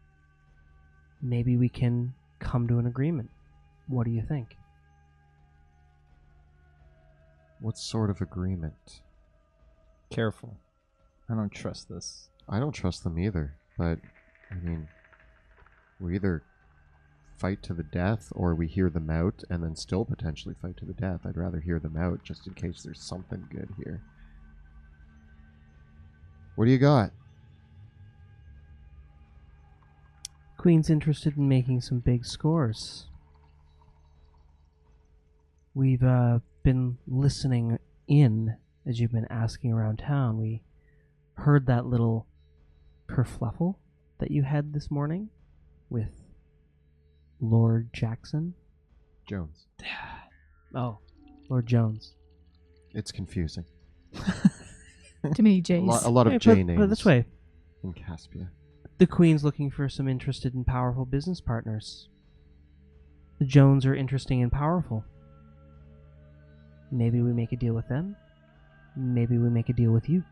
B: maybe we can come to an agreement. What do you think?
C: What sort of agreement?
E: Careful. I don't trust this.
C: I don't trust them either, but, I mean, we either fight to the death or we hear them out and then still potentially fight to the death. I'd rather hear them out just in case there's something good here. What do you got?
B: Queen's interested in making some big scores. We've been listening in as you've been asking around town. We heard that little kerfluffle that you had this morning with Lord Jackson.
C: Jones.
B: Oh, Lord Jones.
C: It's confusing.
D: Too many J's.
C: A lot of
B: Hey,
C: J
B: put
C: names
B: it this way.
C: in Caspia.
B: The Queen's looking for some interested and powerful business partners. The Jones are interesting and powerful. Maybe we make a deal with them. Maybe we make a deal with you.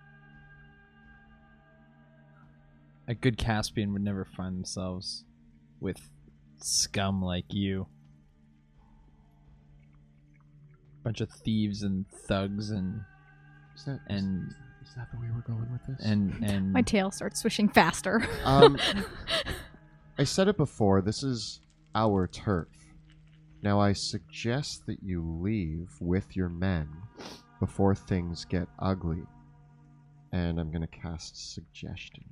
E: A good Caspian would never find themselves with scum like you. Bunch of thieves and thugs and
C: Is that the way we're going with this?
E: and
D: My tail starts swishing faster.
C: I said it before, this is our turf. Now I suggest that you leave with your men before things get ugly. And I'm gonna cast Suggestion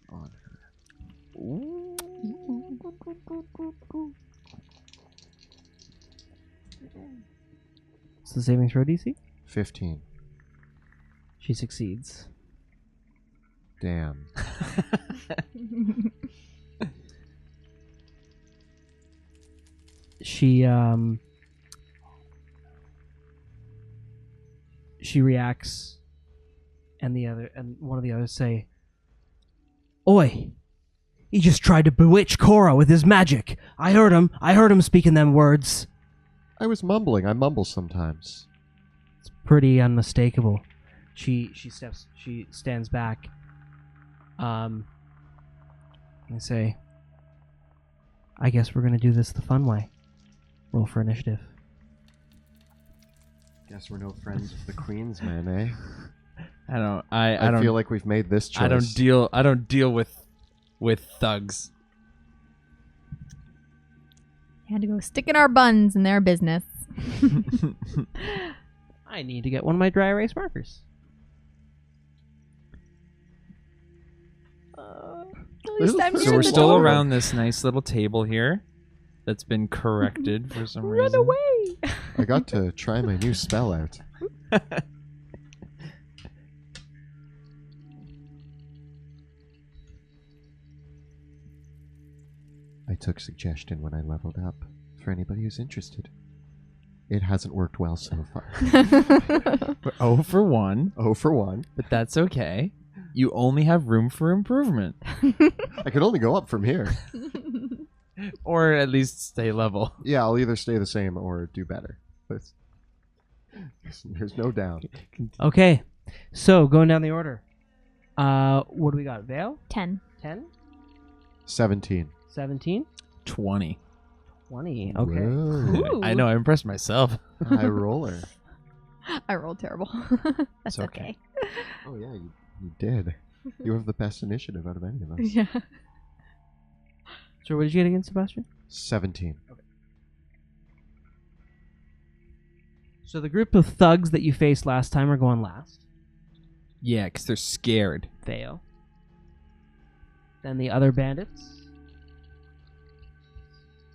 C: on her.
B: What's the saving throw DC?
C: 15.
B: She succeeds.
C: Damn.
B: She reacts, and one of the others say, "Oi! He just tried to bewitch Cora with his magic. I heard him speaking them words."
C: I was mumbling. I mumble sometimes.
B: It's pretty unmistakable. She stands back. And say, "I guess we're gonna do this the fun way. Roll for initiative."
C: Guess we're no friends of the Queen's men, eh?
E: I don't
C: feel like we've made this choice.
E: I don't deal with thugs.
D: Had to go sticking our buns in their business.
B: I need to get one of my dry erase markers.
D: At least I'm
E: So
D: near
E: we're
D: the
E: still
D: door.
E: around this nice little table here that's been corrected for some
D: Run
E: reason.
D: away!
C: I got to try my new spell out. I took Suggestion when I leveled up, for anybody who's interested. It hasn't worked well so far.
E: We're 0 for 1,
C: 0 for 1.
E: but that's okay. You only have room for improvement.
C: I could only go up from here.
E: Or at least stay level.
C: Yeah, I'll either stay the same or do better. There's no down.
B: Okay, so going down the order. What do we got? Veo?
D: 10.
B: 10?
C: 17.
B: 17?
E: 20.
B: 20. Okay.
C: Whoa.
E: I know, I impressed myself.
C: High roller.
D: I rolled terrible. That's
E: It's okay.
D: okay.
C: Oh yeah, you did. You have the best initiative out of any of us.
D: Yeah.
B: So what did you get again, Sebastian?
C: 17.
B: So the group of thugs that you faced last time are going last.
E: Yeah, because they're scared.
B: Veo. Then the other bandits.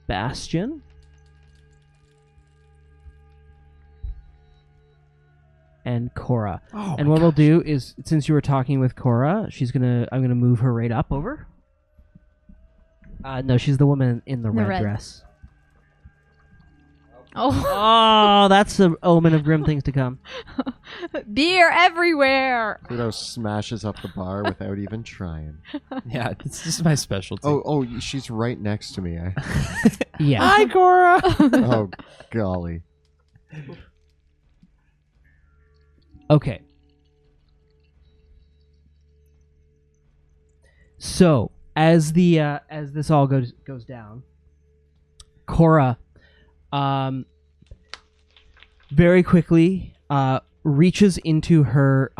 B: Bastion. And Cora.
E: Oh,
B: And what we'll do is, since you were talking with Cora, I'm gonna move her right up over. No, she's the woman in the red dress.
D: Oh,
B: Oh, that's an omen of grim things to come.
D: beer everywhere.
C: Pluto smashes up the bar without even trying.
E: Yeah, it's just my specialty.
C: Oh, she's right next to me.
B: Yeah.
E: Hi, Cora!
C: Oh, golly.
B: Okay. So as this all goes down, Cora, very quickly reaches into her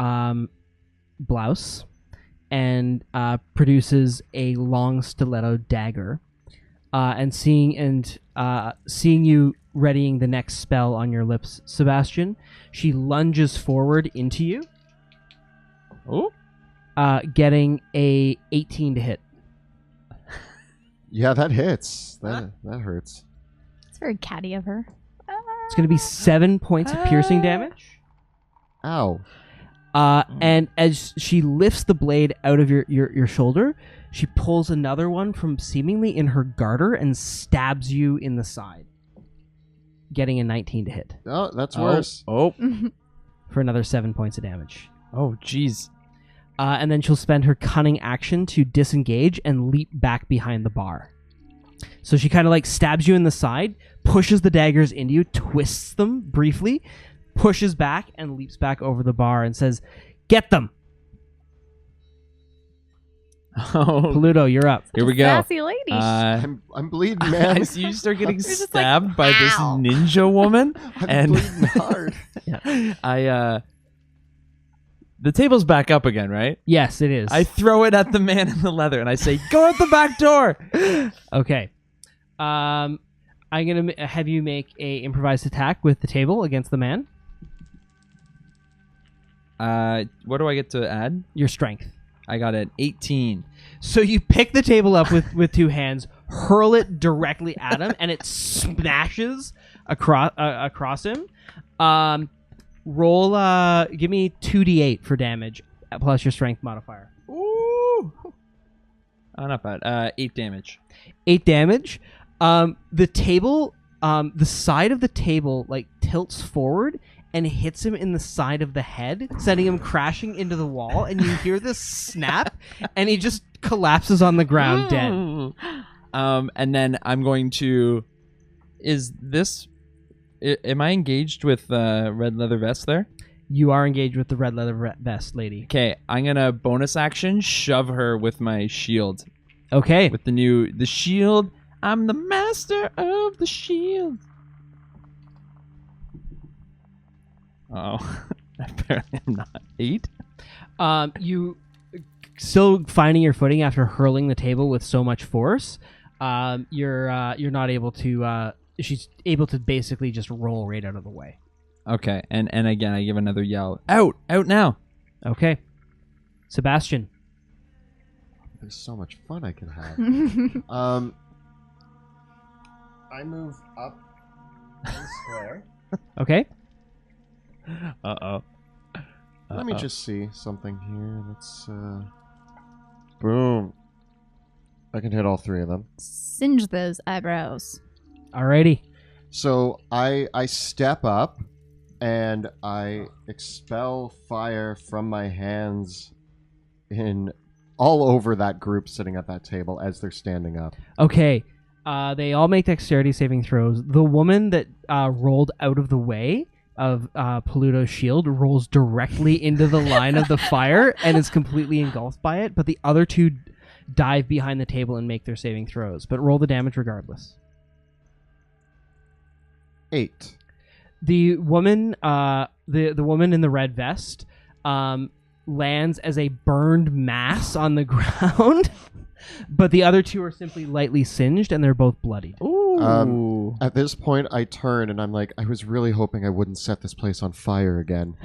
B: blouse and produces a long stiletto dagger, and seeing you readying the next spell on your lips, Sebastian, she lunges forward into you.
E: Oh,
B: Getting a 18 to hit.
C: Yeah, that hits. That hurts.
D: It's very catty of her.
B: It's going to be 7 points of piercing damage.
C: Ow.
B: And as she lifts the blade out of your shoulder, she pulls another one from seemingly in her garter and stabs you in the side, getting a 19 to hit
C: Oh, that's worse.
E: Oh,
B: for another 7 points of damage.
E: oh, jeez.
B: And then she'll spend her cunning action to disengage and leap back behind the bar. So she kind of like stabs you in the side, pushes the daggers into you, twists them briefly, pushes back, and leaps back over the bar and says, "Get them!"
E: Oh,
B: Pluto, you're up.
E: here we go.
D: Sassy lady.
C: I'm bleeding, man.
E: I see you start getting
D: You're just
E: stabbed
D: like,
E: by this
D: "Ow."
E: ninja woman,
C: I'm
E: and
C: bleeding hard.
E: the table's back up again, right?
B: Yes, it is.
E: I throw it at the man in the leather, and I say, "Go out the back door."
B: Okay. I'm gonna have you make a improvised attack with the table against the man.
E: What do I get to add?
B: Your strength.
E: I got an 18.
B: So you pick the table up with two hands, hurl it directly at him, and it smashes across him. Roll. Give me 2d8 for damage plus your strength modifier.
E: Ooh. Oh, not bad. 8 damage.
B: 8 damage. The table, the side of the table, like tilts forward and hits him in the side of the head, sending him crashing into the wall. And you hear this snap, and he just collapses on the ground dead.
E: And then I'm going to. Is this? Am I engaged with red leather vest there?
B: You are engaged with the red leather vest lady.
E: Okay, I'm gonna bonus action shove her with my shield.
B: Okay.
E: With the shield. I'm the master of the shield. Oh, apparently I'm not. 8.
B: You still finding your footing after hurling the table with so much force. You're not able to. She's able to basically just roll right out of the way.
E: Okay, and again I give another yell. Out now.
B: Okay, Sebastian.
C: There's so much fun I can have. I move up the square.
B: Okay.
E: Uh-oh.
C: Let me just see something here. Let's boom. I can hit all 3 of them.
D: Singe those eyebrows.
B: Alrighty.
C: So I step up and I expel fire from my hands in all over that group sitting at that table as they're standing up.
B: Okay. They all make dexterity saving throws. The woman that rolled out of the way of Pluto's shield rolls directly into the line of the fire and is completely engulfed by it, but the other 2 dive behind the table and make their saving throws, but roll the damage regardless.
C: 8.
B: The woman, the woman in the red vest, lands as a burned mass on the ground, but the other 2 are simply lightly singed, and they're both bloodied.
E: Ooh.
C: At this point, I turn and I'm like, I was really hoping I wouldn't set this place on fire again.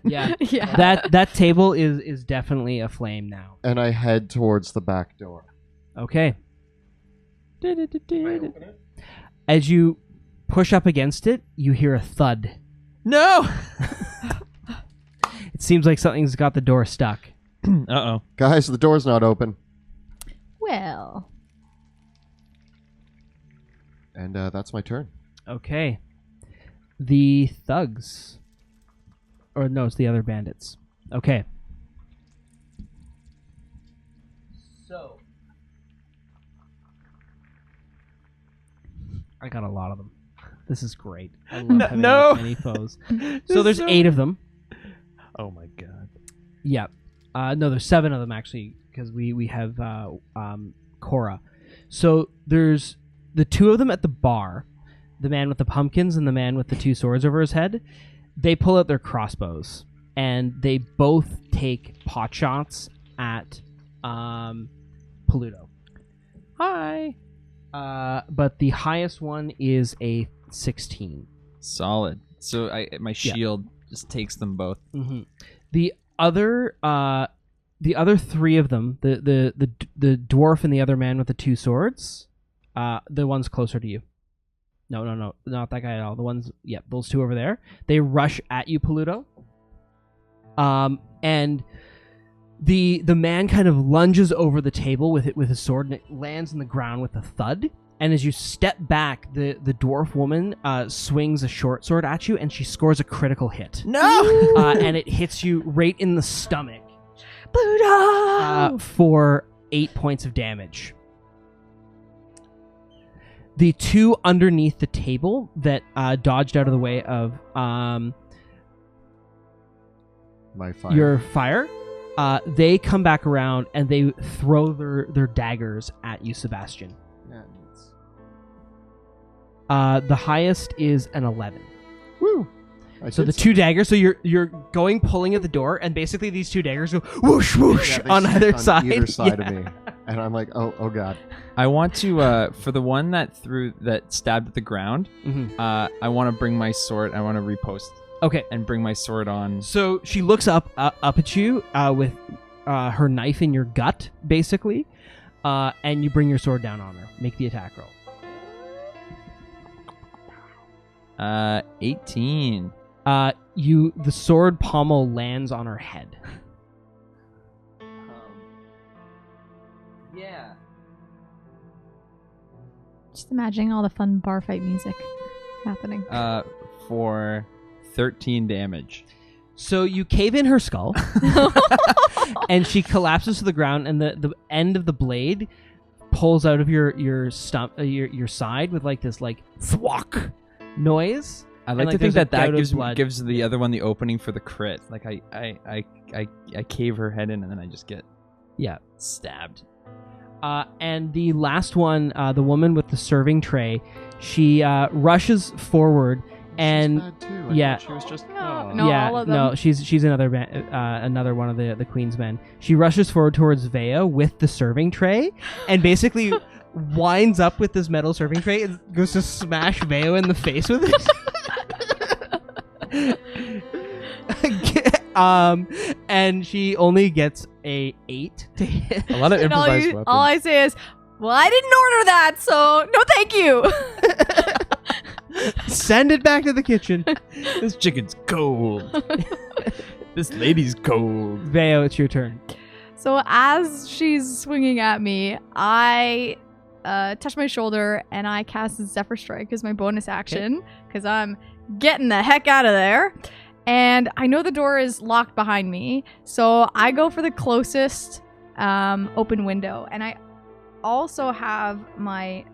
B: Yeah,
D: Yeah.
B: that table is definitely aflame now.
C: And I head towards the back door.
B: Okay. As you push up against it, you hear a thud.
E: No.
B: It seems like something's got the door stuck.
E: Uh-oh.
C: Guys, the door's not open.
D: Well.
C: And that's my turn.
B: Okay. The thugs. Or no, it's the other bandits. Okay. So. I got a lot of them. This is great. I love having
E: no.
B: many foes. So there's 8 of them.
E: Oh my god.
B: Yeah. No, there's 7 of them actually, because we have Cora. So there's the 2 of them at the bar, the man with the pumpkins and the man with the 2 swords over his head. They pull out their crossbows and they both take pot shots at Pluto.
E: Hi.
B: But the highest one is a 16.
E: Solid. So my shield just takes them both.
B: Mm-hmm. The other 3 of them, the dwarf and the other man with the 2 swords, the one's closer to you. No, not that guy at all. The ones, those 2 over there. They rush at you, Pluto. And the man kind of lunges over the table with his sword, and it lands on the ground with a thud. And as you step back, the dwarf woman swings a short sword at you, and she scores a critical hit.
E: No!
B: And it hits you right in the stomach.
D: Pluto!
B: For 8 points of damage. The 2 underneath the table that dodged out of the way of
C: My fire.
B: your fire, they come back around and they throw their daggers at you, Sebastian. The highest is an 11.
C: Woo!
B: So the 2 daggers. So you're pulling at the door, and basically these 2 daggers go whoosh whoosh
C: they
B: on
C: stick
B: either side.
C: Either side
B: Yeah.
C: of me, and I'm like, oh god.
E: I want to for the one that stabbed at the ground.
B: Mhm.
E: I want to bring my sword. I want to repost
B: Okay.
E: and bring my sword on.
B: So she looks up at you with her knife in your gut, basically, and you bring your sword down on her. Make the attack roll.
E: 18.
B: The sword pommel lands on her head.
E: Yeah.
D: Just imagining all the fun bar fight music happening.
E: For 13 damage.
B: So you cave in her skull, and she collapses to the ground, and the end of the blade pulls out of your side with like this like thwack noise.
E: I like to
B: there's
E: think
B: a
E: that
B: gout of
E: gives the other one the opening for the crit. Like I cave her head in and then I just get stabbed.
B: And the last one, the woman with the serving tray, she rushes forward and
C: She's bad too. I
B: yeah.
C: thought she was just.
D: No,
B: yeah,
D: all of them.
B: no, she's another one of the queen's men. She rushes forward towards Veo with the serving tray, and basically winds up with this metal serving tray and goes to smash Veo in the face with it. And she only gets a 8 to hit.
E: A lot of
D: And
E: improvised weapons.
D: all I say is, well, I didn't order that, so no thank you.
B: Send it back to the kitchen.
E: This chicken's cold. This lady's cold.
B: Veo, it's your turn.
D: So as she's swinging at me, I touch my shoulder and I cast Zephyr Strike as my bonus action because I'm getting the heck out of there. And I know the door is locked behind me, so I go for the closest open window. And I also have my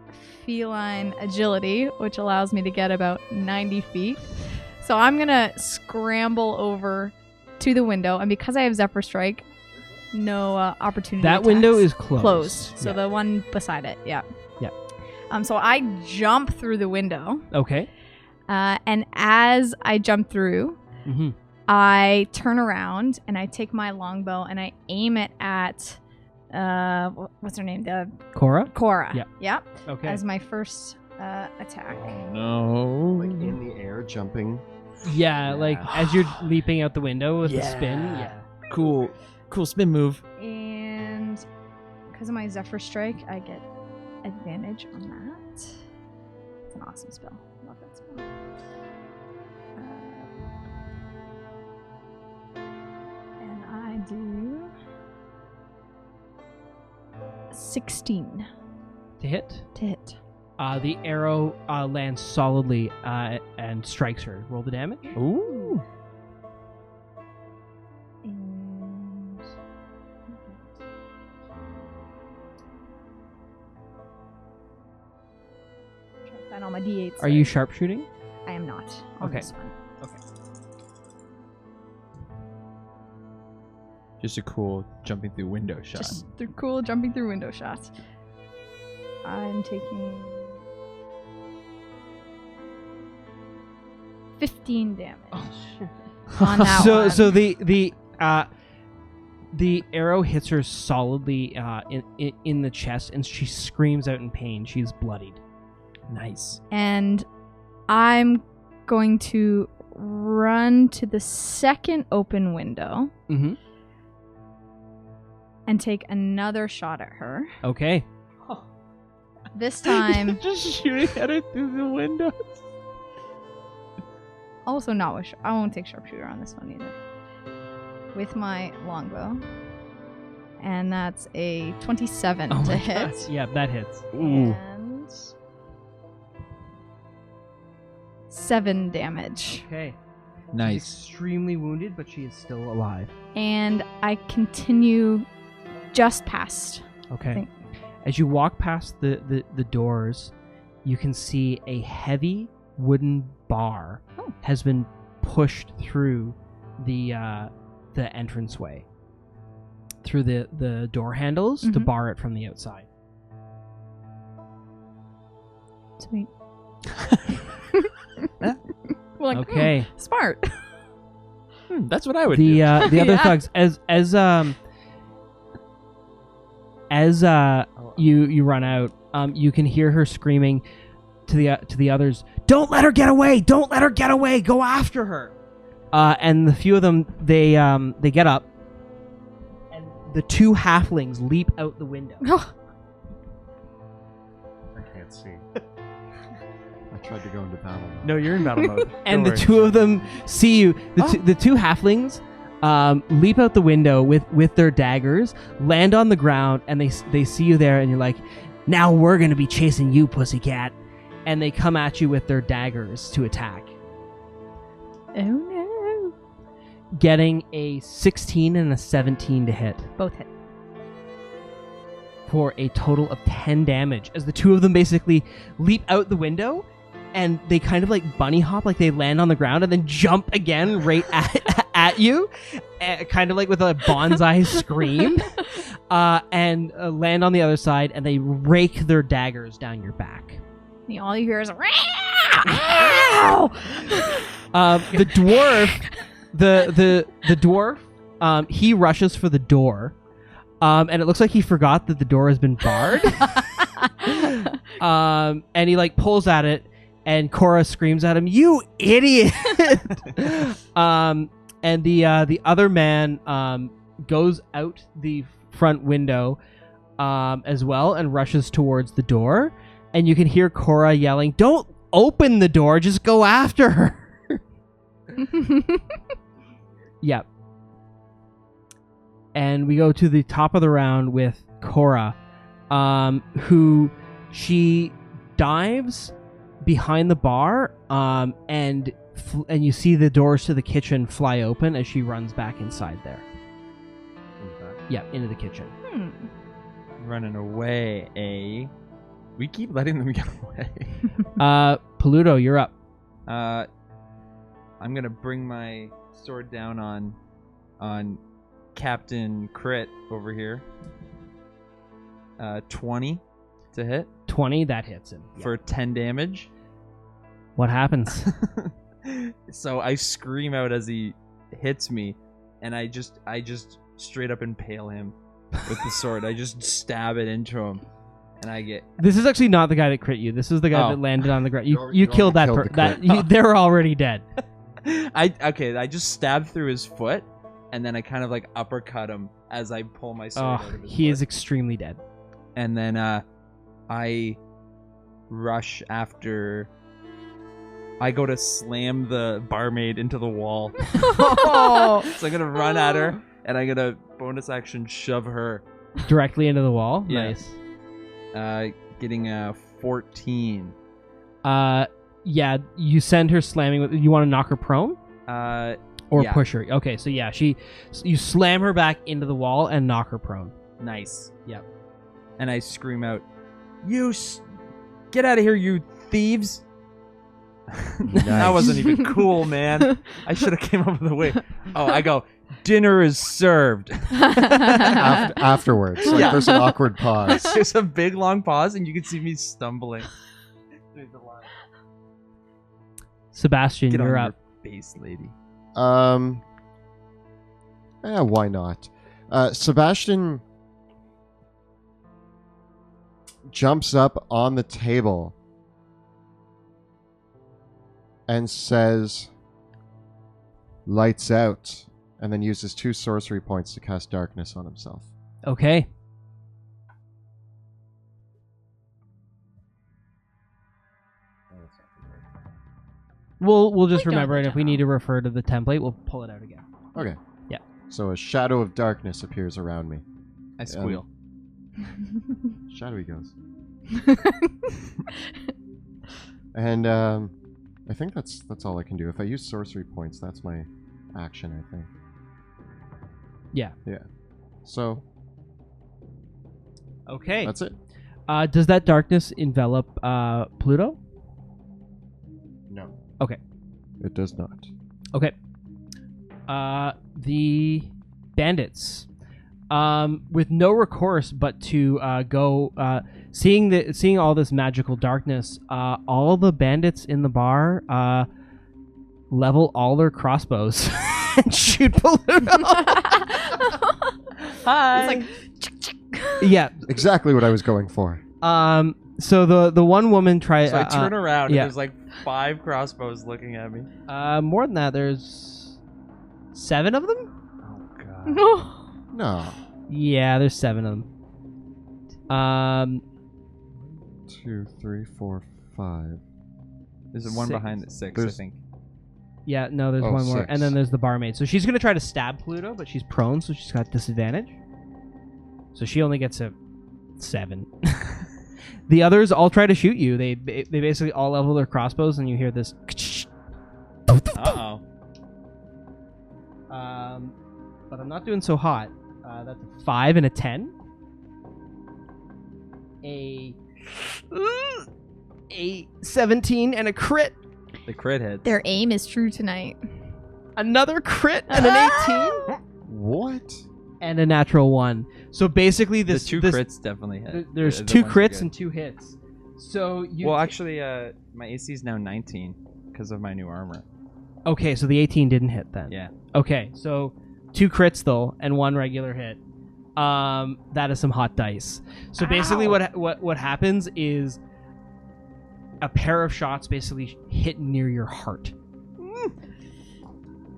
D: feline agility, which allows me to get about 90 feet. So I'm going to scramble over to the window. And because I have Zephyr Strike, no opportunity
B: That
D: attacks.
B: window is closed.
D: Closed. So
B: Yeah.
D: the one beside it, yeah.
B: Yeah.
D: So I jump through the window.
B: Okay.
D: And as I jump through,
B: Mm-hmm.
D: I turn around and I take my longbow and I aim it at what's her name? The
B: Cora?
D: Cora.
B: Yeah.
D: Yeah.
B: Okay.
D: As my first attack.
E: No.
C: Like in the air, jumping.
B: Yeah, like as you're leaping out the window with the spin. Yeah.
E: Cool spin move.
D: And because of my Zephyr Strike, I get advantage on that. It's an awesome spell. Love that spell. And I do 16
B: To hit.
D: to hit.
B: The arrow lands solidly and strikes her. Roll the damage.
E: Ooh.
D: And check that on my D8.
B: Are you sharpshooting?
D: I am not on
B: Okay.
D: this one.
B: Okay.
E: Just a cool jumping through window shot.
D: Just through cool jumping through window shots. I'm taking 15 damage on that one.
B: So the arrow hits her solidly in the chest, and she screams out in pain. She's bloodied.
E: Nice.
D: And I'm going to run to the second open window
B: Mm-hmm.
D: and take another shot at her.
B: Okay.
D: This time,
E: Just shooting at her through the window.
D: also not with I won't take sharpshooter on this one either. With my longbow. And that's a 27
B: Oh
D: to
B: my
D: hit.
B: God. Yeah, that hits.
E: Ooh.
D: And 7 damage.
B: Okay. She's
E: Nice.
B: extremely wounded, but she is still alive.
D: And I continue just past.
B: Okay.
D: Think-
B: As you walk past the doors, you can see a heavy wooden bar
D: Oh.
B: has been pushed through the entranceway, through the door handles to
D: Mhm.
B: bar it from the outside.
D: Sweet. We're like,
B: Okay.
D: smart.
E: That's what I would
B: The
E: do.
B: the other
D: Yeah.
B: thugs as you run out, you can hear her screaming to the others, "Don't let her get away! Don't let her get away! Go after her!" and the few of them they get up, and the two halflings leap out the window.
C: I can't see. I tried to go into battle mode.
E: No, you're in battle mode.
B: And the two of them see you. The two halflings leap out the window with their daggers, land on the ground, and they see you there, and you're like, now we're gonna be chasing you, pussycat. And they come at you with their daggers to attack.
D: Oh no.
B: Getting a 16 and a 17 to hit.
D: Both hit.
B: For a total of 10 damage. As the two of them basically leap out the window, and they kind of like bunny hop, like they land on the ground and then jump again right at you, kind of like with a bonsai scream, and land on the other side, and they rake their daggers down your back.
D: And all you hear is
B: The dwarf, the dwarf, he rushes for the door, and it looks like he forgot that the door has been barred. And he like pulls at it, and Cora screams at him, "You idiot!" And the other man goes out the front window as well and rushes towards the door. And you can hear Cora yelling, "Don't open the door, just go after her." Yep. And we go to the top of the round with Cora, who she dives behind the bar, and you see the doors to the kitchen fly open as she runs back inside there. Yeah, into the kitchen.
E: Running away, eh? We keep letting them get away.
B: Pluto, you're up.
E: I'm gonna bring my sword down on Captain Crit over here. 20 to hit
B: 20, that hits him.
E: for 10 damage.
B: What happens?
E: So I scream out as he hits me, and I just straight up impale him with the sword. I just stab it into him, and I get.
B: This is actually not the guy that crit you. This is the guy
E: Oh.
B: that landed on the ground.
C: You
B: You killed that
C: already
B: person.
C: killed the
B: They're already dead.
E: I just stabbed through his foot, and then I kind of like uppercut him as I pull my sword out
B: Oh,
E: of his
B: he
E: foot.
B: is extremely dead.
E: And then I rush after. I go to slam the barmaid into the wall. So I'm gonna run at her, and I'm gonna bonus action shove her.
B: Directly into the wall.
E: Yeah.
B: Nice.
E: Getting a 14.
B: Yeah, you send her slamming with. You want to knock her prone or
E: yeah.
B: push her? Okay, so yeah, you slam her back into the wall and knock her prone.
E: Nice.
B: Yep.
E: And I scream out, get out of here, you thieves! That
C: Nice.
E: wasn't even cool, man. I should have came up with a way. Oh, I go, dinner is served.
C: Afterwards, like
E: Yeah.
C: there's an awkward pause.
E: There's a big long pause, and you can see me stumbling through the line.
B: Sebastian,
E: Get on
B: you're
E: your
B: up.
E: face, lady.
C: Why not? Sebastian jumps up on the table and says, "Lights out," and then uses 2 sorcery points to cast darkness on himself.
B: Okay. We'll just
D: We don't
B: remember it.
D: need
B: If
D: to
B: we
D: know.
B: need to refer to the template, we'll pull it out again.
C: Okay.
B: Yeah.
C: So a shadow of darkness appears around me.
E: I squeal.
C: Shadowy goes. And I think that's all I can do. If I use sorcery points, that's my action, I think.
B: Yeah.
C: Yeah. So
B: Okay.
C: that's it.
B: Does that darkness envelop Pluto?
C: No.
B: Okay.
C: It does not.
B: Okay. The bandits, with no recourse but to go, seeing all this magical darkness, all the bandits in the bar level all their crossbows and shoot Pluto.
E: Hi.
D: It's
B: Yeah.
C: Exactly what I was going for.
B: So the one woman tries.
E: So I turn around,
B: yeah.
E: and there's like 5 crossbows looking at me.
B: More than that, there's 7 of them?
E: Oh god.
C: No.
B: Yeah, there's 7 of them.
C: 2, 3, 4, 5.
E: There's one
B: 6.
E: behind it. 6, I
C: There's-
E: think.
B: Yeah, no, there's one more.
C: 6.
B: And then there's the barmaid. So she's going to try to stab Pluto, but she's prone, so she's got disadvantage. So she only gets a 7. The others all try to shoot you. They basically all level their crossbows, and you hear this.
E: Uh-oh.
B: But I'm not doing so hot. That's a 5 and a 10. A 17 and a crit.
E: The crit hits.
D: Their aim is true tonight.
B: Another crit and an 18.
C: What?
B: And a natural 1. So basically,
E: The
B: this
E: 2
B: this,
E: crits definitely hit.
B: There's
E: The
B: 2
E: ones are
B: crits
E: good.
B: and 2 hits. So you.
E: Well, actually, my AC is now 19 because of my new armor.
B: Okay, so the 18 didn't hit then.
E: Yeah.
B: Okay, so 2 crits though, and 1 regular hit. That is some hot dice. So basically, what happens is a pair of shots basically hit near your heart,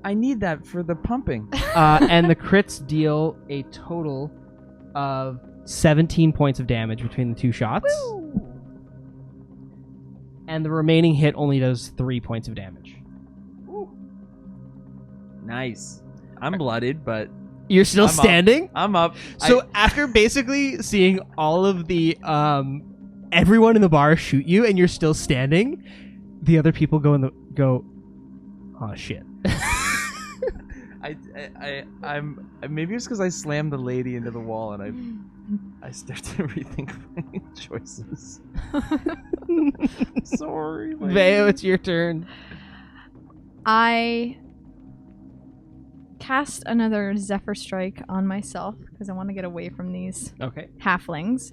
E: I need that for the pumping.
B: and the crits deal a total of 17 points of damage between the 2 shots, and the remaining hit only does 3 points of damage.
E: Nice. I'm blooded, but
B: You're still
E: I'm up.
B: standing.
E: I'm up.
B: So after basically seeing all of the everyone in the bar shoot you, and you're still standing, the other people go. Oh shit!
E: I'm maybe it's because I slammed the lady into the wall and I start to rethink my choices. Sorry, lady.
B: Veo, it's your turn.
D: I cast another Zephyr Strike on myself because I want to get away from these
B: Okay.
D: halflings.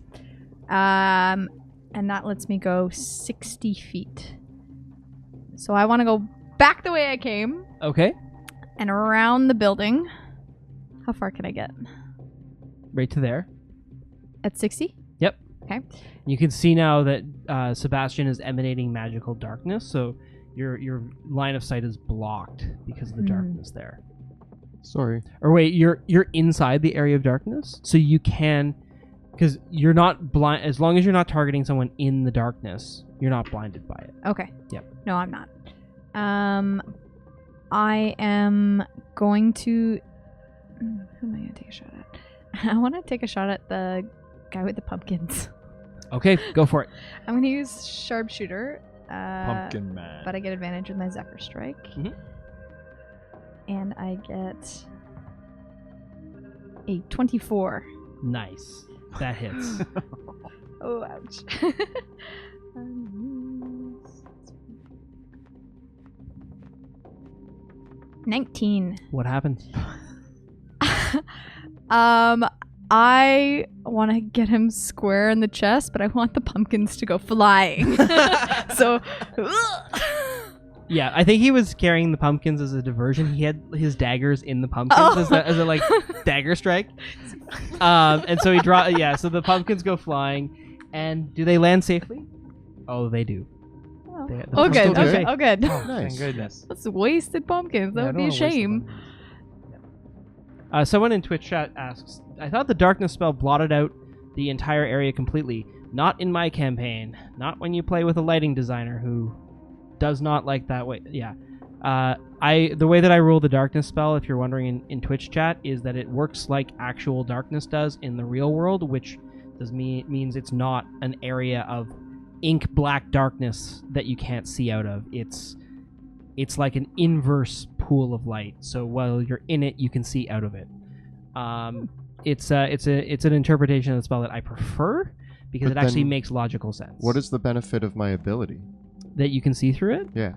D: And that lets me go 60 feet. So I want to go back the way I came
B: Okay.
D: and around the building. How far can I get?
B: Right to there.
D: At 60?
B: Yep.
D: Okay.
B: You can see now that Sebastian is emanating magical darkness, so your line of sight is blocked because of the darkness there.
C: Sorry.
B: Or wait, you're inside the area of darkness, so you can, because you're not blind. As long as you're not targeting someone in the darkness, you're not blinded by it.
D: Okay.
B: Yep.
D: No, I'm not. I am going to... Who am I going to take a shot at? I want to take a shot at the guy with the pumpkins.
B: Okay, go for it.
D: I'm going to use sharpshooter.
E: Pumpkin man.
D: But I get advantage with my Zephyr Strike.
B: Mhm.
D: And I get a 24.
B: Nice. That hits.
D: Oh, ouch. 19.
B: What happened?
D: I want to get him square in the chest, but I want the pumpkins to go flying. So,
B: Yeah, I think he was carrying the pumpkins as a diversion. He had his daggers in the pumpkins as a like dagger strike. And so he so the pumpkins go flying, and do they land safely? Oh, they do. The
D: oh, good.
C: still do
D: Okay.
C: it?
D: Oh, good.
E: Oh,
C: Nice.
E: thank goodness.
D: That's wasted pumpkins. That
E: Yeah, I
D: would
E: don't
D: be a
E: wanna waste
D: shame.
E: them.
B: Someone in Twitch chat asks, I thought the darkness spell blotted out the entire area completely. Not in my campaign. Not when you play with a lighting designer who does not like that way. Yeah. The way that I roll the darkness spell, if you're wondering in Twitch chat, is that it works like actual darkness does in the real world, which means it's not an area of ink black darkness that you can't see out of. It's like an inverse pool of light. So while you're in it, you can see out of it. It's an interpretation of the spell that I prefer because
C: But
B: it actually
C: then
B: makes logical sense.
C: What is the benefit of my ability?
B: That you can see through it?
C: Yeah.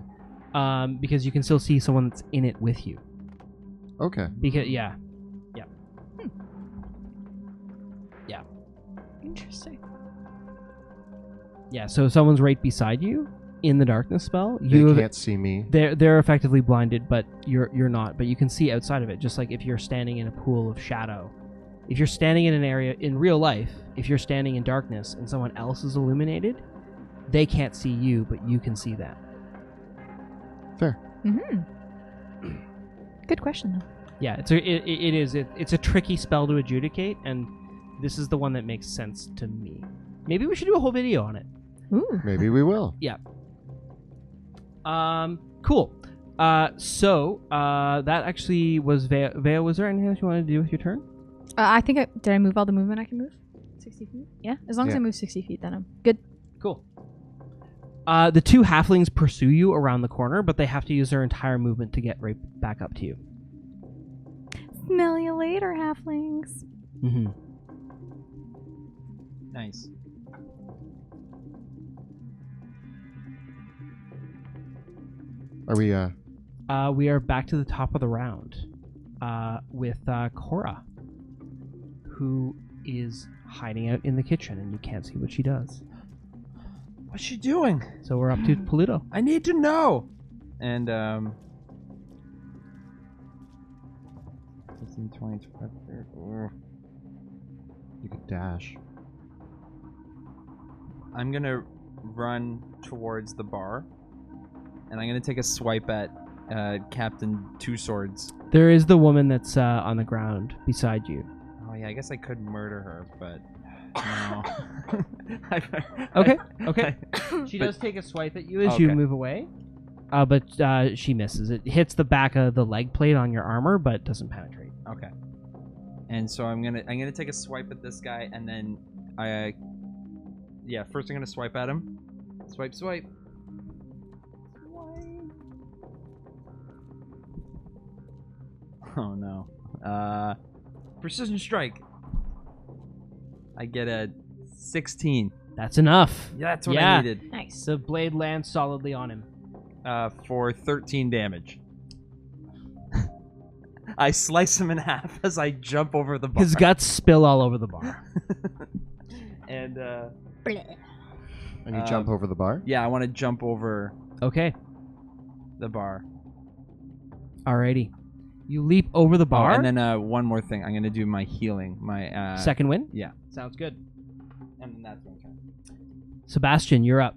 B: Because you can still see someone that's in it with you.
C: Okay.
B: Because
D: Interesting.
B: yeah. So if someone's right beside you in the darkness spell,
C: They can't see me.
B: they're effectively blinded, but you're not. But you can see outside of it, just like if you're standing in a pool of shadow. If you're standing in an area in real life, if you're standing in darkness and someone else is illuminated, they can't see you, but you can see them.
C: Fair.
D: Mm-hmm. Good question, though.
B: Yeah, it's a tricky spell to adjudicate, and this is the one that makes sense to me. Maybe we should do a whole video on it.
D: Ooh.
C: Maybe we will.
B: Yeah. Cool. So that actually was Veo. Veo, was there anything else you wanted to do with your turn?
D: I think did I move all the movement I can move? 60 feet? Yeah. As long as I move 60 feet, then I'm good.
B: Cool. The two halflings pursue you around the corner, but they have to use their entire movement to get right back up to you.
D: Smell you later, halflings.
B: Mm-hmm.
E: Nice.
C: Are we?
B: We are back to the top of the round with Cora, who is hiding out in the kitchen, and you can't see what she does.
E: What's she doing?
B: So we're up to Pluto.
E: I need to know. And 15, 20, 25, 30.
C: You could dash.
E: I'm gonna run towards the bar, and I'm gonna take a swipe at Captain Two Swords.
B: There is the woman that's on the ground beside you.
E: Oh yeah, I guess I could murder her, but no.
B: Okay. She does take a swipe at you as you move away, but she misses. It hits the back of the leg plate on your armor, but doesn't penetrate.
E: Okay. And so I'm gonna take a swipe at this guy, and then first I'm gonna swipe at him. Swipe. Oh no. Precision strike. I get a 16.
B: That's enough.
E: Yeah, that's what I needed.
D: Nice.
B: The blade lands solidly on him.
E: For 13 damage. I slice him in half as I jump over the bar.
B: His guts spill all over the bar.
E: And
C: And you jump over the bar?
E: yeah, I want to jump over
B: Okay.
E: the bar.
B: Alrighty. You leap over the bar.
E: Oh, and then one more thing. I'm gonna do my healing. My
B: Second win?
E: Yeah.
B: Sounds good.
E: And then that's my turn.
B: Sebastian, you're up.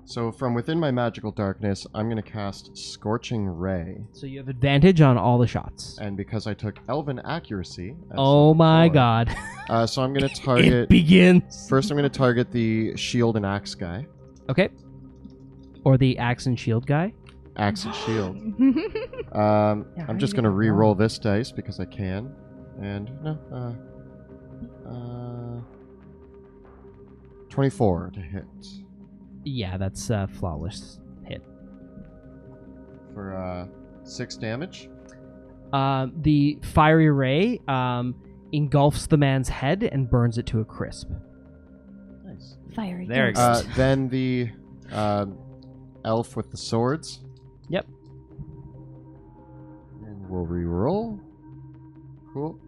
C: So from within my magical darkness, I'm going to cast Scorching Ray.
B: So you have advantage on all the shots.
C: And because I took Elven Accuracy...
B: Oh my god.
C: so I'm going to
B: It
C: target...
B: begins.
C: First, I'm going to target the Shield and Axe guy.
B: Okay. Or the axe and shield guy.
C: Axe and Shield. I'm just going to re-roll this dice because I can. And, no, 24 to hit.
B: Yeah, that's flawless hit.
C: For 6 damage.
B: The fiery ray engulfs the man's head and burns it to a crisp.
C: Nice.
D: Fiery
E: There it
D: ghost.
E: goes.
C: Then the elf with the swords.
B: Yep.
C: And we'll re-roll. Cool.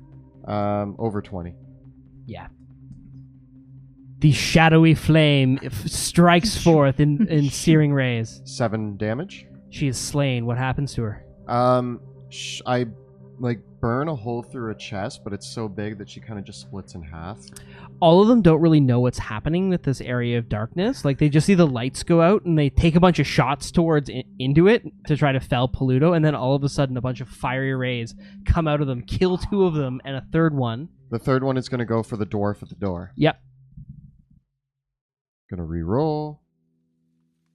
C: Over 20.
B: Yeah. The shadowy flame strikes forth in searing rays.
C: 7 damage.
B: She is slain. What happens to her?
C: I burn a hole through her chest, but it's so big that she kind of just splits in half.
B: All of them don't really know what's happening with this area of darkness. Like, they just see the lights go out, and they take a bunch of shots towards into it to try to fell Pluto, and then all of a sudden a bunch of fiery rays come out of them, kill 2 of them, and a third one.
C: The third one is going to go for the dwarf at the door.
B: Yep.
C: Gonna re-roll.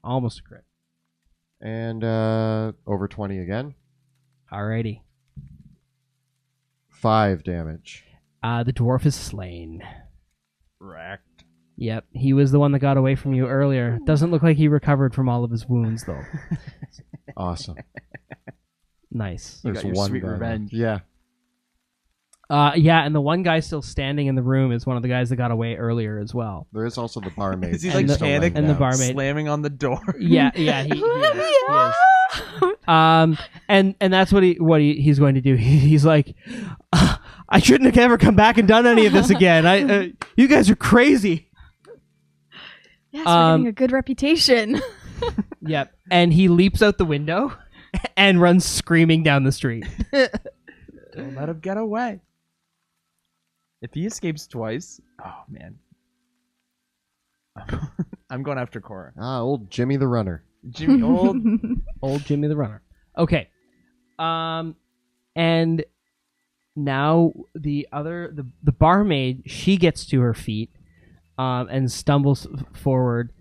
B: Almost a crit.
C: And over 20 again.
B: Alrighty.
C: 5 damage.
B: The dwarf is slain.
E: Wrecked.
B: Yep, he was the one that got away from you earlier. Doesn't look like he recovered from all of his wounds, though.
C: Awesome.
B: Nice.
E: You got your
C: one
E: sweet
C: guy.
E: revenge.
C: Yeah.
B: Yeah, and the one guy still standing in the room is one of the guys that got away earlier as well.
C: There is also the barmaid.
E: Is he,
C: She's
E: like,
C: still laying
E: panicked?
B: And the
C: down.
B: barmaid.
E: Slamming on the door.
B: Yeah, he is. And that's what he's going to do. He's like, I shouldn't have ever come back and done any of this again. You guys are crazy.
D: Yes, we're getting a good reputation.
B: Yep. And he leaps out the window and runs screaming down the street.
E: Don't let him get away. If he escapes twice, oh man. I'm going after Cora.
C: Old Jimmy the Runner.
E: Jimmy, old.
B: Old Jimmy the Runner. Okay. And now the barmaid, she gets to her feet and stumbles forward,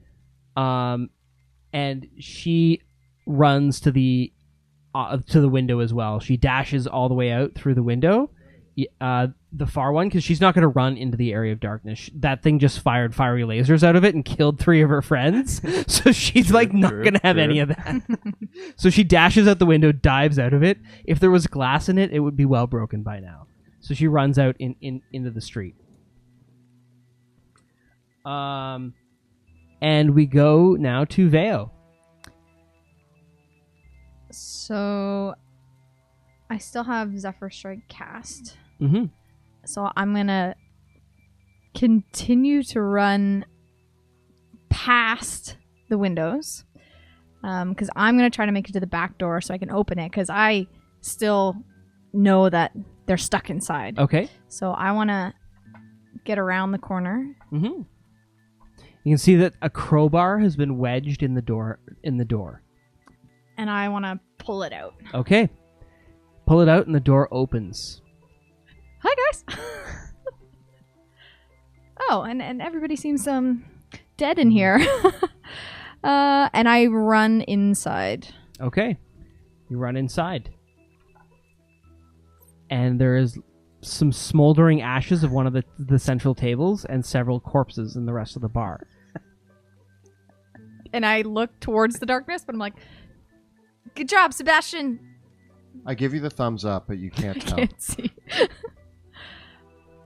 B: and she runs to the window as well. She dashes all the way out through the window, the far one, because she's not going to run into the area of darkness. That thing just fired fiery lasers out of it and killed 3 of her friends. So she's not going to have any of that. So she dashes out the window, dives out of it. If there was glass in it, it would be well broken by now. So she runs out into the street. And we go now to Veo.
D: So I still have Zephyr Strike cast.
B: Mm-hmm.
D: So I'm going to continue to run past the windows. Because I'm going to try to make it to the back door so I can open it. Because I still know that they're stuck inside.
B: Okay.
D: So I want to get around the corner.
B: Mm-hmm. You can see that a crowbar has been wedged in the door.
D: And I want to pull it out.
B: Okay. Pull it out and the door opens.
D: Hi, guys. Oh, and everybody seems dead in here. And I run inside.
B: Okay. You run inside. And there is some smoldering ashes of one of the central tables and several corpses in the rest of the bar.
D: And I look towards the darkness, but I'm like, good job, Sebastian.
C: I give you the thumbs up, but you can't tell.
D: Can't see.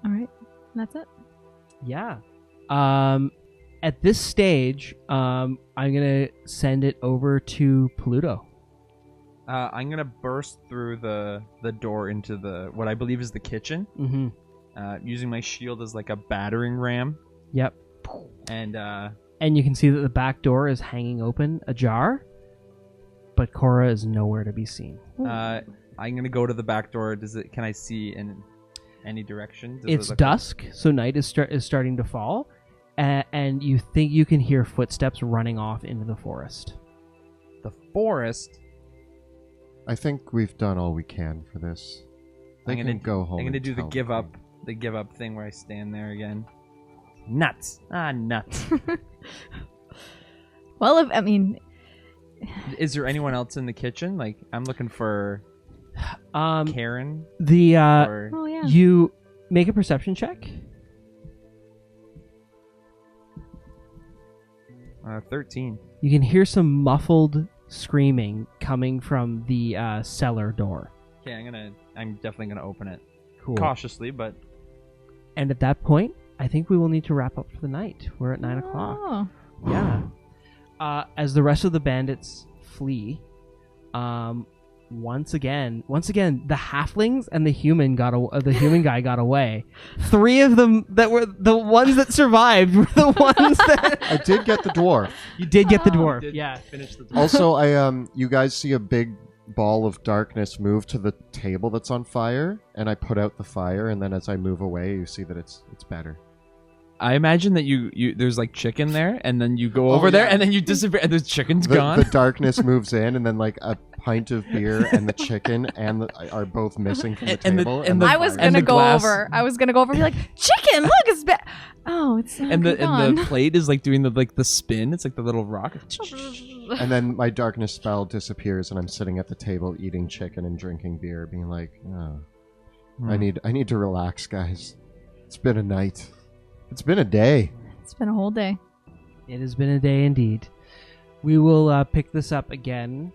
D: All right. That's it.
B: Yeah. At this stage, I'm going to send it over to Pluto.
E: I'm gonna burst through the door into the what I believe is the kitchen.
B: Mm-hmm.
E: Using my shield as like a battering ram.
B: Yep.
E: And
B: you can see that the back door is hanging open, ajar, but Cora is nowhere to be seen.
E: I'm gonna go to the back door. Can I see in any direction?
B: It's dusk, so night is starting to fall, and you think you can hear footsteps running off into the forest.
E: The forest.
C: I think we've done all we can for this. They can go home.
E: I'm gonna do the
C: and
E: give
C: tell
E: up, the give up thing where I stand there again. Nuts. Nuts.
D: Well,
E: Is there anyone else in the kitchen? Like, I'm looking for Karen.
D: oh yeah.
B: You make a perception check.
E: 13.
B: You can hear some muffled screaming coming from the cellar door.
E: Okay, I'm definitely gonna open it.
B: Cool.
E: Cautiously, but.
B: And at that point, I think we will need to wrap up for the night. We're at 9 o'clock.
D: Oh.
B: Yeah. As the rest of the bandits flee, once again, the halflings and the human guy got away. 3 of them that were the ones that survived were the ones that
C: I did get the dwarf.
B: You did get the dwarf. Yeah.
E: Finish the.
C: Also, you guys see a big ball of darkness move to the table that's on fire, and I put out the fire, and then as I move away, you see that it's better.
E: I imagine that you there's like chicken there, and then you go over there, and then you disappear, and the chicken's gone.
C: The darkness moves in, and then like a pint of beer and the chicken are both missing from the table.
D: I was gonna go over and be like, chicken, look, it's oh, it's
E: and the plate is like doing the spin. It's like the little rock.
C: And then my darkness spell disappears, and I'm sitting at the table eating chicken and drinking beer, being like, oh, I need to relax, guys. It's been a night. It's been a day.
D: It's been a whole day.
B: It has been a day indeed. We will pick this up again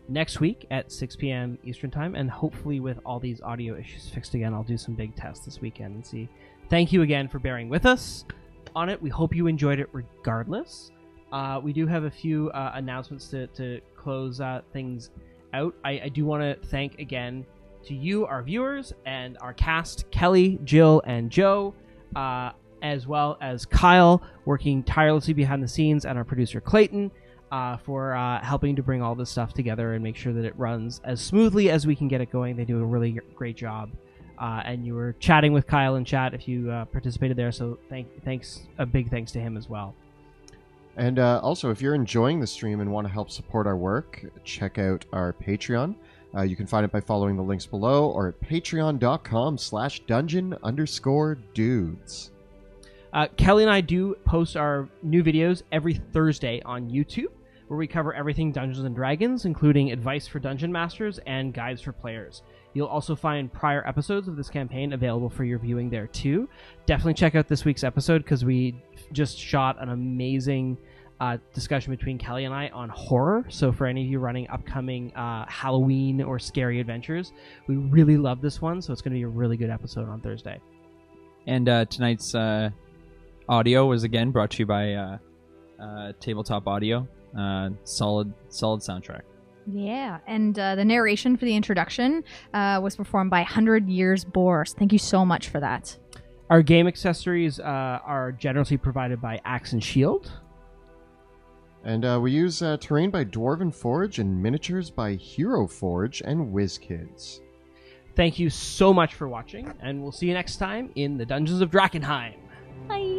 B: next week at 6 p.m. Eastern Time, and hopefully with all these audio issues fixed again, I'll do some big tests this weekend and see. Thank you again for bearing with us on it. We hope you enjoyed it regardless. We do have a few announcements to close things out. I do want to thank again to you, our viewers, and our cast, Kelly, Jill, and Joe, as well as Kyle, working tirelessly behind the scenes, and our producer, Clayton, for helping to bring all this stuff together and make sure that it runs as smoothly as we can get it going. They do a really great job. And you were chatting with Kyle in chat if you participated there, so a big thanks to him as well. And
C: also, if you're enjoying the stream and want to help support our work, check out our Patreon. You can find it by following the links below or at patreon.com/dungeon_dudes.
B: Kelly and I do post our new videos every Thursday on YouTube, where we cover everything Dungeons and Dragons, including advice for dungeon masters and guides for players. You'll also find prior episodes of this campaign available for your viewing there too. Definitely check out this week's episode because we just shot an amazing discussion between Kelly and I on horror. So for any of you running upcoming Halloween or scary adventures, we really love this one. So it's going to be a really good episode on Thursday.
E: And tonight's audio was again brought to you by Tabletop Audio. Solid soundtrack.
D: Yeah, and the narration for the introduction was performed by 100 Years Boars. Thank you so much for that.
B: Our game accessories are generously provided by Axe and Shield.
C: And we use terrain by Dwarven Forge and miniatures by Hero Forge and WizKids.
B: Thank you so much for watching, and we'll see you next time in the Dungeons of Drakkenheim.
D: Bye.